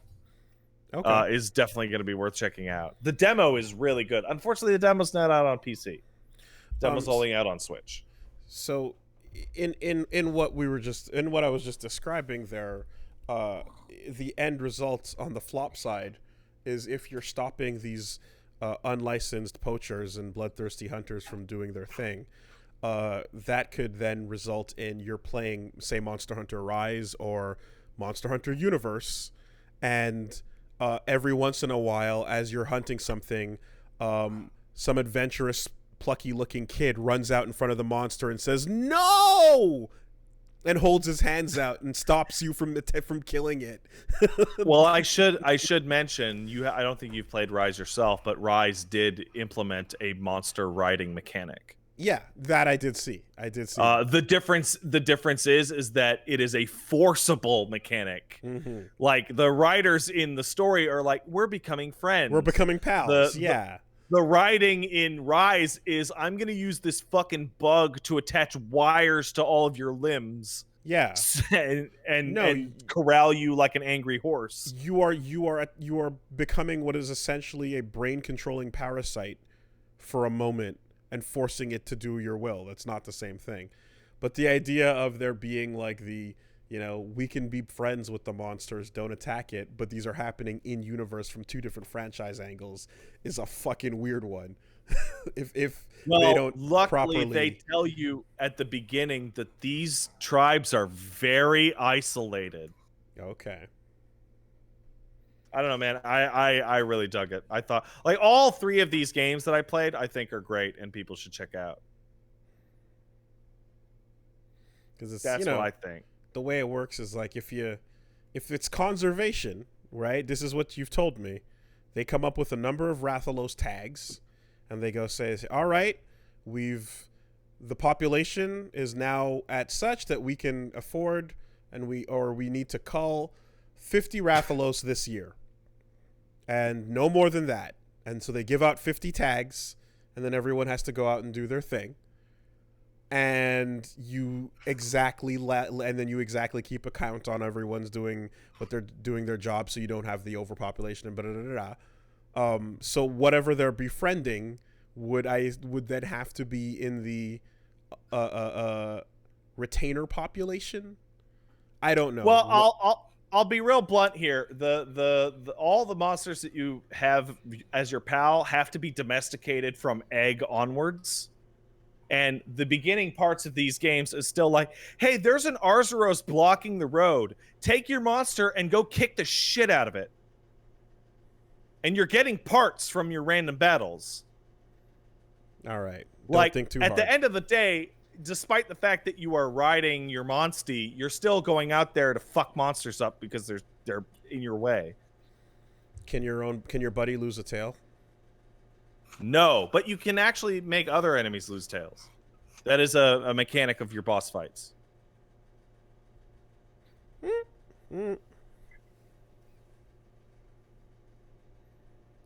Okay. Is definitely going to be worth checking out. The demo is really good. Unfortunately, the demo's not out on PC. Demo's only out on Switch. So, in what I was just describing there, the end result on the flop side is if you're stopping these unlicensed poachers and bloodthirsty hunters from doing their thing, that could then result in you're playing, say, Monster Hunter Rise or Monster Hunter Universe, and every once in a while, as you're hunting something, some adventurous, plucky-looking kid runs out in front of the monster and says, "No!" and holds his hands out and stops you from killing it. Well, I should mention, I don't think you've played Rise yourself, but Rise did implement a monster riding mechanic. Yeah, that I did see. The difference is that it is a forcible mechanic. Mm-hmm. Like the riders in the story are like, we're becoming friends. We're becoming pals. The riding in Rise is, I'm going to use this fucking bug to attach wires to all of your limbs. Yeah. and corral you like an angry horse. You are becoming what is essentially a brain controlling parasite for a moment and forcing it to do your will. That's not the same thing. But the idea of there being like we can be friends with the monsters, don't attack it, but these are happening in universe from two different franchise angles is a fucking weird one. if they don't luckily properly... they tell you at the beginning that these tribes are very isolated. Okay. I don't know, man. I really dug it. I thought like all three of these games that I played, I think are great and people should check out. Because it's That's what I think. the way it works is like if it's conservation, right? This is what you've told me. They come up with a number of Rathalos tags, and they go say, all right, the population is now at such that we can afford, and we need to cull 50 Rathalos this year, and no more than that. And so they give out 50 tags, and then everyone has to go out and do their thing. And you exactly and then you exactly keep a count on everyone's doing what they're doing their job, so you don't have the overpopulation and blah, blah, blah, blah. So whatever they're befriending would then have to be in the retainer population. I don't know. Well, I'll be real blunt here. The all the monsters that you have as your pal have to be domesticated from egg onwards. And the beginning parts of these games is still like, hey, there's an Arzuros blocking the road. Take your monster and go kick the shit out of it. And you're getting parts from your random battles. All right. Don't think too at hard. the end of the day, despite the fact that you are riding your monstie, you're still going out there to fuck monsters up because they're in your way. Can your buddy lose a tail? No, but you can actually make other enemies lose tails. That is a mechanic of your boss fights.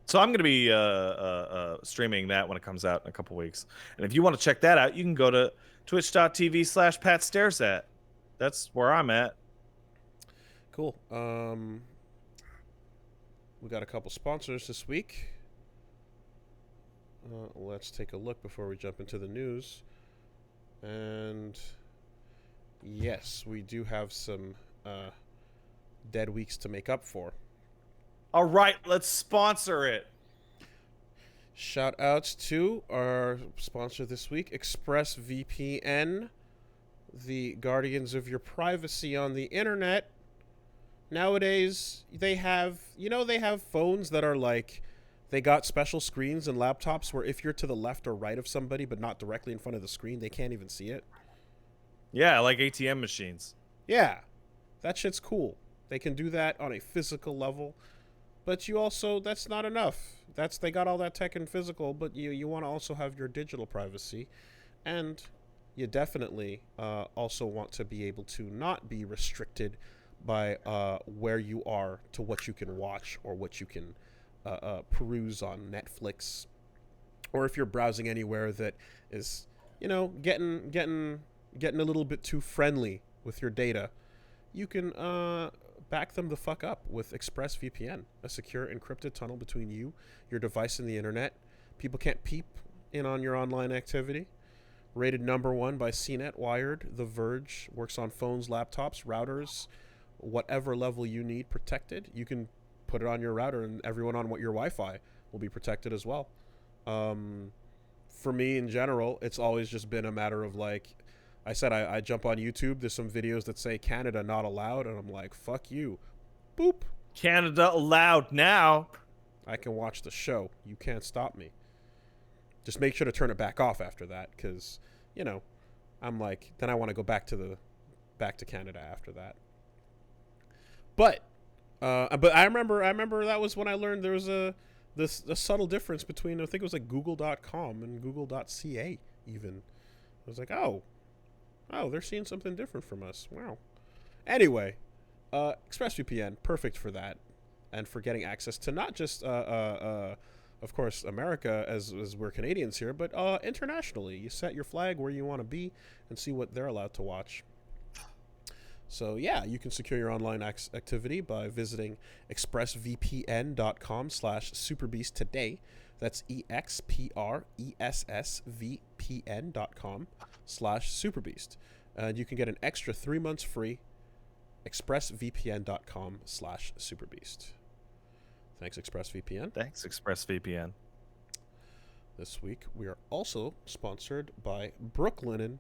So I'm going to be streaming that when it comes out in a couple weeks. And if you want to check that out, you can go to twitch.tv/PatStaresAt. That's where I'm at. Cool. We got a couple sponsors this week. Let's take a look before we jump into the news. And yes, we do have some dead weeks to make up for. All right, let's sponsor it. Shout outs to our sponsor this week, ExpressVPN, the guardians of your privacy on the internet. Nowadays, they have phones that are like, they got special screens and laptops where if you're to the left or right of somebody but not directly in front of the screen, they can't even see it. Yeah, like ATM machines. Yeah, that shit's cool. They can do that on a physical level, but that's not enough. They got all that tech and physical, but you want to also have your digital privacy, and you definitely also want to be able to not be restricted by where you are to what you can watch or what you can peruse on Netflix, or if you're browsing anywhere that is, getting a little bit too friendly with your data, you can back them the fuck up with ExpressVPN, a secure encrypted tunnel between you, your device, and the internet. People can't peep in on your online activity. Rated #1 by CNET, Wired, The Verge. Works on phones, laptops, routers, whatever level you need protected. You can put it on your router, and everyone on your Wi-Fi will be protected as well. For me, in general, it's always just been a matter of like, I said, I jump on YouTube. There's some videos that say Canada not allowed, and I'm like, fuck you. Boop. Canada allowed now. I can watch the show. You can't stop me. Just make sure to turn it back off after that, because, I'm like, then I want to go back to Canada after that. But I remember that was when I learned there was a subtle difference between, I think it was like Google.com and Google.ca even. I was like, oh, they're seeing something different from us. Wow. Anyway, ExpressVPN, perfect for that, and for getting access to not just, of course, America, as we're Canadians here, but internationally. You set your flag where you want to be and see what they're allowed to watch. So yeah, you can secure your online activity by visiting expressvpn.com/superbeast today. That's expressvpn.com/superbeast. And you can get an extra 3 months free. expressvpn.com/superbeast. Thanks, ExpressVPN. Thanks, ExpressVPN. This week, we are also sponsored by Brooklinen.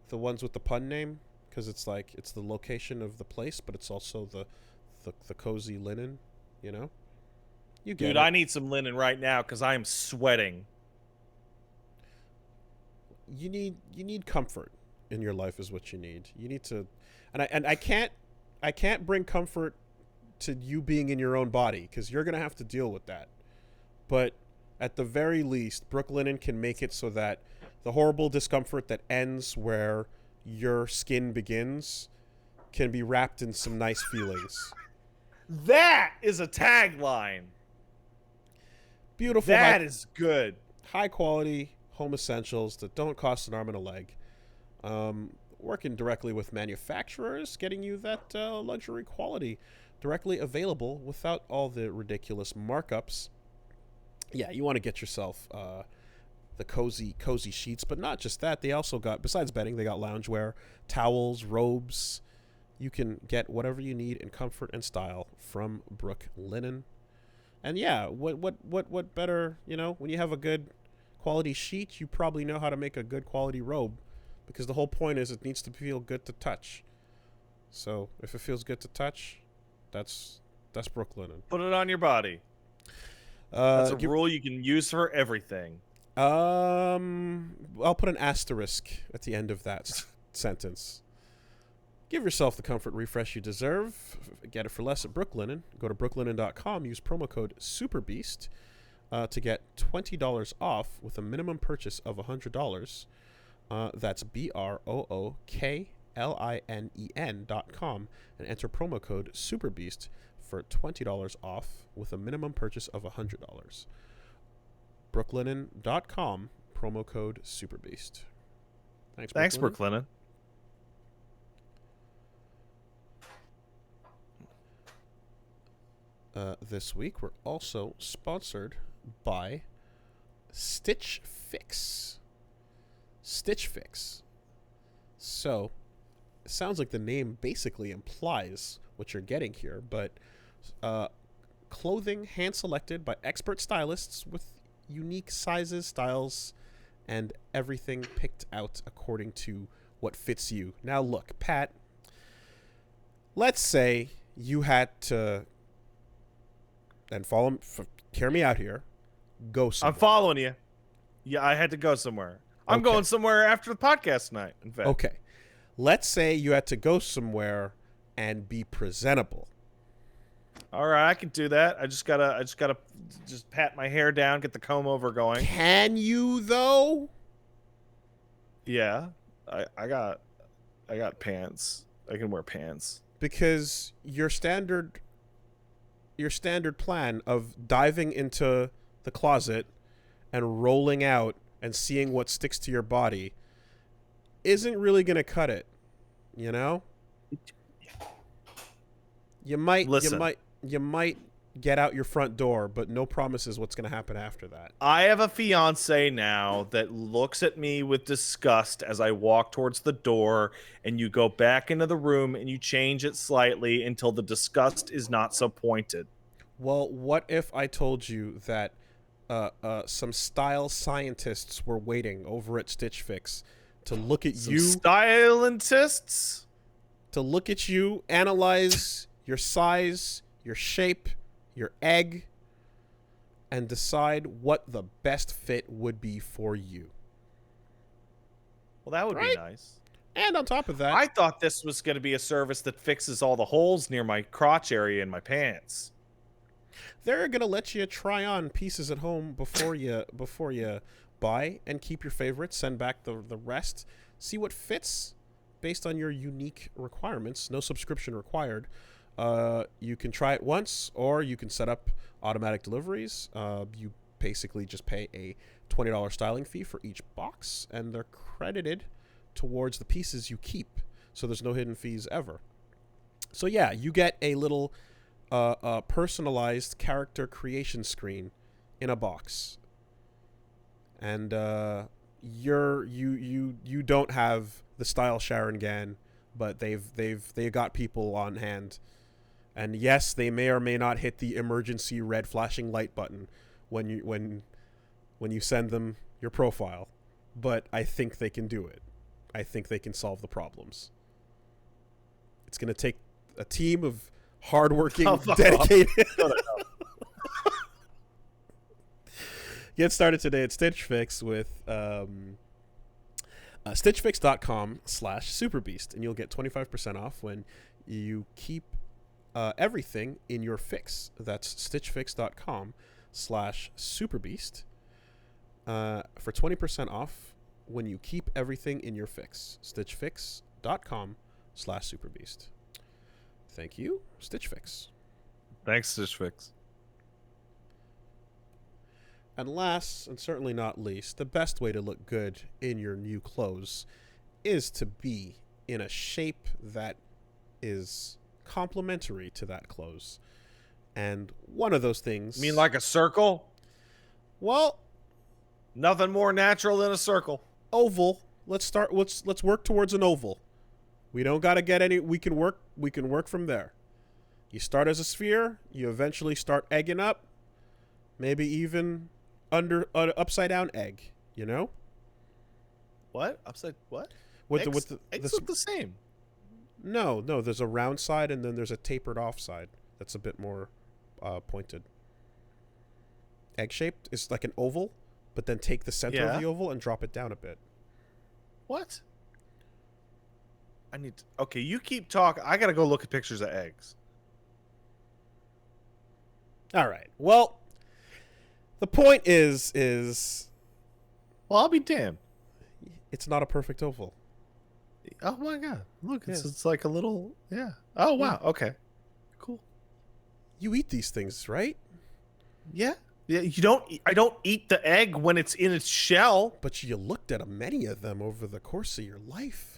The ones with the pun name, because it's like it's the location of the place, but it's also the cozy linen. You know, you get Dude, it. I need some linen right now because I am sweating. You need comfort in your life is what you need. You need to, and I can't bring comfort to you being in your own body because you're gonna have to deal with that. But at the very least, Brooklinen can make it so that the horrible discomfort that ends where your skin begins can be wrapped in some nice feelings. That is a tagline. Beautiful. That is good. High quality home essentials that don't cost an arm and a leg. Working directly with manufacturers, getting you that luxury quality directly available without all the ridiculous markups. Yeah, you want to get yourself the cozy sheets, but not just that. They also got, besides bedding, they got loungewear, towels, robes. You can get whatever you need in comfort and style from Brooklinen. And yeah, what better, you know, when you have a good quality sheet, you probably know how to make a good quality robe, because the whole point is it needs to feel good to touch. So if it feels good to touch, that's Brooklinen. Put it on your body. That's a rule you can use for everything. I'll put an asterisk at the end of that sentence. Give yourself the comfort refresh you deserve. Get it for less at Brooklinen. Go to brooklinen.com. Use promo code SUPERBEAST to get $20 off with a minimum purchase of $100. That's BROOKLINEN.com and enter promo code SUPERBEAST for $20 off with a minimum purchase of $100. Brooklinen.com, promo code SUPERBEAST. Thanks, Brooklinen. This week, we're also sponsored by Stitch Fix. Stitch Fix. So, it sounds like the name basically implies what you're getting here, but clothing hand-selected by expert stylists with unique sizes, styles, and everything picked out according to what fits you. Now, look, Pat, let's say you had to... And hear me out here. Go somewhere. I'm following you. Yeah, I had to go somewhere. I'm going somewhere after the podcast tonight, in fact. Okay. Let's say you had to go somewhere and be presentable. All right, I can do that. I just gotta pat my hair down, get the comb over going. Can you though? Yeah. I got pants. I can wear pants. Because your standard plan of diving into the closet and rolling out and seeing what sticks to your body isn't really going to cut it, you know? You might get out your front door, but no promises what's going to happen after that. I have a fiance now that looks at me with disgust as I walk towards the door, and you go back into the room and you change it slightly until the disgust is not so pointed. Well, what if I told you that some style scientists were waiting over at Stitch Fix to look at you? Stylists? To look at you, analyze your size, your shape, your egg, and decide what the best fit would be for you. Well, that would be nice. And on top of that... I thought this was going to be a service that fixes all the holes near my crotch area in my pants. They're going to let you try on pieces at home before you buy and keep your favorites, send back the rest, see what fits based on your unique requirements. No subscription required. You can try it once, or you can set up automatic deliveries. You basically just pay a $20 styling fee for each box, and they're credited towards the pieces you keep. So there's no hidden fees ever. So yeah, you get a little personalized character creation screen in a box, and you don't have the style Sharon Gan, but they got people on hand. And yes, they may or may not hit the emergency red flashing light button when you send them your profile, but I think they can do it. I think they can solve the problems. It's going to take a team of hardworking, fuck dedicated. off. Get started today at Stitch Fix with stitchfix.com/superbeast, and you'll get 25% off when you keep everything in your fix. That's stitchfix.com/superbeast for 20% off when you keep everything in your fix. stitchfix.com/superbeast. Thank you, Stitch Fix. Thanks, Stitch Fix. And last, and certainly not least, the best way to look good in your new clothes is to be in a shape that is complementary to that clothes. And one of those things... You mean like a circle? Well... Nothing more natural than a circle. Oval. Let's work towards an oval. We don't got to get any... We can work from there. You start as a sphere. You eventually start egging up. Maybe even... upside down egg, you know? What? Upside what? Eggs look the same. No, there's a round side and then there's a tapered off side that's a bit more pointed. Egg shaped is like an oval, but then take the center of the oval and drop it down a bit. What? Okay, you keep talking. I gotta go look at pictures of eggs. All right. Well, the point is well, I'll be damned. It's not a perfect oval. Oh my god! Look, it's like a little Oh wow. Yeah. Okay. Cool. You eat these things, right? Yeah. Yeah. You don't. I don't eat the egg when it's in its shell. But you looked at many of them over the course of your life.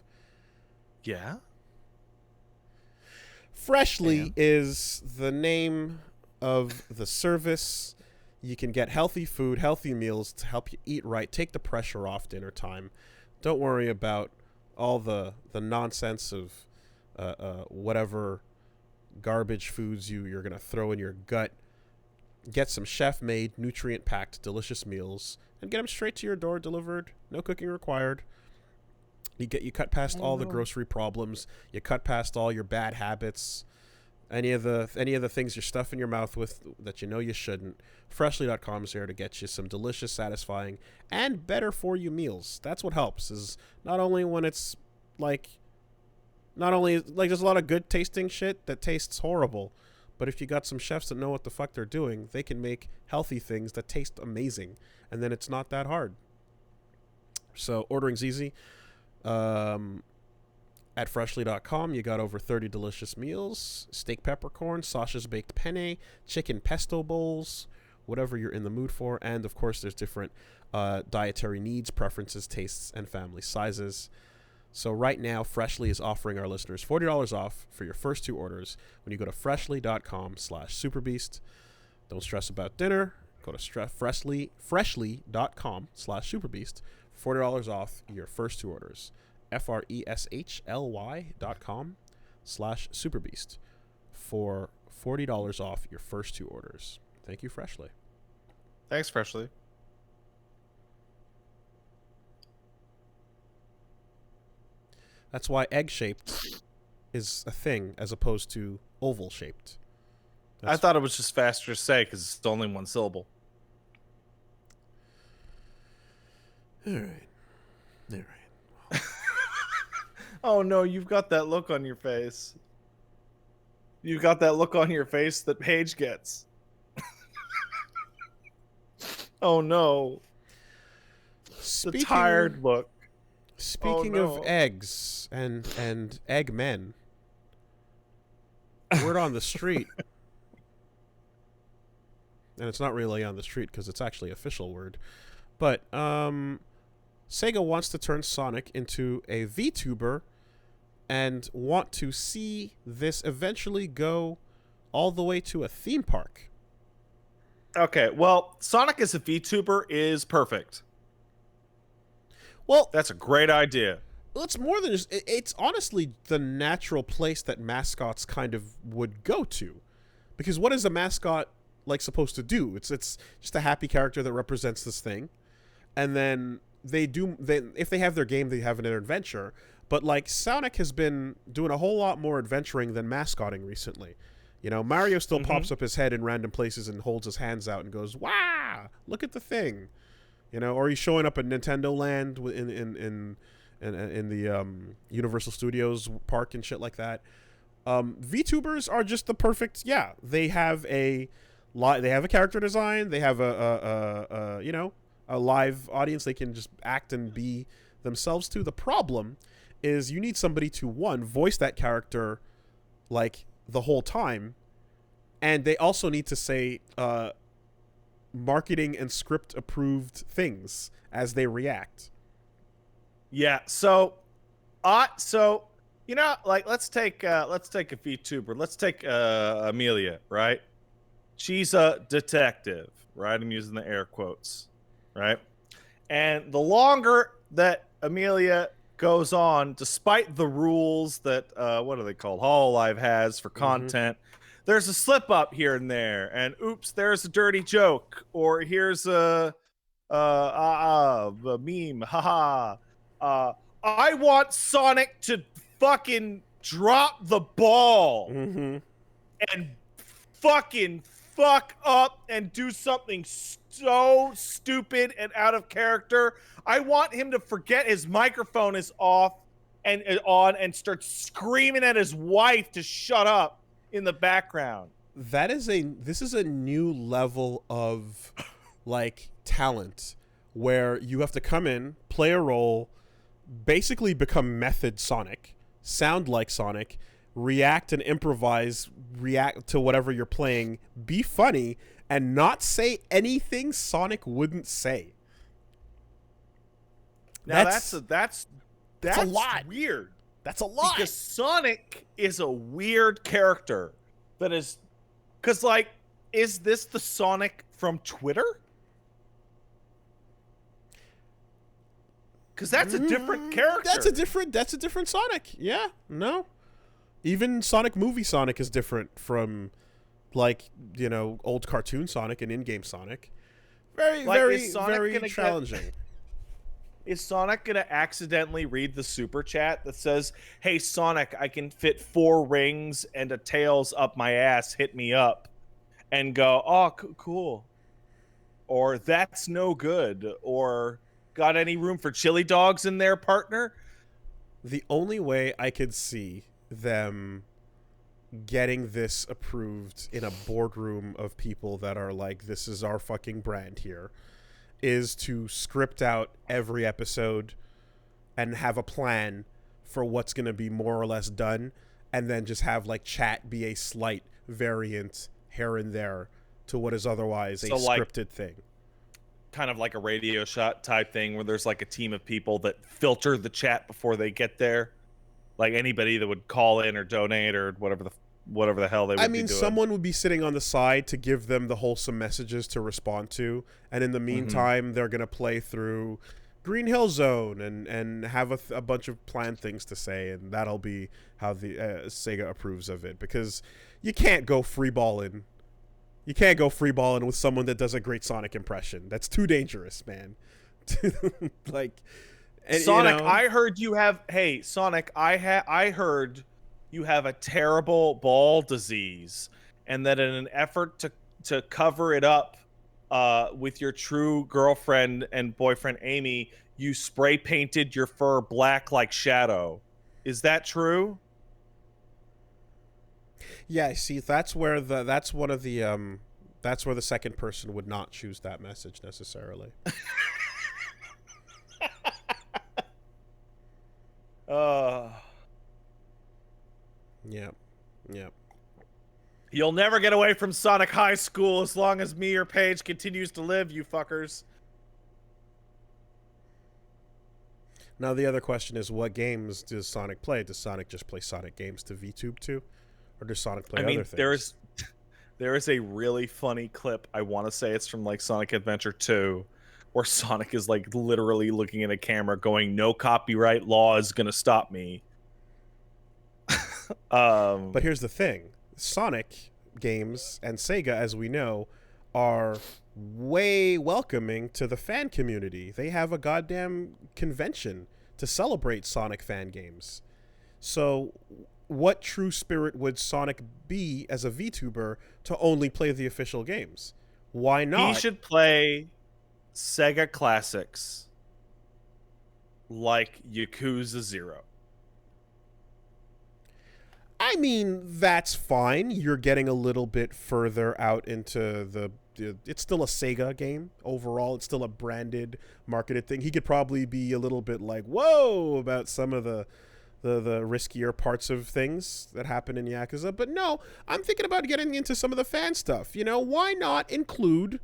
Yeah. Freshly is the name of the service. You can get healthy food, healthy meals to help you eat right, take the pressure off dinner time. Don't worry about all the nonsense of whatever garbage foods you're going to throw in your gut. Get some chef-made, nutrient-packed, delicious meals and get them straight to your door delivered. No cooking required. You cut past all the grocery problems. You cut past all your bad habits. Any of the things you're stuffing your mouth with that you know you shouldn't. Freshly.com is here to get you some delicious, satisfying, and better for you meals. That's what helps. Is not only there's a lot of good tasting shit that tastes horrible, but if you got some chefs that know what the fuck they're doing, they can make healthy things that taste amazing, and then it's not that hard. So ordering's easy. At freshly.com, you got over 30 delicious meals, steak peppercorn, Sasha's baked penne, chicken pesto bowls, whatever you're in the mood for. And, of course, there's different dietary needs, preferences, tastes, and family sizes. So right now, Freshly is offering our listeners $40 off for your first 2 orders when you go to freshly.com/superbeast. Don't stress about dinner. Go to freshly.com/superbeast for $40 off your first 2 orders. freshly.com/superbeast for $40 off your first 2 orders. Thank you, Freshly. Thanks, Freshly. That's why egg-shaped is a thing as opposed to oval-shaped. I thought it was just faster to say because it's only one syllable. All right. Oh no, you've got that look on your face. You've got that look on your face that Paige gets. Oh no. The tired look. Speaking of eggs and egg men, word on the street, and it's not really on the street because it's actually an official word, but SEGA wants to turn Sonic into a VTuber and want to see this eventually go all the way to a theme park. Okay, well, Sonic as a VTuber is perfect. Well, that's a great idea. Well, it's more than just... It's honestly the natural place that mascots kind of would go to. Because what is a mascot supposed to do? It's just a happy character that represents this thing. And then if they have their game, they have an adventure. But like Sonic has been doing a whole lot more adventuring than mascotting recently. You know, Mario still pops up his head in random places and holds his hands out and goes, "Wow, look at the thing." You know, or he's showing up at Nintendo Land in the Universal Studios park and shit like that. VTubers are just the perfect. Yeah, they have a character design. They have a live audience they can just act and be themselves to. The problem is you need somebody to, one, voice that character like the whole time, and they also need to say marketing and script approved things as they react. Yeah, so you know, like let's take a VTuber. Let's take Amelia, right? She's a detective, right? I'm using the air quotes, right? And the longer that Amelia goes on, despite the rules that what are they called, Hololive has for content, there's a slip up here and there, and oops, there's a dirty joke, or here's a meme, haha. I want Sonic to fucking drop the ball and fucking fuck up and do something so stupid and out of character. I want him to forget his microphone is off and on and start screaming at his wife to shut up in the background. This is a new level of like talent where you have to come in, play a role, basically become Method Sonic, sound like Sonic, react and improvise, react to whatever you're playing, be funny, and not say anything Sonic wouldn't say. Now that's a lot. Weird. That's a lot. Because Sonic is a weird character that is, because like, is this the Sonic from Twitter? Because that's a different character. That's a different Sonic. Yeah, no. Even Sonic movie Sonic is different from, like, you know, old cartoon Sonic and in-game Sonic. Very challenging. Is Sonic gonna accidentally read the super chat that says, "Hey Sonic, I can fit 4 rings and a tails up my ass. Hit me up," and go, "Oh, cool," or "That's no good," or "Got any room for chili dogs in there, partner?" The only way I could see them getting this approved in a boardroom of people that are like, this is our fucking brand here, is to script out every episode and have a plan for what's going to be more or less done, and then just have like chat be a slight variant here and there to what is otherwise a scripted thing. Kind of like a Radio Shot type thing where there's like a team of people that filter the chat before they get there. Like anybody that would call in or donate or whatever the hell they would be doing. Someone would be sitting on the side to give them the wholesome messages to respond to, and in the meantime, they're going to play through Green Hill Zone and have a bunch of planned things to say, and that'll be how the SEGA approves of it, because you can't go freeballing. You can't go freeballing with someone that does a great Sonic impression. That's too dangerous, man. Like, and, Sonic, you know, I heard you have. Hey, Sonic, I heard you have a terrible ball disease, and that in an effort to cover it up with your true girlfriend and boyfriend Amy, you spray painted your fur black like Shadow. Is that true? Yeah, see, that's where the second person would not choose that message necessarily. Yeah. You'll never get away from Sonic High School as long as me or Paige continues to live, you fuckers. Now the other question is, what games does Sonic play? Does Sonic just play Sonic games to VTube to? Or does Sonic play other things? There is a really funny clip, I want to say it's from like Sonic Adventure 2, where Sonic is like literally looking at a camera going, "No copyright law is going to stop me." But here's the thing. Sonic games and SEGA, as we know, are way welcoming to the fan community. They have a goddamn convention to celebrate Sonic fan games. So what true spirit would Sonic be as a VTuber to only play the official games? Why not? He should play Sega classics like Yakuza 0. I mean, that's fine. You're getting a little bit further out into it's still a Sega game overall. It's still a branded, marketed thing. He could probably be a little bit like, whoa, about some of the riskier parts of things that happen in Yakuza. But no, I'm thinking about getting into some of the fan stuff. You know, why not include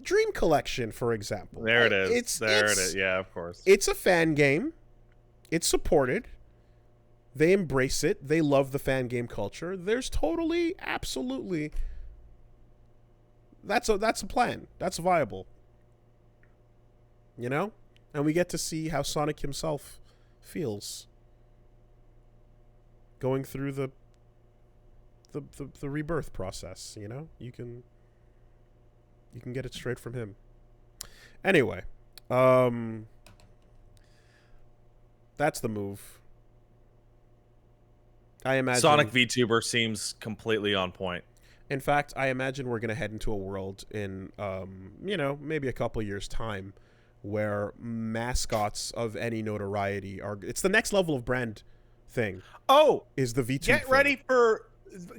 Dream Collection, for example? There it is. It is. Yeah, of course. It's a fan game. It's supported. They embrace it. They love the fan game culture. There's totally, absolutely... That's a plan. That's viable. You know? And we get to see how Sonic himself feels going through the rebirth process, you know? You can get it straight from him. Anyway, that's the move. I imagine Sonic VTuber seems completely on point. In fact, I imagine we're going to head into a world in, maybe a couple years' time where mascots of any notoriety it's the next level of brand thing. Oh, is the VTuber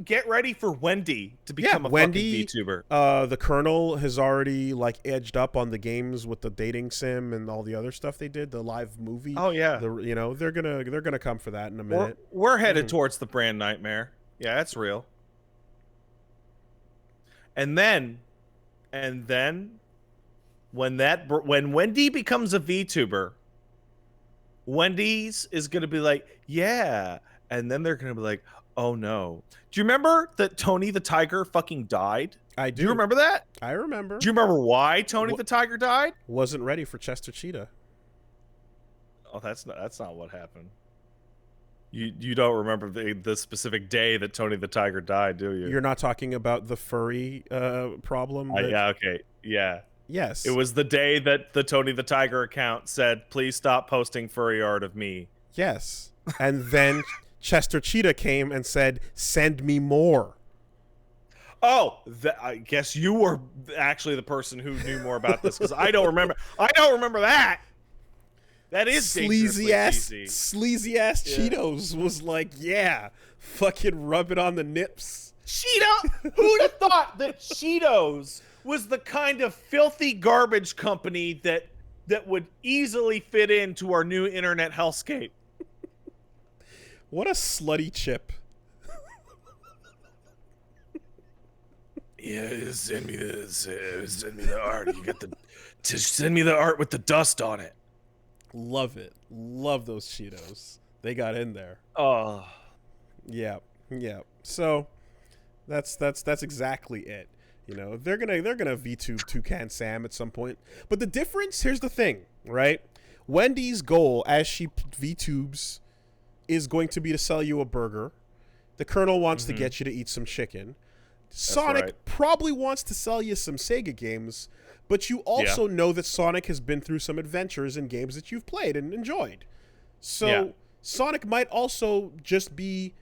get ready for Wendy to become a fucking VTuber. The Colonel has already edged up on the games with the dating sim and all the other stuff they did, the live movie. Oh yeah. They're gonna come for that in a minute. We're headed towards the brand nightmare. Yeah, that's real. And then when Wendy becomes a VTuber, Wendy's is going to be like, yeah. And then they're going to be like, oh no. Do you remember that Tony the Tiger fucking died? I do. Do you remember that? I remember. Do you remember why Tony the Tiger died? Wasn't ready for Chester Cheetah. Oh, that's not what happened. You don't remember the specific day that Tony the Tiger died, do you? You're not talking about the furry problem? Yeah, okay. Yeah. Yes. It was the day that the Tony the Tiger account said, please stop posting furry art of me. Yes. And then Chester Cheetah came and said, send me more. Oh, I guess you were actually the person who knew more about this, because I don't remember. I don't remember that. That is sleazy ass Cheetos was like, yeah, fucking rub it on the nips. Cheeto? Who'd have thought that Cheetos was the kind of filthy garbage company that would easily fit into our new internet hellscape? What a slutty chip. Yeah, send me the art. You got send me the art with the dust on it. Love it. Love those Cheetos. They got in there. Oh. Yeah. So that's exactly it. You know, they're gonna VTube Toucan Sam at some point. But the difference, here's the thing, right? Wendy's goal as she VTubes is going to be to sell you a burger. The Colonel wants to get you to eat some chicken. Sonic probably wants to sell you some Sega games, but you also know that Sonic has been through some adventures in games that you've played and enjoyed. So Sonic might also just be...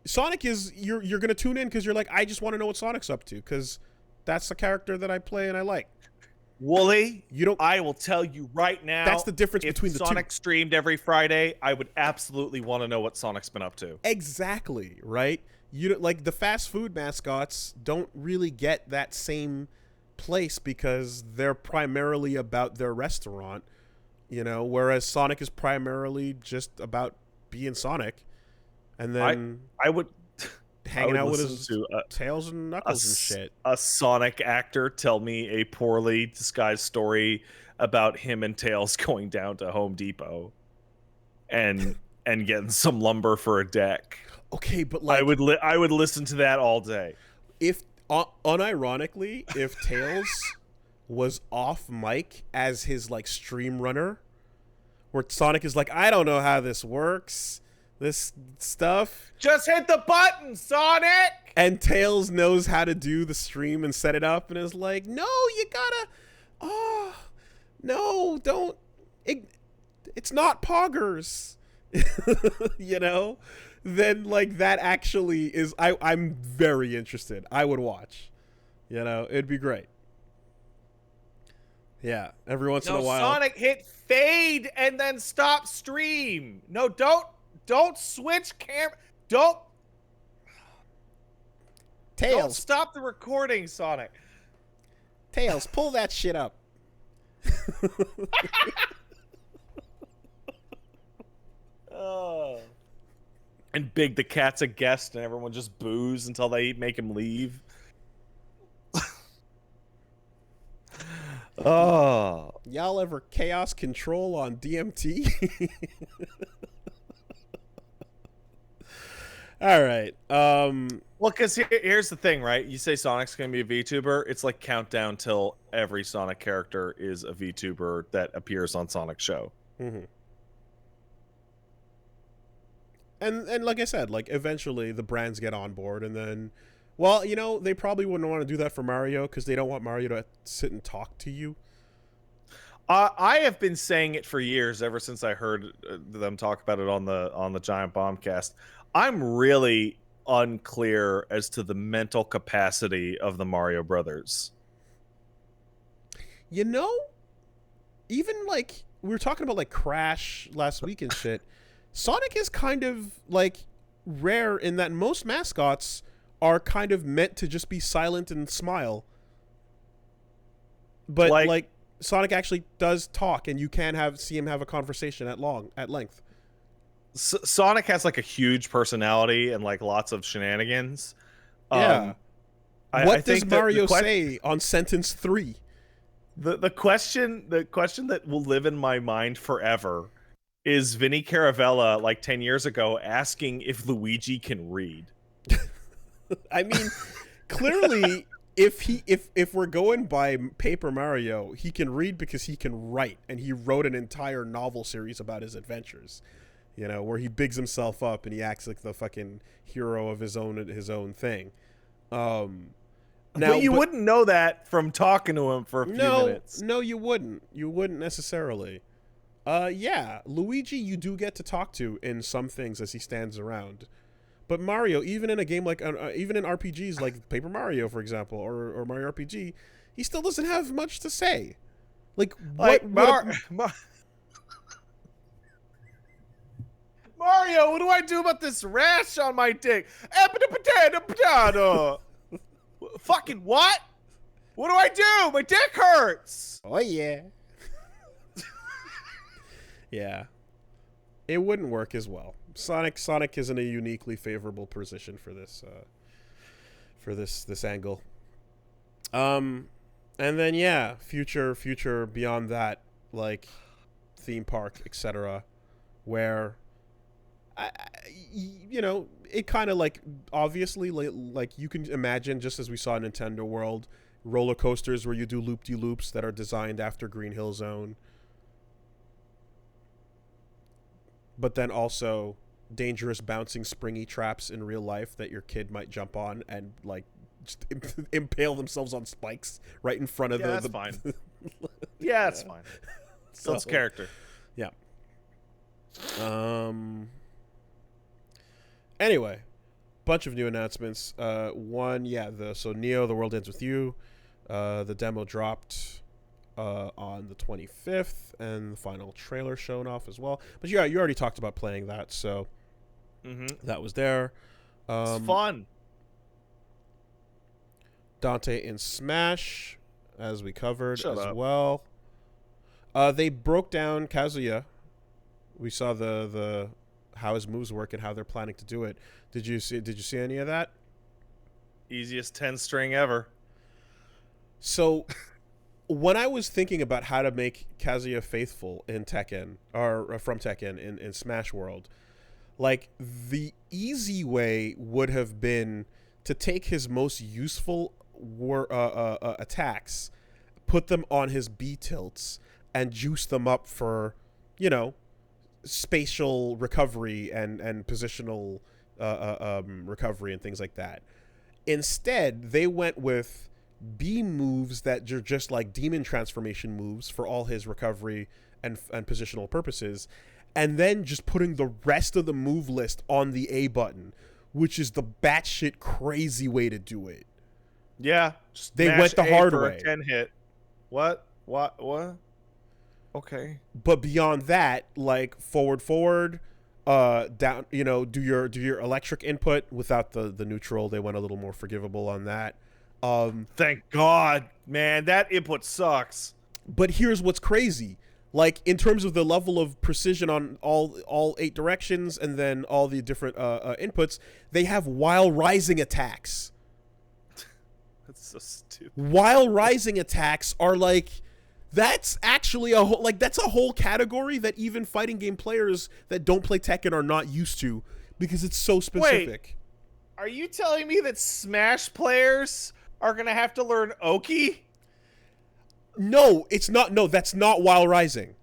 Sonic is... You're going to tune in because you're like, I just want to know what Sonic's up to, because that's the character that I play and I like. Wooly, I will tell you right now. That's the difference between the two. If Sonic streamed every Friday, I would absolutely want to know what Sonic's been up to. Exactly, right? The fast food mascots don't really get that same place because they're primarily about their restaurant, whereas Sonic is primarily just about being Sonic, and then I would hanging out with his Tails and Knuckles and shit. A Sonic actor tell me a poorly disguised story about him and Tails going down to Home Depot and getting some lumber for a deck. Okay, but I would listen to that all day. If unironically, if Tails was off mic as his stream runner, where Sonic is like, I don't know how this works, this stuff. Just hit the button, Sonic! And Tails knows how to do the stream and set it up and is like, no, you gotta, no, don't. it's not poggers, you know, then like that actually is I'm very interested. I would watch. You know, it'd be great. Yeah, every once in a while. Sonic, hit fade and then stop stream. No, don't switch camera. Don't Tails, stop the recording, Sonic. Tails, pull that shit up. Oh. And Big the Cat's a guest, and everyone just boos until they make him leave. Oh. Y'all ever chaos control on DMT? All right. Well, because here's the thing, right? You say Sonic's going to be a VTuber. It's like countdown till every Sonic character is a VTuber that appears on Sonic's show. Mm-hmm. And like I said, like eventually the brands get on board, and then, well, you know, they probably wouldn't want to do that for Mario because they don't want Mario to sit and talk to you. I have been saying it for years, ever since I heard them talk about it on the Giant Bombcast. I'm really unclear as to the mental capacity of the Mario Brothers. You know, even like we were talking about like Crash last week and shit. Sonic is kind of like rare in that most mascots are kind of meant to just be silent and smile. But like Sonic actually does talk, and you can see him have a conversation at length. Sonic has like a huge personality and like lots of shenanigans. Yeah. What does Mario say on sentence 3? The question that will live in my mind forever is Vinny Caravella, like 10 years ago, asking if Luigi can read. I mean, clearly, if we're going by Paper Mario, he can read because he can write, and he wrote an entire novel series about his adventures. You know, where he bigs himself up and he acts like the fucking hero of his own thing. Now, but you wouldn't know that from talking to him for a few minutes. No, you wouldn't. You wouldn't necessarily. Yeah, Luigi you do get to talk to in some things as he stands around. But Mario, even in a game like, even in RPGs like Paper Mario, for example, or Mario RPG, he still doesn't have much to say. Like Mario, what do I do about this rash on my dick? Fucking what? What do I do? My dick hurts. Oh yeah. Yeah. It wouldn't work as well. Sonic is in a uniquely favorable position for this this angle. And then yeah, future beyond that, like theme park, etc., where you know, it kind of like obviously like you can imagine, just as we saw in Nintendo World, roller coasters where you do loop-de-loops that are designed after Green Hill Zone, but then also dangerous bouncing springy traps in real life that your kid might jump on and like just impale themselves on spikes right in front of that's fine. Yeah, that's fine. So it's character. Yeah. Anyway, bunch of new announcements. One, yeah, so Neo, The World Ends With You. The demo dropped on the 25th, and the final trailer shown off as well. But yeah, you already talked about playing that, so that was there. It's fun. Dante in Smash, as we covered well. They broke down Kazuya. We saw the how his moves work and how they're planning to do it. Did you see any of that? Easiest 10 string ever. So when I was thinking about how to make Kazuya faithful in Tekken, or from Tekken in Smash World, like the easy way would have been to take his most useful attacks, put them on his B tilts, and juice them up for, you know, spatial recovery and positional recovery and things like that. Instead, they went with B moves that are just like demon transformation moves for all his recovery and positional purposes, and then just putting the rest of the move list on the A button, which is the batshit crazy way to do it. Yeah, they went the hard way. 10 hit. What? Okay. But beyond that, like forward, down, do your electric input without the neutral. They went a little more forgivable on that. Thank God, man, that input sucks. But here's what's crazy. Like, in terms of the level of precision on all 8 directions and then all the different inputs, they have while rising attacks. That's so stupid. While rising attacks are like, that's actually that's a whole category that even fighting game players that don't play Tekken are not used to because it's so specific. Wait, are you telling me that Smash players are going to have to learn Oki? No, it's not. No, that's not while rising.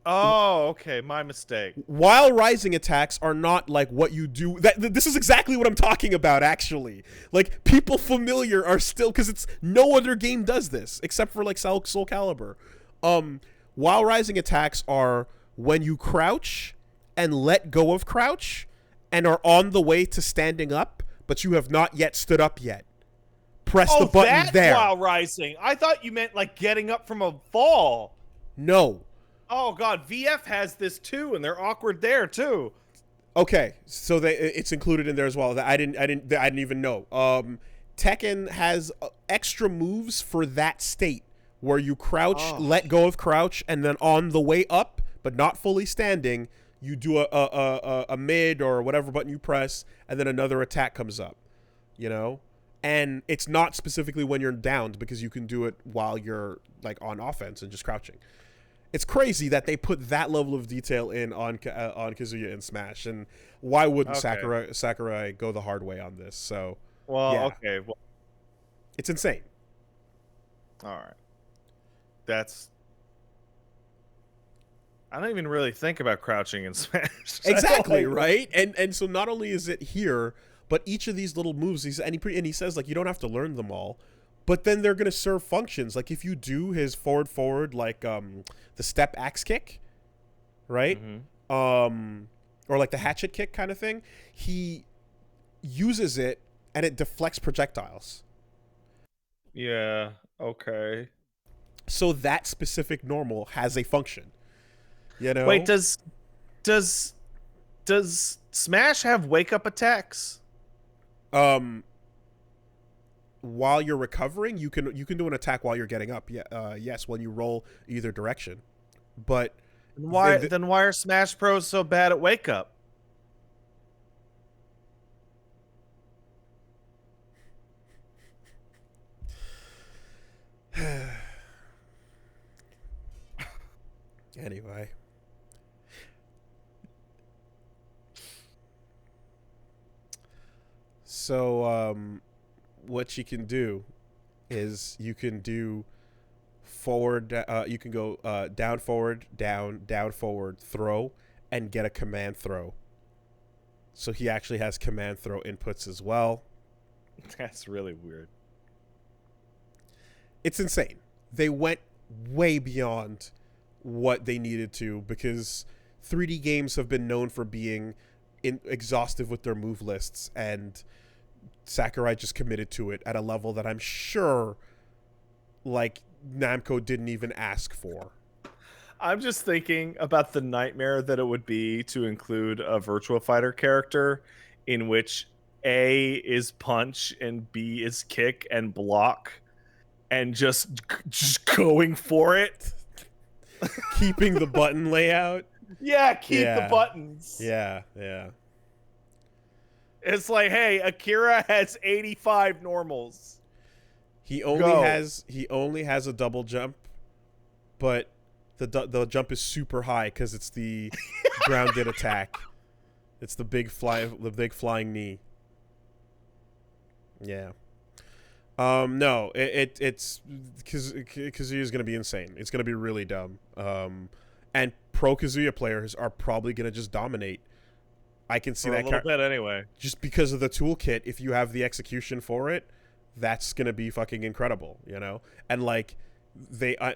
Oh, okay, my mistake. While rising attacks are not like what you do. This is exactly what I'm talking about, actually. Like, people familiar are still, because it's no other game does this except for like Soul Calibur. While rising attacks are when you crouch and let go of crouch and are on the way to standing up, but you have not yet stood up yet. Press the button that's there. While rising. I thought you meant like getting up from a fall. No. Oh God, VF has this too, and they're awkward there too. Okay, so it's included in there as well. I didn't even know. Tekken has extra moves for that state where you crouch, let go of crouch, and then on the way up, but not fully standing, you do a mid or whatever button you press, and then another attack comes up. And it's not specifically when you're downed because you can do it while you're like on offense and just crouching. It's crazy that they put that level of detail in on Kazuya and Smash, and why wouldn't Sakurai go the hard way on this? So, okay, it's insane. All right, I don't even really think about crouching in Smash. Exactly, right? And so not only is it here, but each of these little moves, he says like you don't have to learn them all. But then they're going to serve functions. Like if you do his forward, like the step axe kick, right? Mm-hmm. Or like the hatchet kick kind of thing. He uses it and it deflects projectiles. Yeah, okay. So that specific normal has a function. Wait, does Smash have wake up attacks? While you're recovering, you can do an attack while you're getting up. Yes, when you roll either direction. But then why are Smash Bros so bad at wake up? Anyway. So what you can do is you can do forward, you can go down, forward, down, forward, throw, and get a command throw. So he actually has command throw inputs as well. That's really weird. It's insane. They went way beyond what they needed to because 3D games have been known for being exhaustive with their move lists, and Sakurai just committed to it at a level that I'm sure like Namco didn't even ask for. I'm just thinking about the nightmare that it would be to include a Virtua Fighter character in which A is punch and B is kick and block and just going for it. Keeping the button layout. Yeah, keep the buttons. Yeah. It's like, hey, Akira has 85 normals. He only has a double jump, but the jump is super high because it's the grounded attack. It's the big flying knee. Yeah. No, it's Kazuya's gonna be insane. It's gonna be really dumb. And pro Kazuya players are probably gonna just dominate. I can see that a little bit anyway. Just because of the toolkit, if you have the execution for it, that's gonna be fucking incredible, And like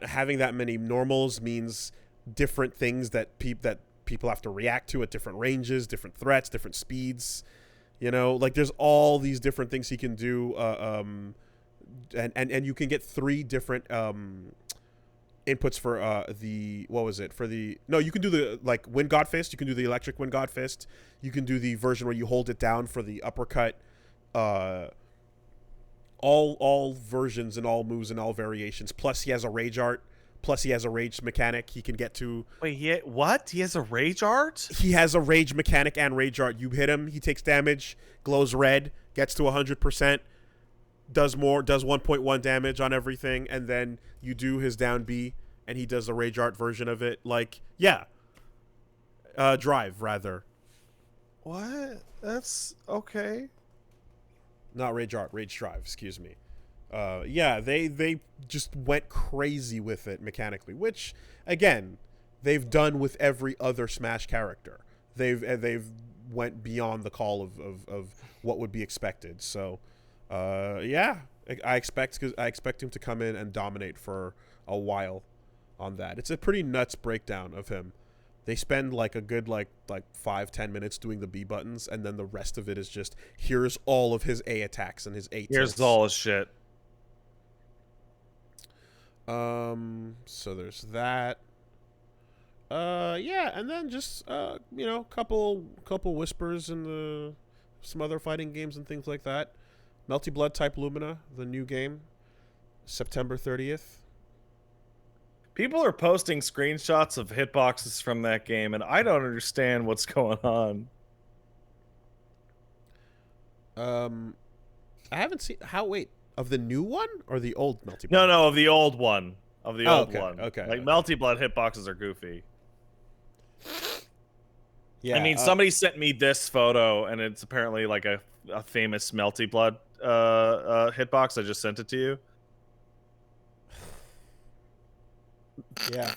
having that many normals means different things that people have to react to at different ranges, different threats, different speeds. You know, like there's all these different things he can do, and you can get 3 different inputs for you can do the like Wind God Fist. You can do the electric Wind God Fist. You can do the version where you hold it down for the uppercut. All versions and all moves and all variations. Plus he has a rage art. Plus he has a rage mechanic he can get to. Wait, what? He has a rage art? He has a rage mechanic and rage art. You hit him, he takes damage, glows red, gets to 100%, does 1.1 damage on everything, and then you do his down B, and he does the rage art version of it. Like, yeah. Drive, rather. What? That's okay. Not rage art, rage drive, excuse me. Yeah, they just went crazy with it mechanically, which again, they've done with every other Smash character. They've went beyond the call of what would be expected. So, yeah, I expect him to come in and dominate for a while on that. It's a pretty nuts breakdown of him. They spend like a good like 5-10 minutes doing the B buttons, and then the rest of it is just here's all of his A attacks and his A. Here's all his shit. So there's that. Yeah, and then just couple whispers in some other fighting games and things like that. Melty Blood type Lumina, the new game, September 30th. People are posting screenshots of hitboxes from that game, and I don't understand what's going on. I haven't seen of the new one or the old Melty No, Blood? no, of the old one. Of the old one. Okay. Like Melty Blood hitboxes are goofy. Yeah. I mean, somebody sent me this photo, and it's apparently like a famous Melty Blood hitbox. I just sent it to you. Yeah.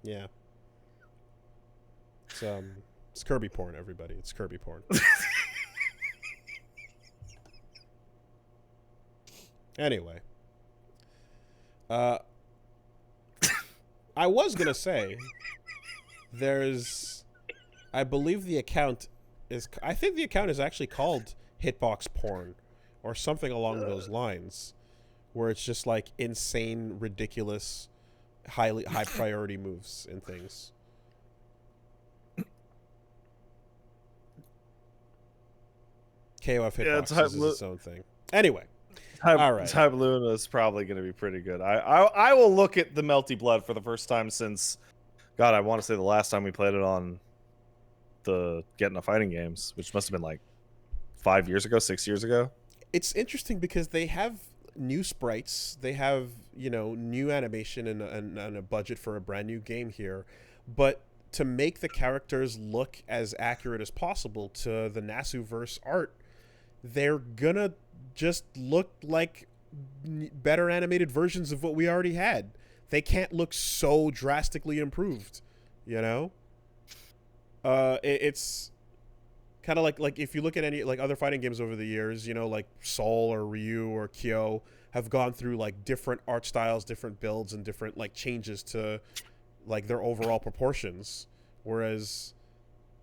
Yeah. It's Kirby porn, everybody. It's Kirby porn. Anyway. I was gonna say I believe the account is actually called Hitbox Porn or something along those lines, where it's just like insane, ridiculous, high priority moves and things. KOF Hitbox is its own thing. Anyway. All right. Type Luna is probably going to be pretty good. I will look at the Melty Blood for the first time since, God, I want to say the last time we played it on the Get Into Fighting games, which must have been like 5 years ago, 6 years ago. It's interesting because they have new sprites, they have new animation and a budget for a brand new game here, but to make the characters look as accurate as possible to the Nasuverse art, they're gonna just look like better animated versions of what we already had. They can't look so drastically improved, it's kind of like if you look at any like other fighting games over the years, like Soul or Ryu or Kyo have gone through like different art styles, different builds, and different like changes to like their overall proportions, whereas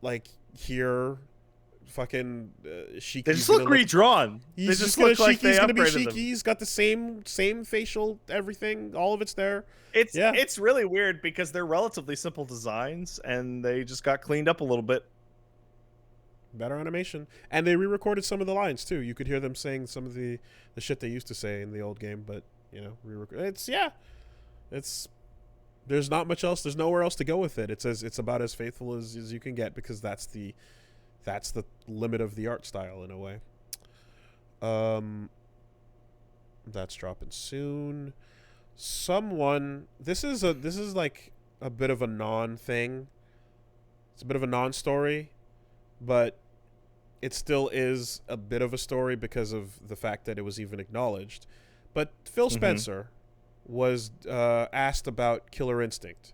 like here fucking Shiki. They just look redrawn. They just look like Shiki's gonna be Shiki. He's got the same facial, everything, all of it's there. It's really weird because they're relatively simple designs and they just got cleaned up a little bit. Better animation, and they re-recorded some of the lines too. You could hear them saying some of the shit they used to say in the old game, but there's not much else. There's nowhere else to go with it. It's about as faithful as you can get because that's the limit of the art style in a way. That's dropping soon. This is like a bit of a non-thing. It's a bit of a non-story, but it still is a bit of a story because of the fact that it was even acknowledged. But Phil Spencer was asked about Killer Instinct.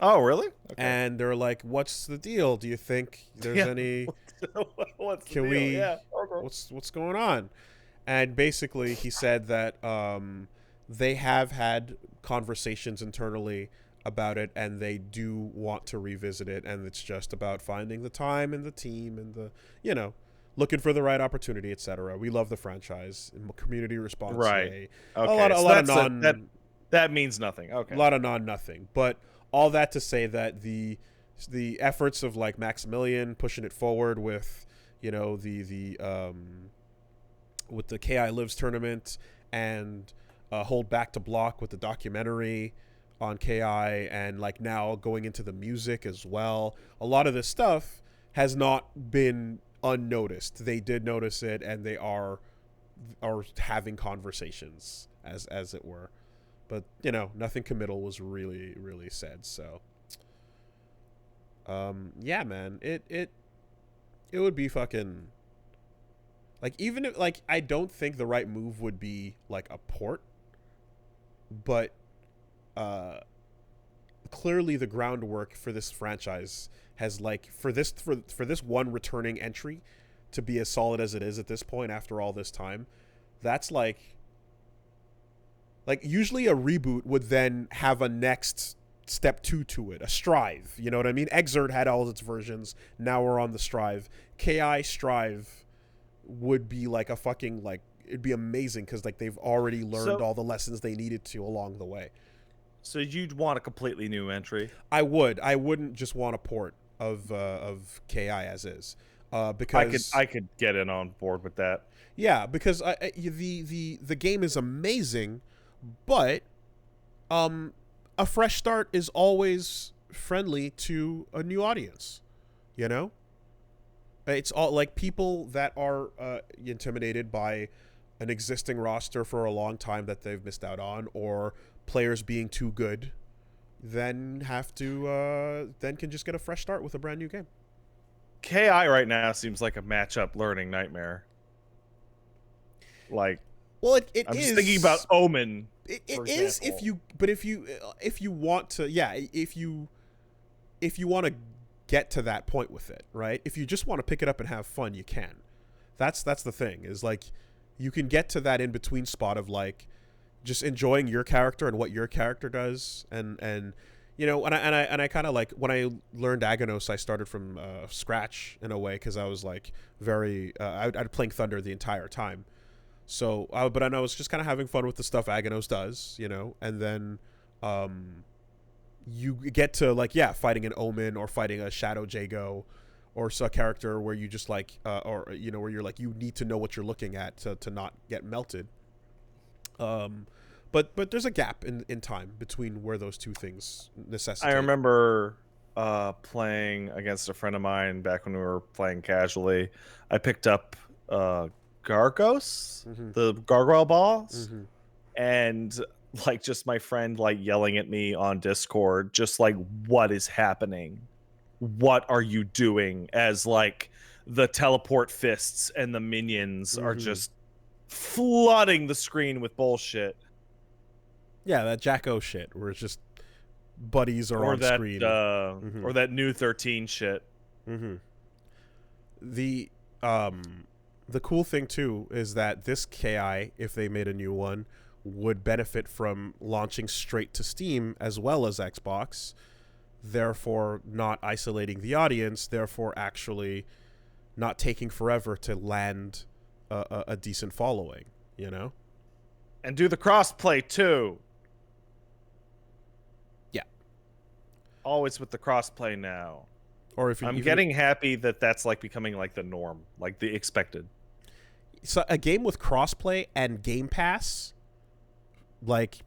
Oh, really? Okay. And they're like, "What's the deal? Do you think there's any? What's the can deal? we? Yeah. Okay. What's going on?" And basically, he said that they have had conversations internally about it, and they do want to revisit it, and it's just about finding the time and the team and the, looking for the right opportunity, etc. We love the franchise. Community response, Right. Okay. A lot of that means nothing. Okay. A lot of nothing. But all that to say that the efforts of like Maximilian pushing it forward with, with the KI Lives tournament, and Hold Back to Block with the documentary on KI, and like now going into the music as well. A lot of this stuff has not been unnoticed. They did notice it, and they are having conversations as it were. But nothing committal was really, really said. So yeah, man, it would be fucking like, even if like, I don't think the right move would be like a port, but clearly the groundwork for this franchise has, like, for this one returning entry to be as solid as it is at this point after all this time, that's like usually a reboot would then have a next step 2 to it, a strive, you know what I mean? Exert had all its versions, now we're on the strive. KI strive would be like a fucking, like, it'd be amazing, because like they've already learned all the lessons they needed to along the way. So you'd want a completely new entry? I wouldn't just want a port of KI as is, because I could get in on board with that. Yeah, because the game is amazing, but a fresh start is always friendly to a new audience. It's all like people that are intimidated by an existing roster for a long time that they've missed out on, or players being too good, then can just get a fresh start with a brand new game. KI right now seems like a matchup learning nightmare. Like, well, I'm just thinking about Omen. It is if you want to, if you want to get to that point with it, right? If you just want to pick it up and have fun, you can. That's the thing, is like, you can get to that in between spot of like just enjoying your character and what your character does, and I kind of like, when I learned Aghanos, I started from scratch in a way, because I was like very I'd playing Thunder the entire time. So but I was just kind of having fun with the stuff Aghanos does, and then you get to like, fighting an Omen or fighting a Shadow Jago, or a character where you just like where you're like, you need to know what you're looking at to not get melted. But there's a gap in time between where those two things necessitate. I remember playing against a friend of mine back when we were playing casually. I picked up Gargos, the gargoyle boss, and like, just my friend like yelling at me on Discord, just like, what is happening? What are you doing? As like the teleport fists and the minions are just flooding the screen with bullshit. Yeah, that Jacko shit where it's just buddies are on screen. Or that new 13 shit. The cool thing too is that this KI, if they made a new one, would benefit from launching straight to Steam as well as Xbox, therefore not isolating the audience, therefore actually not taking forever to land a decent following, And do the crossplay too. Yeah. Always with the crossplay now. Or if I'm getting happy that that's like becoming like the norm, like the expected. So a game with crossplay and Game Pass, like,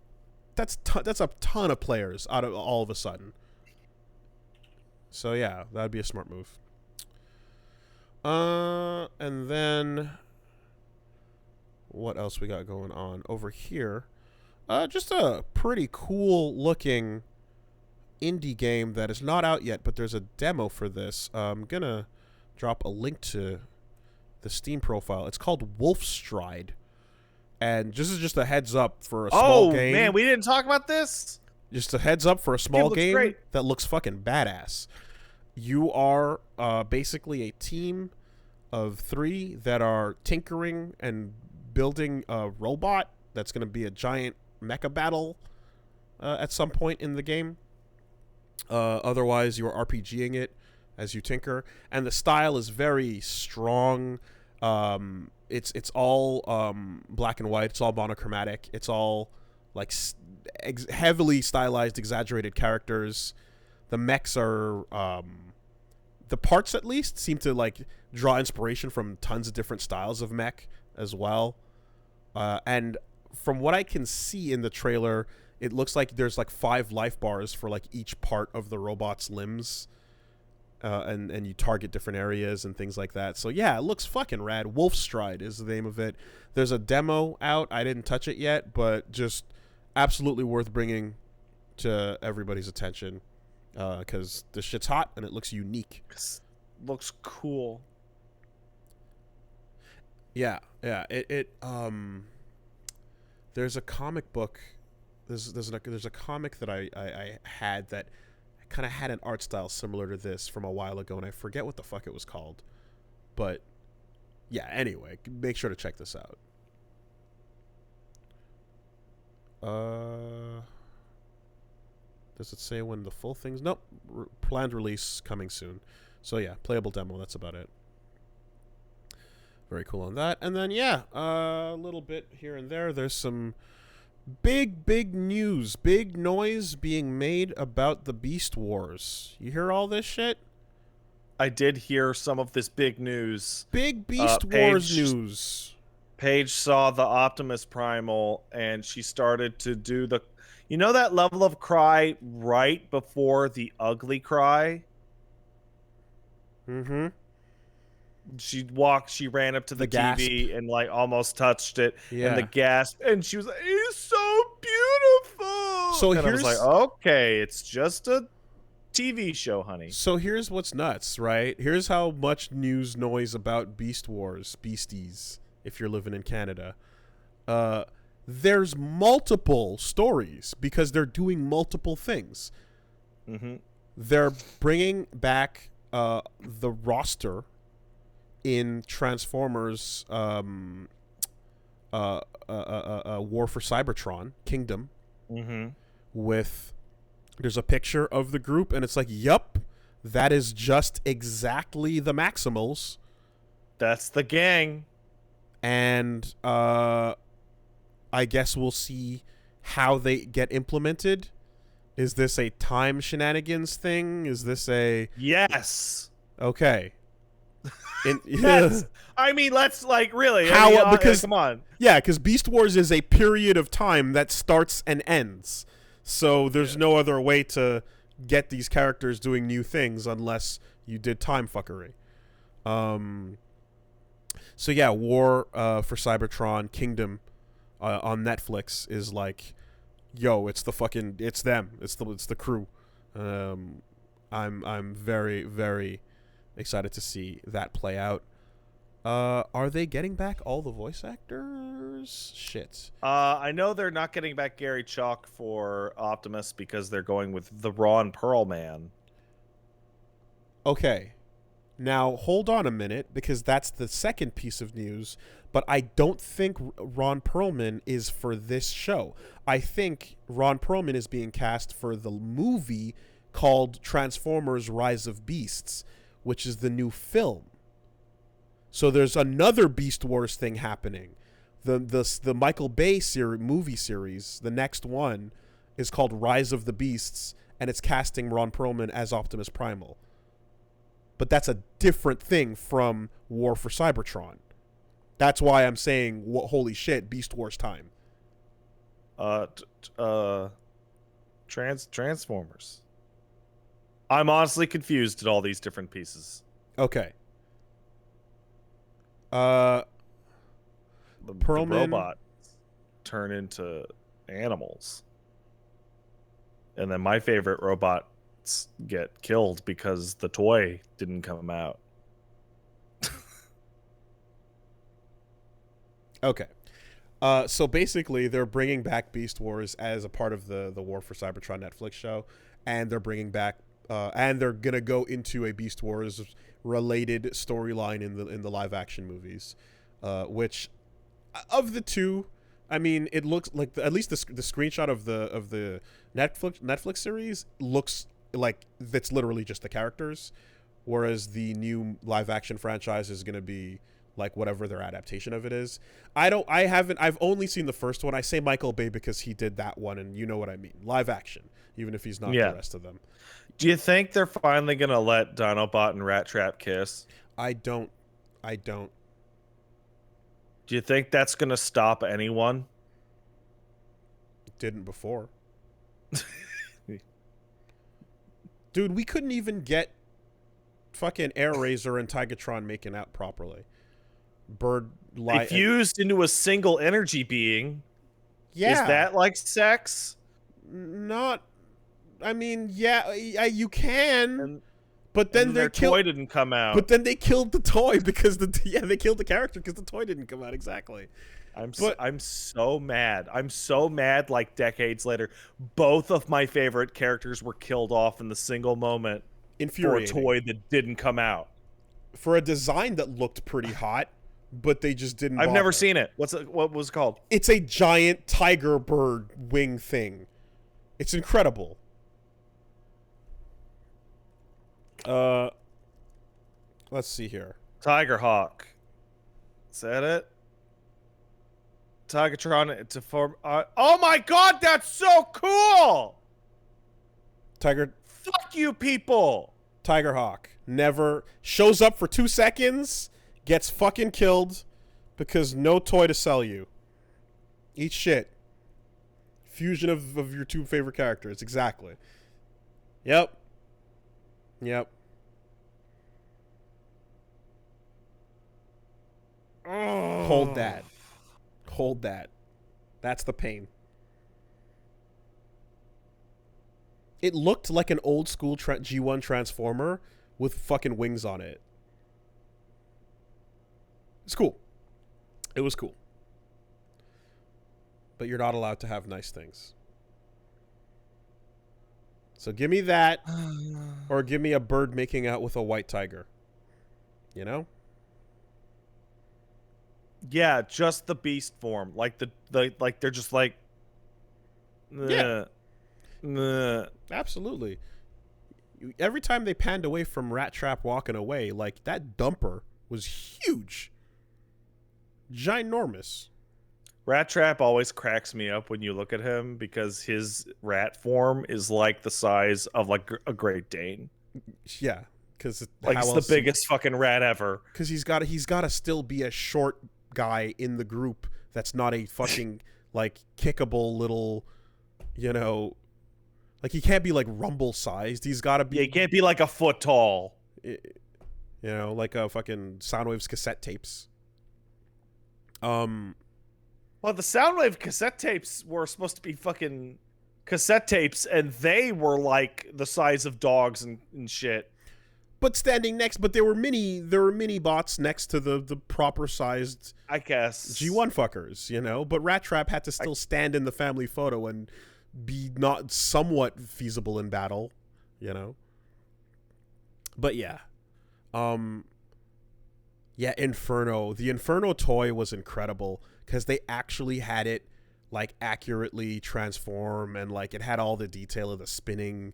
that's a ton of players out of all of a sudden. So yeah, that'd be a smart move. And then what else we got going on over here? Just a pretty cool looking indie game that is not out yet, but there's a demo for this. I'm gonna drop a link to the Steam profile. It's called Wolfstride, and this is just a heads up for a small game. Oh man, we didn't talk about this. Just a heads up for a small game that looks fucking badass. You are basically a team of 3 that are tinkering and building a robot that's going to be a giant mecha battle at some point in the game. Otherwise, you are RPGing it as you tinker, and the style is very strong. It's all black and white. It's all monochromatic. It's all like heavily stylized, exaggerated characters. The mechs are the parts, at least, seem to like draw inspiration from tons of different styles of mech as well. And from what I can see in the trailer, it looks like there's like 5 life bars for like each part of the robot's limbs. And you target different areas and things like that. So yeah, it looks fucking rad. Wolfstride is the name of it. There's a demo out. I didn't touch it yet, but just absolutely worth bringing to everybody's attention because this shit's hot and it looks unique. Looks cool. Yeah. There's a comic book. There's a comic that I had that kind of had an art style similar to this from a while ago, and I forget what the fuck it was called. But yeah, anyway, make sure to check this out. Does it say when the full thing's... Nope. Planned release coming soon. So yeah, playable demo, that's about it. Very cool on that. And then yeah, a little bit here and there. There's some big news, big noise being made about the Beast Wars. You hear all this shit? I did hear some of this big news. Big Beast Wars news. Paige saw the Optimus Primal and she started to do the... You know that level of cry right before the ugly cry? Mm-hmm. She ran up to the TV and like almost touched it, and the gasp, and she was like, "It's so beautiful." So and I here's was like, "Okay, it's just a TV show, honey." So here's what's nuts, right? Here's how much news noise about Beast Wars, Beasties, if you're living in Canada. There's multiple stories because they're doing multiple things. Mm-hmm. They're bringing back the roster in Transformers War for Cybertron Kingdom. Mm-hmm. There's a picture of the group and it's like, yup, that is just exactly the Maximals. That's the gang. And I guess we'll see how they get implemented. Is this a time shenanigans thing? Is this a... Yes. Okay. I mean, let's like really. How? I mean, because come on. Yeah, because Beast Wars is a period of time that starts and ends. So there's no other way to get these characters doing new things unless you did time fuckery. So yeah, War for Cybertron Kingdom on Netflix is like, yo, it's them. It's the crew. I'm very, very excited to see that play out. Are they getting back all the voice actors? Shit. I know they're not getting back Gary Chalk for Optimus because they're going with the Ron Perlman. Okay. Now, hold on a minute, because that's the second piece of news, but I don't think Ron Perlman is for this show. I think Ron Perlman is being cast for the movie called Transformers Rise of Beasts, which is the new film. So there's another Beast Wars thing happening. The Michael Bay movie series, the next one, is called Rise of the Beasts, and it's casting Ron Perlman as Optimus Primal. But that's a different thing from War for Cybertron. That's why I'm saying, holy shit, Beast Wars time. Transformers. I'm honestly confused at all these different pieces. Okay. The Perlman... robots turn into animals. And then my favorite robots get killed because the toy didn't come out. Okay. So basically, they're bringing back Beast Wars as a part of the War for Cybertron Netflix show, and they're bringing back, and they're gonna go into a Beast Wars related storyline in the live action movies, which of the two, I mean, it looks like at least the screenshot of the Netflix series looks like that's literally just the characters, whereas the new live action franchise is going to be like whatever their adaptation of it is. I've only seen the first one. I say Michael Bay because he did that one, and you know what I mean. Live action, even if he's not the rest of them. Do you think they're finally gonna let Dinobot and Rat Trap kiss? I don't. Do you think that's gonna stop anyone? It didn't before. Dude, we couldn't even get fucking Airraiser and Tigatron making out properly. They fused into a single energy being. Yeah. Is that like sex? Not. I mean, yeah, you can. But then their toy didn't come out. But then they killed the toy because they killed the character because the toy didn't come out. Exactly. I'm so mad. I'm so mad. Like decades later, both of my favorite characters were killed off in the single moment for a toy that didn't come out. For a design that looked pretty hot, but they just didn't. I've never seen it. What was it called? It's a giant tiger bird wing thing. It's incredible. Let's see here. Tiger Hawk. Is that it? Tigatron to form. Oh my god, that's so cool! Fuck you, people. Tiger Hawk never shows up for 2 seconds, gets fucking killed because no toy to sell you. Eat shit. Fusion of your two favorite characters. Exactly. Yep. Oh. Hold that. That's the pain. It looked like an old school G1 Transformer with fucking wings on it. It's cool. It was cool. But you're not allowed to have nice things. So give me that, or give me a bird making out with a white tiger. You know? Yeah, just the beast form. Like like they're just like yeah. Absolutely. Every time they panned away from Rat Trap walking away, like that dumper was huge. Ginormous. Rat Trap always cracks me up when you look at him because his rat form is like the size of like a Great Dane. Yeah, because like it's the biggest fucking rat ever. Because he's got to still be a short guy in the group that's not a fucking like kickable little, you know, like he can't be like Rumble sized. He's got to be. Yeah, he can't be like a foot tall. You know, like a fucking Soundwave's cassette tapes. Well, the Soundwave cassette tapes were supposed to be fucking cassette tapes, and they were like the size of dogs and shit. But there were mini bots next to the proper sized, I guess, G1 fuckers, you know. But Rat Trap had to still stand in the family photo and be not somewhat feasible in battle, you know. But yeah, Inferno. The Inferno toy was incredible because they actually had it like accurately transform and like it had all the detail of the spinning.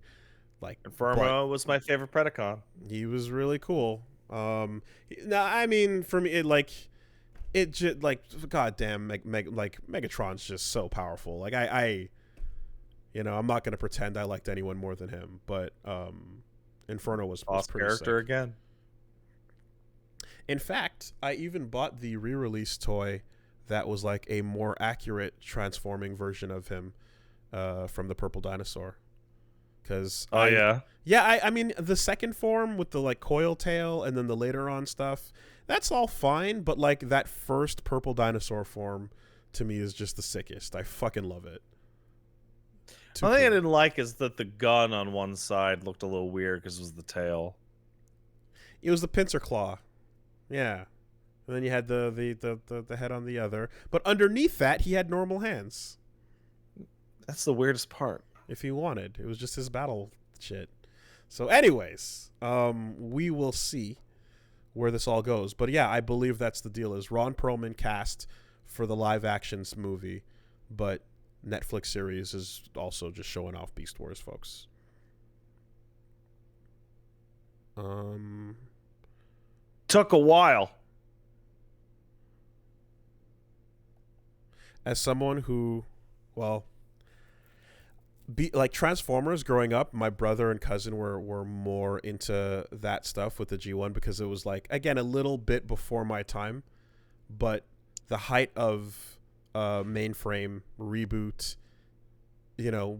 Like Inferno was my favorite Predacon. He was really cool. No, I mean for me, it just like goddamn Megatron's just so powerful. Like I you know, I'm not gonna pretend I liked anyone more than him, but Inferno was pretty character sick. Again. In fact, I even bought the re-release toy that was like a more accurate transforming version of him from the Purple Dinosaur. I mean, the second form with the like coil tail and then the later on stuff, that's all fine. But like that first Purple Dinosaur form to me is just the sickest. I fucking love it. One thing I didn't like is that the gun on one side looked a little weird because it was the tail. It was the pincer claw. Yeah. And then you had the head on the other. But underneath that, he had normal hands. That's the weirdest part. If he wanted. It was just his battle shit. So anyways, we will see where this all goes. But yeah, I believe that's the deal is Ron Perlman cast for the live actions movie, but Netflix series is also just showing off Beast Wars, folks. Took a while. As someone who, well, like Transformers growing up, my brother and cousin were more into that stuff with the G1 because it was like, again, a little bit before my time, but the height of mainframe reboot,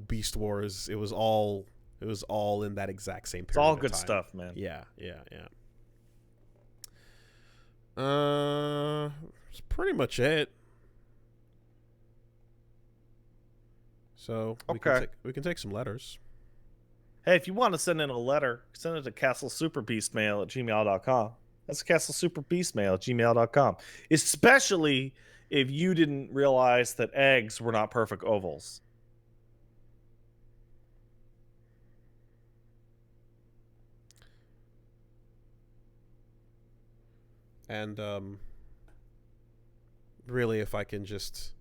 Beast Wars, it was all in that exact same period. It's all good time. stuff, man. Yeah. That's pretty much it. So we can take some letters. Hey, if you want to send in a letter, send it to castlesuperbeastmail@gmail.com. That's castlesuperbeastmail@gmail.com. Especially if you didn't realize that eggs were not perfect ovals. And really, if I can just,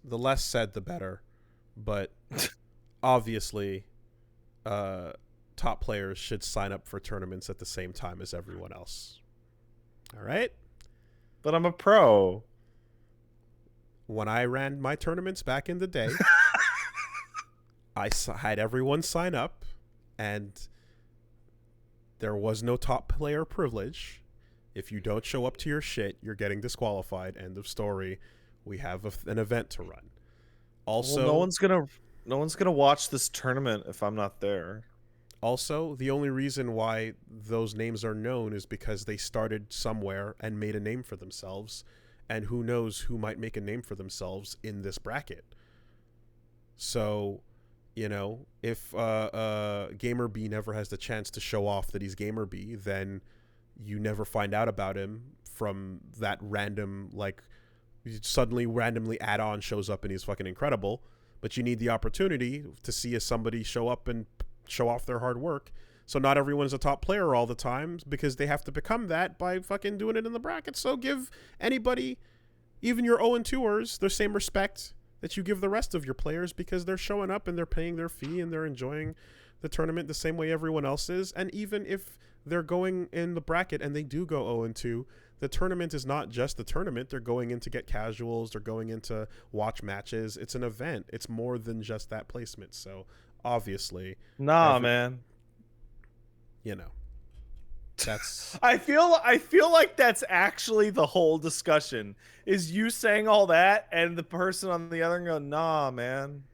the less said, the better. But obviously, top players should sign up for tournaments at the same time as everyone else. All right? But I'm a pro. When I ran my tournaments back in the day, I had everyone sign up, and there was no top player privilege. If you don't show up to your shit, you're getting disqualified. End of story. We have an event to run. Also, well, no one's gonna watch this tournament if I'm not there. Also, the only reason why those names are known is because they started somewhere and made a name for themselves, and who knows who might make a name for themselves in this bracket. So, if Gamer B never has the chance to show off that he's Gamer B, then you never find out about him from that random, like, suddenly randomly add-on shows up and he's fucking incredible. But you need the opportunity to see somebody show up and show off their hard work. So not everyone is a top player all the time because they have to become that by fucking doing it in the bracket. So give anybody, even your 0-2ers, the same respect that you give the rest of your players because they're showing up and they're paying their fee and they're enjoying the tournament the same way everyone else is. And even if they're going in the bracket and they do go 0-2, the tournament is not just the tournament. They're going in to get casuals. They're going in to watch matches. It's an event. It's more than just that placement. So obviously, man, that's. I feel like that's actually the whole discussion. Is you saying all that and the person on the other end going, nah, man,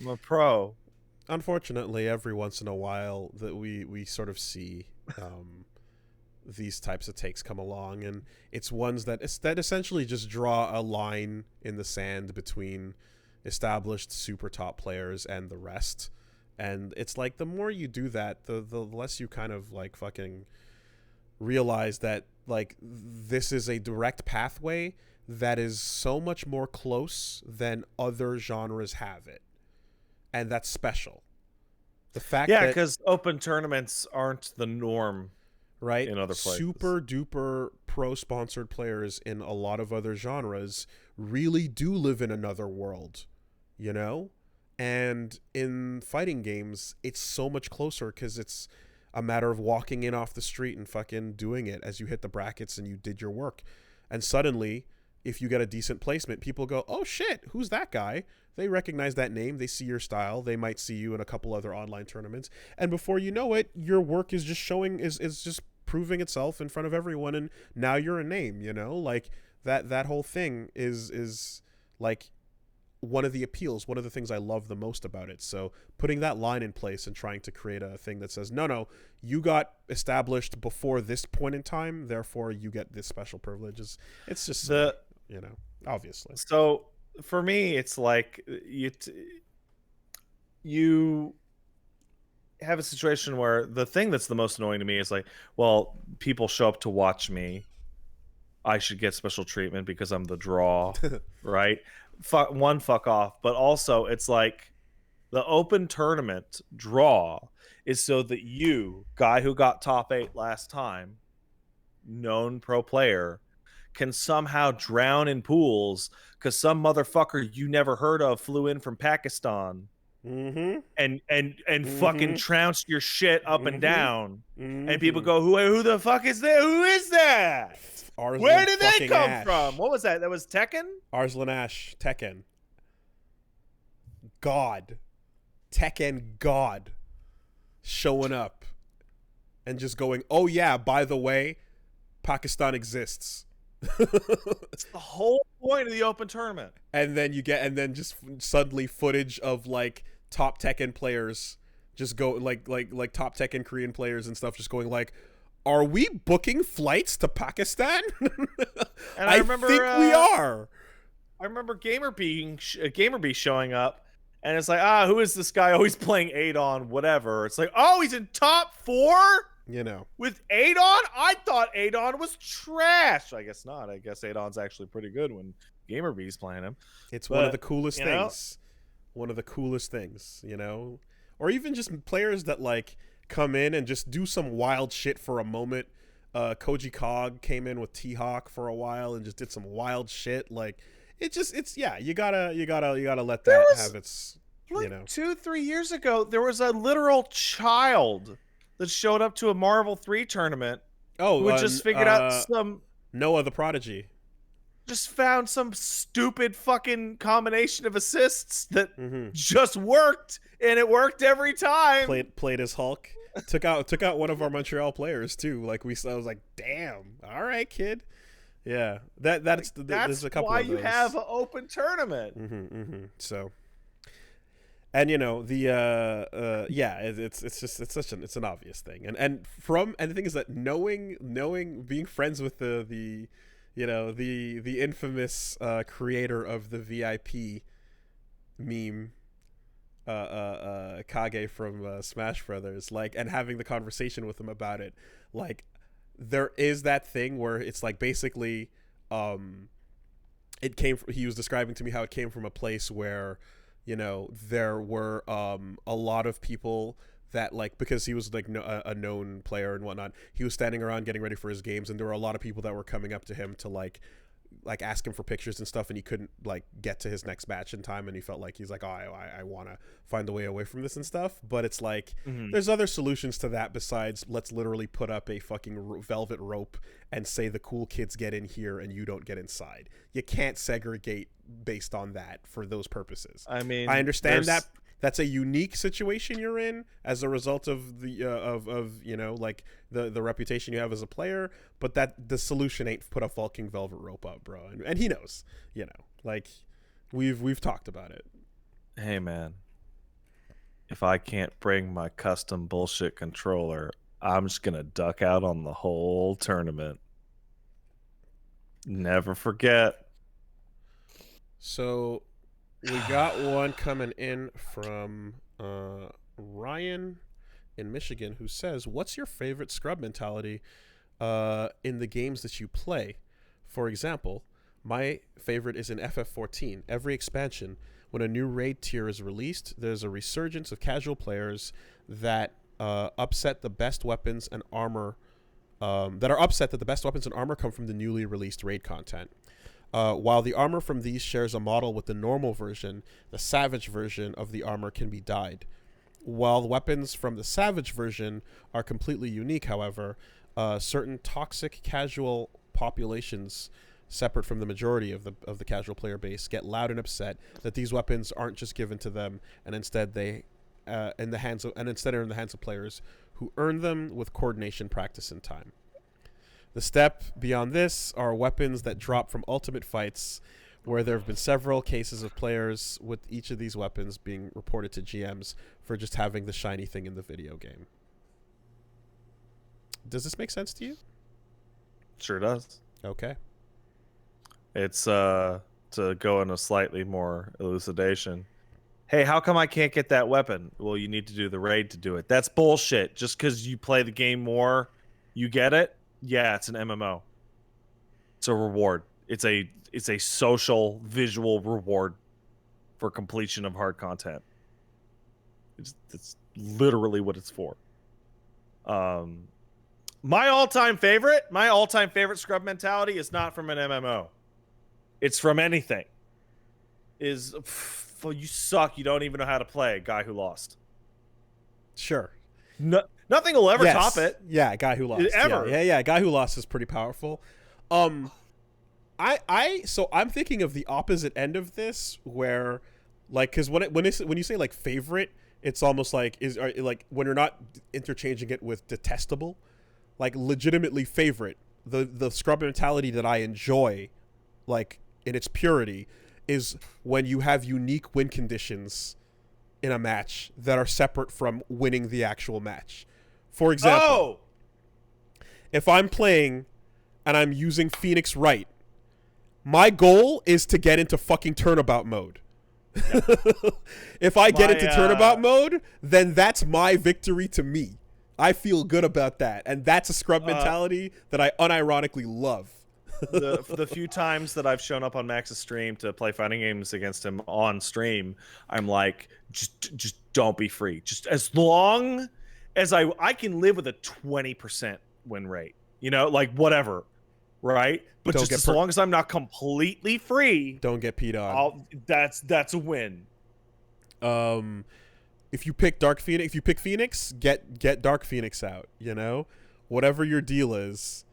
I'm a pro. Unfortunately, every once in a while that we sort of see these types of takes come along, and it's ones that essentially just draw a line in the sand between established super top players and the rest. And it's like the more you do that, the less you kind of like fucking realize that like this is a direct pathway that is so much more close than other genres have it. And that's special. The fact that, because open tournaments aren't the norm, right? In other places, super duper pro sponsored players in a lot of other genres really do live in another world, And in fighting games, it's so much closer because it's a matter of walking in off the street and fucking doing it as you hit the brackets and you did your work. And suddenly, if you get a decent placement, people go, oh shit, who's that guy? They recognize that name. They see your style. They might see you in a couple other online tournaments. And before you know it, your work is just is just proving itself in front of everyone. And now you're a name, like that whole thing is like one of the appeals, one of the things I love the most about it. So putting that line in place and trying to create a thing that says, no, you got established before this point in time, therefore you get this special privileges. It's just, obviously. So for me, it's like you have a situation where the thing that's the most annoying to me is like, well, people show up to watch me. I should get special treatment because I'm the draw, right? Fuck off. But also, it's like the open tournament draw is so that you, guy who got top 8 last time, known pro player, can somehow drown in pools because some motherfucker you never heard of flew in from Pakistan and fucking trounced your shit up and down. And people go, who the fuck is that? Who is that? Arslan Where did they come Ash. from? What was that? That was Tekken? Arslan Ash, Tekken. God. Tekken God. Showing up. And just going, oh yeah, by the way, Pakistan exists. It's the whole point of the open tournament. And then just suddenly footage of like top Tekken players just go like top Tekken Korean players and stuff just going like, are we booking flights to Pakistan? And I remember, think we are. I remember Gamerby showing up, and it's like, who is this guy? Oh, he's playing Adon, whatever. It's like, oh, he's in top 4? You know. With Adon? I thought Adon was trash. I guess not. I guess Adon's actually pretty good when Gamerby's playing him. It's one of the coolest things. One of the coolest things, you know? Or even just players that, like, come in and just do some wild shit for a moment. Koji Cog came in with T-Hawk for a while and just did some wild shit. Like, you gotta let that have its, like, you know. 2-3 years ago, there was a literal child that showed up to a Marvel 3 tournament. Oh, who just figured out some Noah the Prodigy. Just found some stupid fucking combination of assists that just worked, and it worked every time. Played as Hulk. took out one of our Montreal players too. Like I was like, damn, all right, kid. Yeah, that's there's a couple why of those. You have an open tournament. So, and you know it's an obvious thing, and the thing is that knowing being friends with the infamous creator of the VIP meme, Kage from Smash Brothers, like, and having the conversation with him about it, like, there is that thing where it's like basically he was describing to me how it came from a place where, you know, there were a lot of people that, like, because he was like a known player and whatnot, he was standing around getting ready for his games, and there were a lot of people that were coming up to him to like ask him for pictures and stuff, and he couldn't like get to his next match in time, and he felt like he's like, oh, I want to find a way away from this and stuff. But it's like there's other solutions to that besides let's literally put up a fucking velvet rope and say the cool kids get in here and you don't get inside. You can't segregate based on that for those purposes. I mean, I understand that that's a unique situation you're in as a result of the of you know, like the reputation you have as a player, but that the solution ain't put a fucking velvet rope up, bro. And he knows, you know, like we've talked about it. Hey man, if I can't bring my custom bullshit controller, I'm just gonna duck out on the whole tournament. Never forget. So we got one coming in from Ryan in Michigan, who says, what's your favorite scrub mentality in the games that you play? For example, my favorite is in FF14. Every expansion, when a new raid tier is released, there's a resurgence of casual players that upset the best weapons and armor that are upset that the best weapons and armor come from the newly released raid content. While the armor from these shares a model with the normal version, the Savage version of the armor can be dyed. While the weapons from the Savage version are completely unique, however, certain toxic casual populations separate from the majority of the casual player base get loud and upset that these weapons aren't just given to them, and instead are in the hands of players who earn them with coordination, practice, and time. The step beyond this are weapons that drop from ultimate fights, where there have been several cases of players with each of these weapons being reported to GMs for just having the shiny thing in the video game. Does this make sense to you? Sure does. Okay. It's to go in a slightly more elucidation. Hey, how come I can't get that weapon? Well, you need to do the raid to do it. That's bullshit. Just because you play the game more, you get it? Yeah, it's an MMO. It's a reward. It's a social visual reward for completion of hard content. It's literally what it's for. My all-time favorite scrub mentality is not from an MMO. It's from anything. Is you suck. You don't even know how to play. Guy who lost. Sure. No, nothing will ever top it. Yeah, guy who lost. Ever. Yeah. Guy who lost is pretty powerful. So I'm thinking of the opposite end of this, where, like, because when you say like favorite, it's almost like like when you're not interchanging it with detestable, like legitimately favorite. The scrub mentality that I enjoy, like in its purity, is when you have unique win conditions in a match that are separate from winning the actual match. For example, if I'm playing and I'm using Phoenix right, my goal is to get into fucking turnabout mode. If I get into turnabout mode, then that's my victory to me. I feel good about that. And that's a scrub mentality that I unironically love. The few times that I've shown up on Max's stream to play fighting games against him on stream, I'm like, just don't be free. Just as long as I can live with a 20% win rate, you know, like whatever, right? But Don't just get as long as I'm not completely free, don't get peed on. that's a win. If you pick Phoenix, get Dark Phoenix out, you know? Whatever your deal is.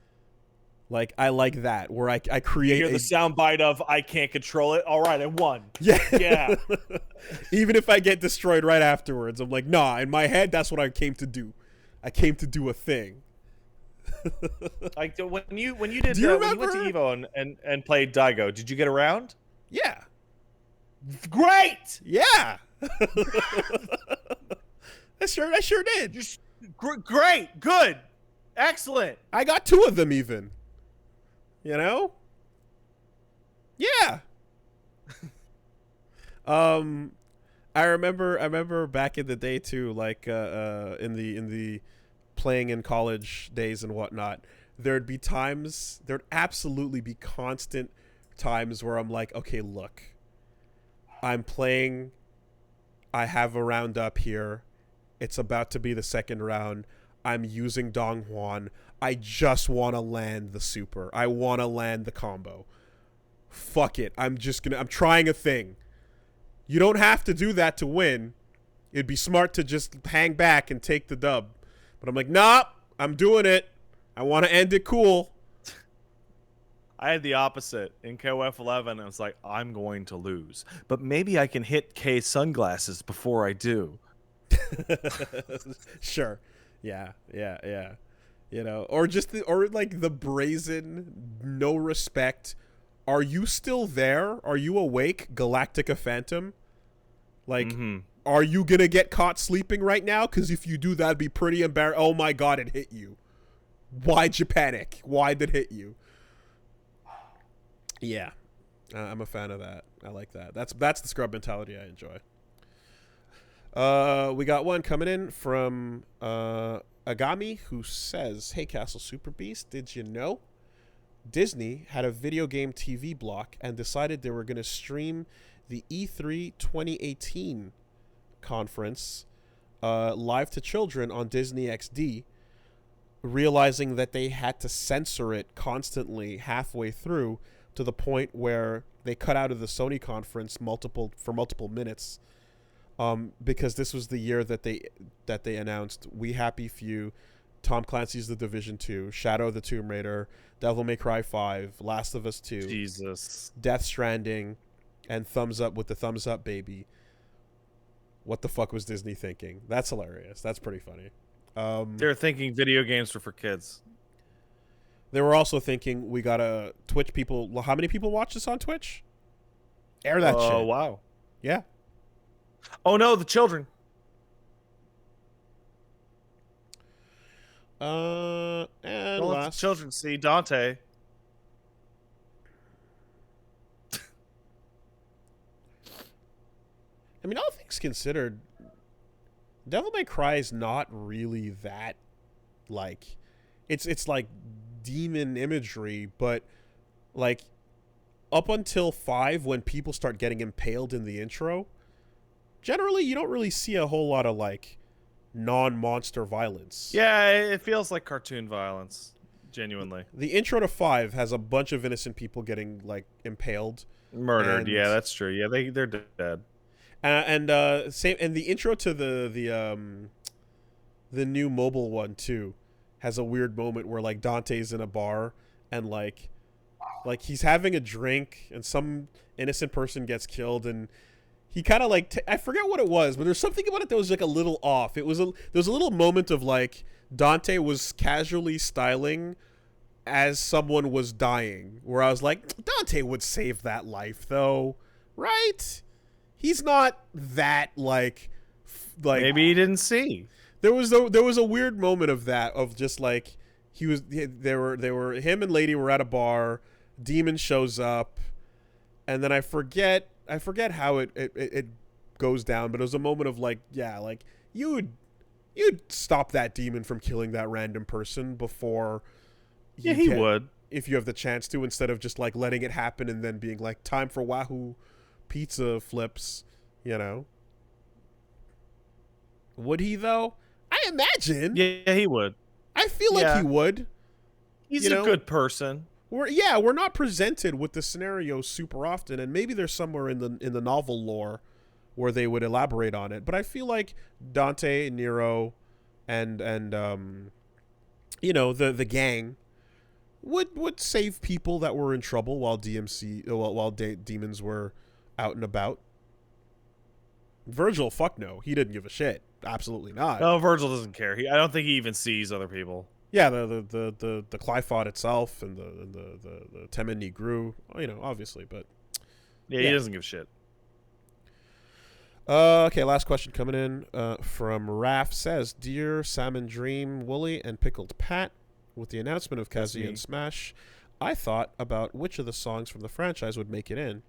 Like, I like that, where I create you hear the soundbite of I can't control it. All right, I won. Yeah. Even if I get destroyed right afterwards, I'm like, nah, in my head, that's what I came to do. I came to do a thing. Like when you went to Evo and played Daigo, did you get around? Yeah. Great. Yeah. I sure did. Just great, good, excellent. I got 2 of them even. You know? Yeah. I remember back in the day too, like in the playing in college days and whatnot, there'd absolutely be constant times where I'm like, okay, look, I'm playing, I have a round up here, it's about to be the second round, I'm using Dong Hwan, I just want to land the super, I want to land the combo, fuck it, I'm trying a thing. You don't have to do that to win. It'd be smart to just hang back and take the dub. But I'm like, nah, I'm doing it. I want to end it cool. I had the opposite. In KOF 11, I was like, I'm going to lose. But maybe I can hit K's sunglasses before I do. Sure. Yeah. You know, or like the brazen, no respect. Are you still there? Are you awake, Galactica Phantom? Like, Are you gonna get caught sleeping right now? Because if you do, that'd be pretty embarrassing. Oh my god, it hit you. Why'd you panic? Why'd it hit you? Yeah, I'm a fan of that. I like that. That's the scrub mentality I enjoy. We got one coming in from Agami, who says, "Hey, Castle Super Beast, did you know Disney had a video game TV block and decided they were going to stream the E3 2018 conference live to children on Disney XD, realizing that they had to censor it constantly halfway through to the point where they cut out of the Sony conference for multiple minutes, because this was the year that they announced We Happy Few, Tom Clancy's The Division 2, Shadow of the Tomb Raider, Devil May Cry 5, Last of Us 2, Jesus, Death Stranding, and Thumbs Up with the Thumbs Up Baby. What the fuck was Disney thinking? That's hilarious. That's pretty funny. They're thinking video games were for kids. They were also thinking we gotta Twitch people. How many people watch this on Twitch? Air that shit. Oh, wow. Yeah. Oh, no, the children. And Don't let the children see Dante. I mean, all things considered, Devil May Cry is not really that, like, it's like demon imagery, but like up until 5, when people start getting impaled in the intro, generally you don't really see a whole lot of like non-monster violence. Yeah, it feels like cartoon violence, genuinely. The intro to 5 has a bunch of innocent people getting like impaled, Murdered. and Yeah, that's true. Yeah, they're dead. same, and the intro to the new mobile one too has a weird moment where like Dante's in a bar and like he's having a drink and some innocent person gets killed, and he kind of like I forget what it was, but there's something about it that was like a little off. There was a little moment of like Dante was casually styling as someone was dying, where I was like, Dante would save that life though, right? He's not that like Maybe he didn't see. There was a weird moment of that, of just like they were him and Lady were at a bar, Demon shows up, and then I forget how it goes down, but it was a moment of like, yeah, like you'd stop that demon from killing that random person before He would, if you have the chance to, instead of just like letting it happen and then being like, time for Wahoo pizza flips, you know. Would he though? I imagine. Yeah, he would. I feel like he would. He's a good person. We're not presented with the scenario super often, and maybe there's somewhere in the novel lore where they would elaborate on it. But I feel like Dante, Nero, and the gang would save people that were in trouble while demons were out and about. Virgil, fuck no, he didn't give a shit. Absolutely not. No, Virgil doesn't care. I don't think he even sees other people. Yeah, the Clyphod itself and the Temen Negru, obviously, but yeah, he doesn't give a shit. Okay, last question coming in from Raph says, Dear Salmon Dream, Wooly, and Pickled Pat, with the announcement of Kazuya and Smash, I thought about which of the songs from the franchise would make it in.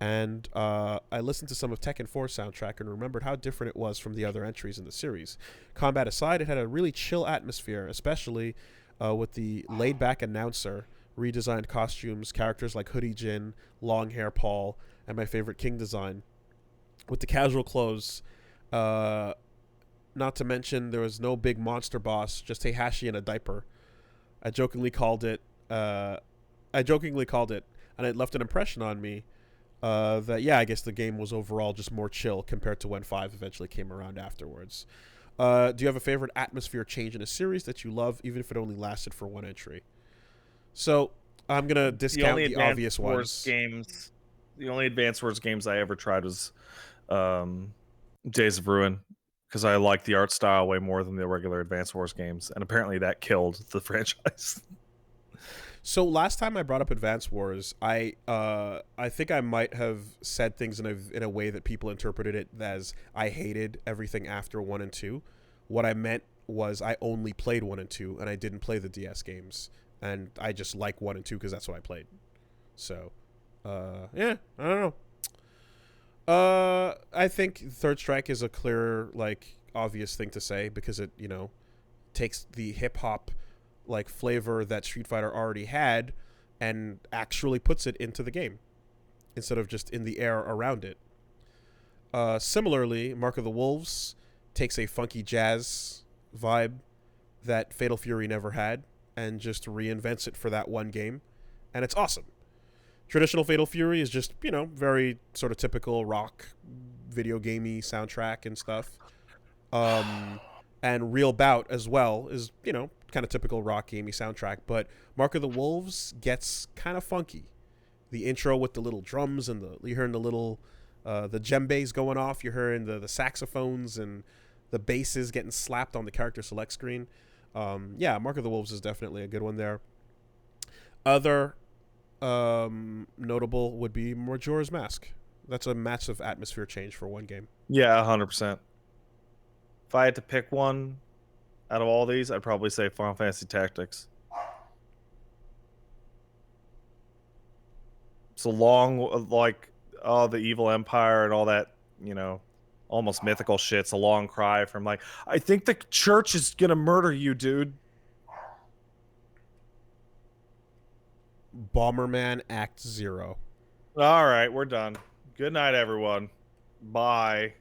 And I listened to some of Tekken 4 soundtrack and remembered how different it was from the other entries in the series. Combat aside, it had a really chill atmosphere, especially with the laid-back announcer, redesigned costumes, characters like Hoodie Jin, Long Hair Paul, and my favorite King design. With the casual clothes, not to mention there was no big monster boss, just Heihachi in a diaper. I jokingly called it, and it left an impression on me. I guess the game was overall just more chill compared to when 5 eventually came around afterwards. Do you have a favorite atmosphere change in a series that you love, even if it only lasted for one entry? So I'm gonna discount the obvious ones. The only Advance Wars games I ever tried was Days of Ruin, because I like the art style way more than the regular Advance Wars games, and apparently that killed the franchise. So last time I brought up Advance Wars, I think I might have said things in a way that people interpreted it as I hated everything after 1 and 2. What I meant was I only played 1 and 2, and I didn't play the DS games, and I just like 1 and 2 because that's what I played. So, I don't know. I think Third Strike is a clear, like, obvious thing to say because it, takes the hip hop like flavor that Street Fighter already had and actually puts it into the game instead of just in the air around it. Similarly, Mark of the Wolves takes a funky jazz vibe that Fatal Fury never had and just reinvents it for that one game, and it's awesome. Traditional Fatal Fury is just, very sort of typical rock video gamey soundtrack and stuff. And Real Bout as well is, kind of typical rock gamey soundtrack, but Mark of the Wolves gets kind of funky. The intro with the little drums and you're hearing the little the djembes going off, you're hearing the saxophones and the basses getting slapped on the character select screen. Mark of the Wolves is definitely a good one there. Other notable would be Majora's Mask. That's a massive atmosphere change for one game. Yeah, 100%. If I had to pick one out of all these, I'd probably say Final Fantasy Tactics. It's a long, like, the Evil Empire and all that, almost mythical shit. It's a long cry from, like, I think the church is gonna murder you, dude. Bomberman Act 0. All right, we're done. Good night, everyone. Bye.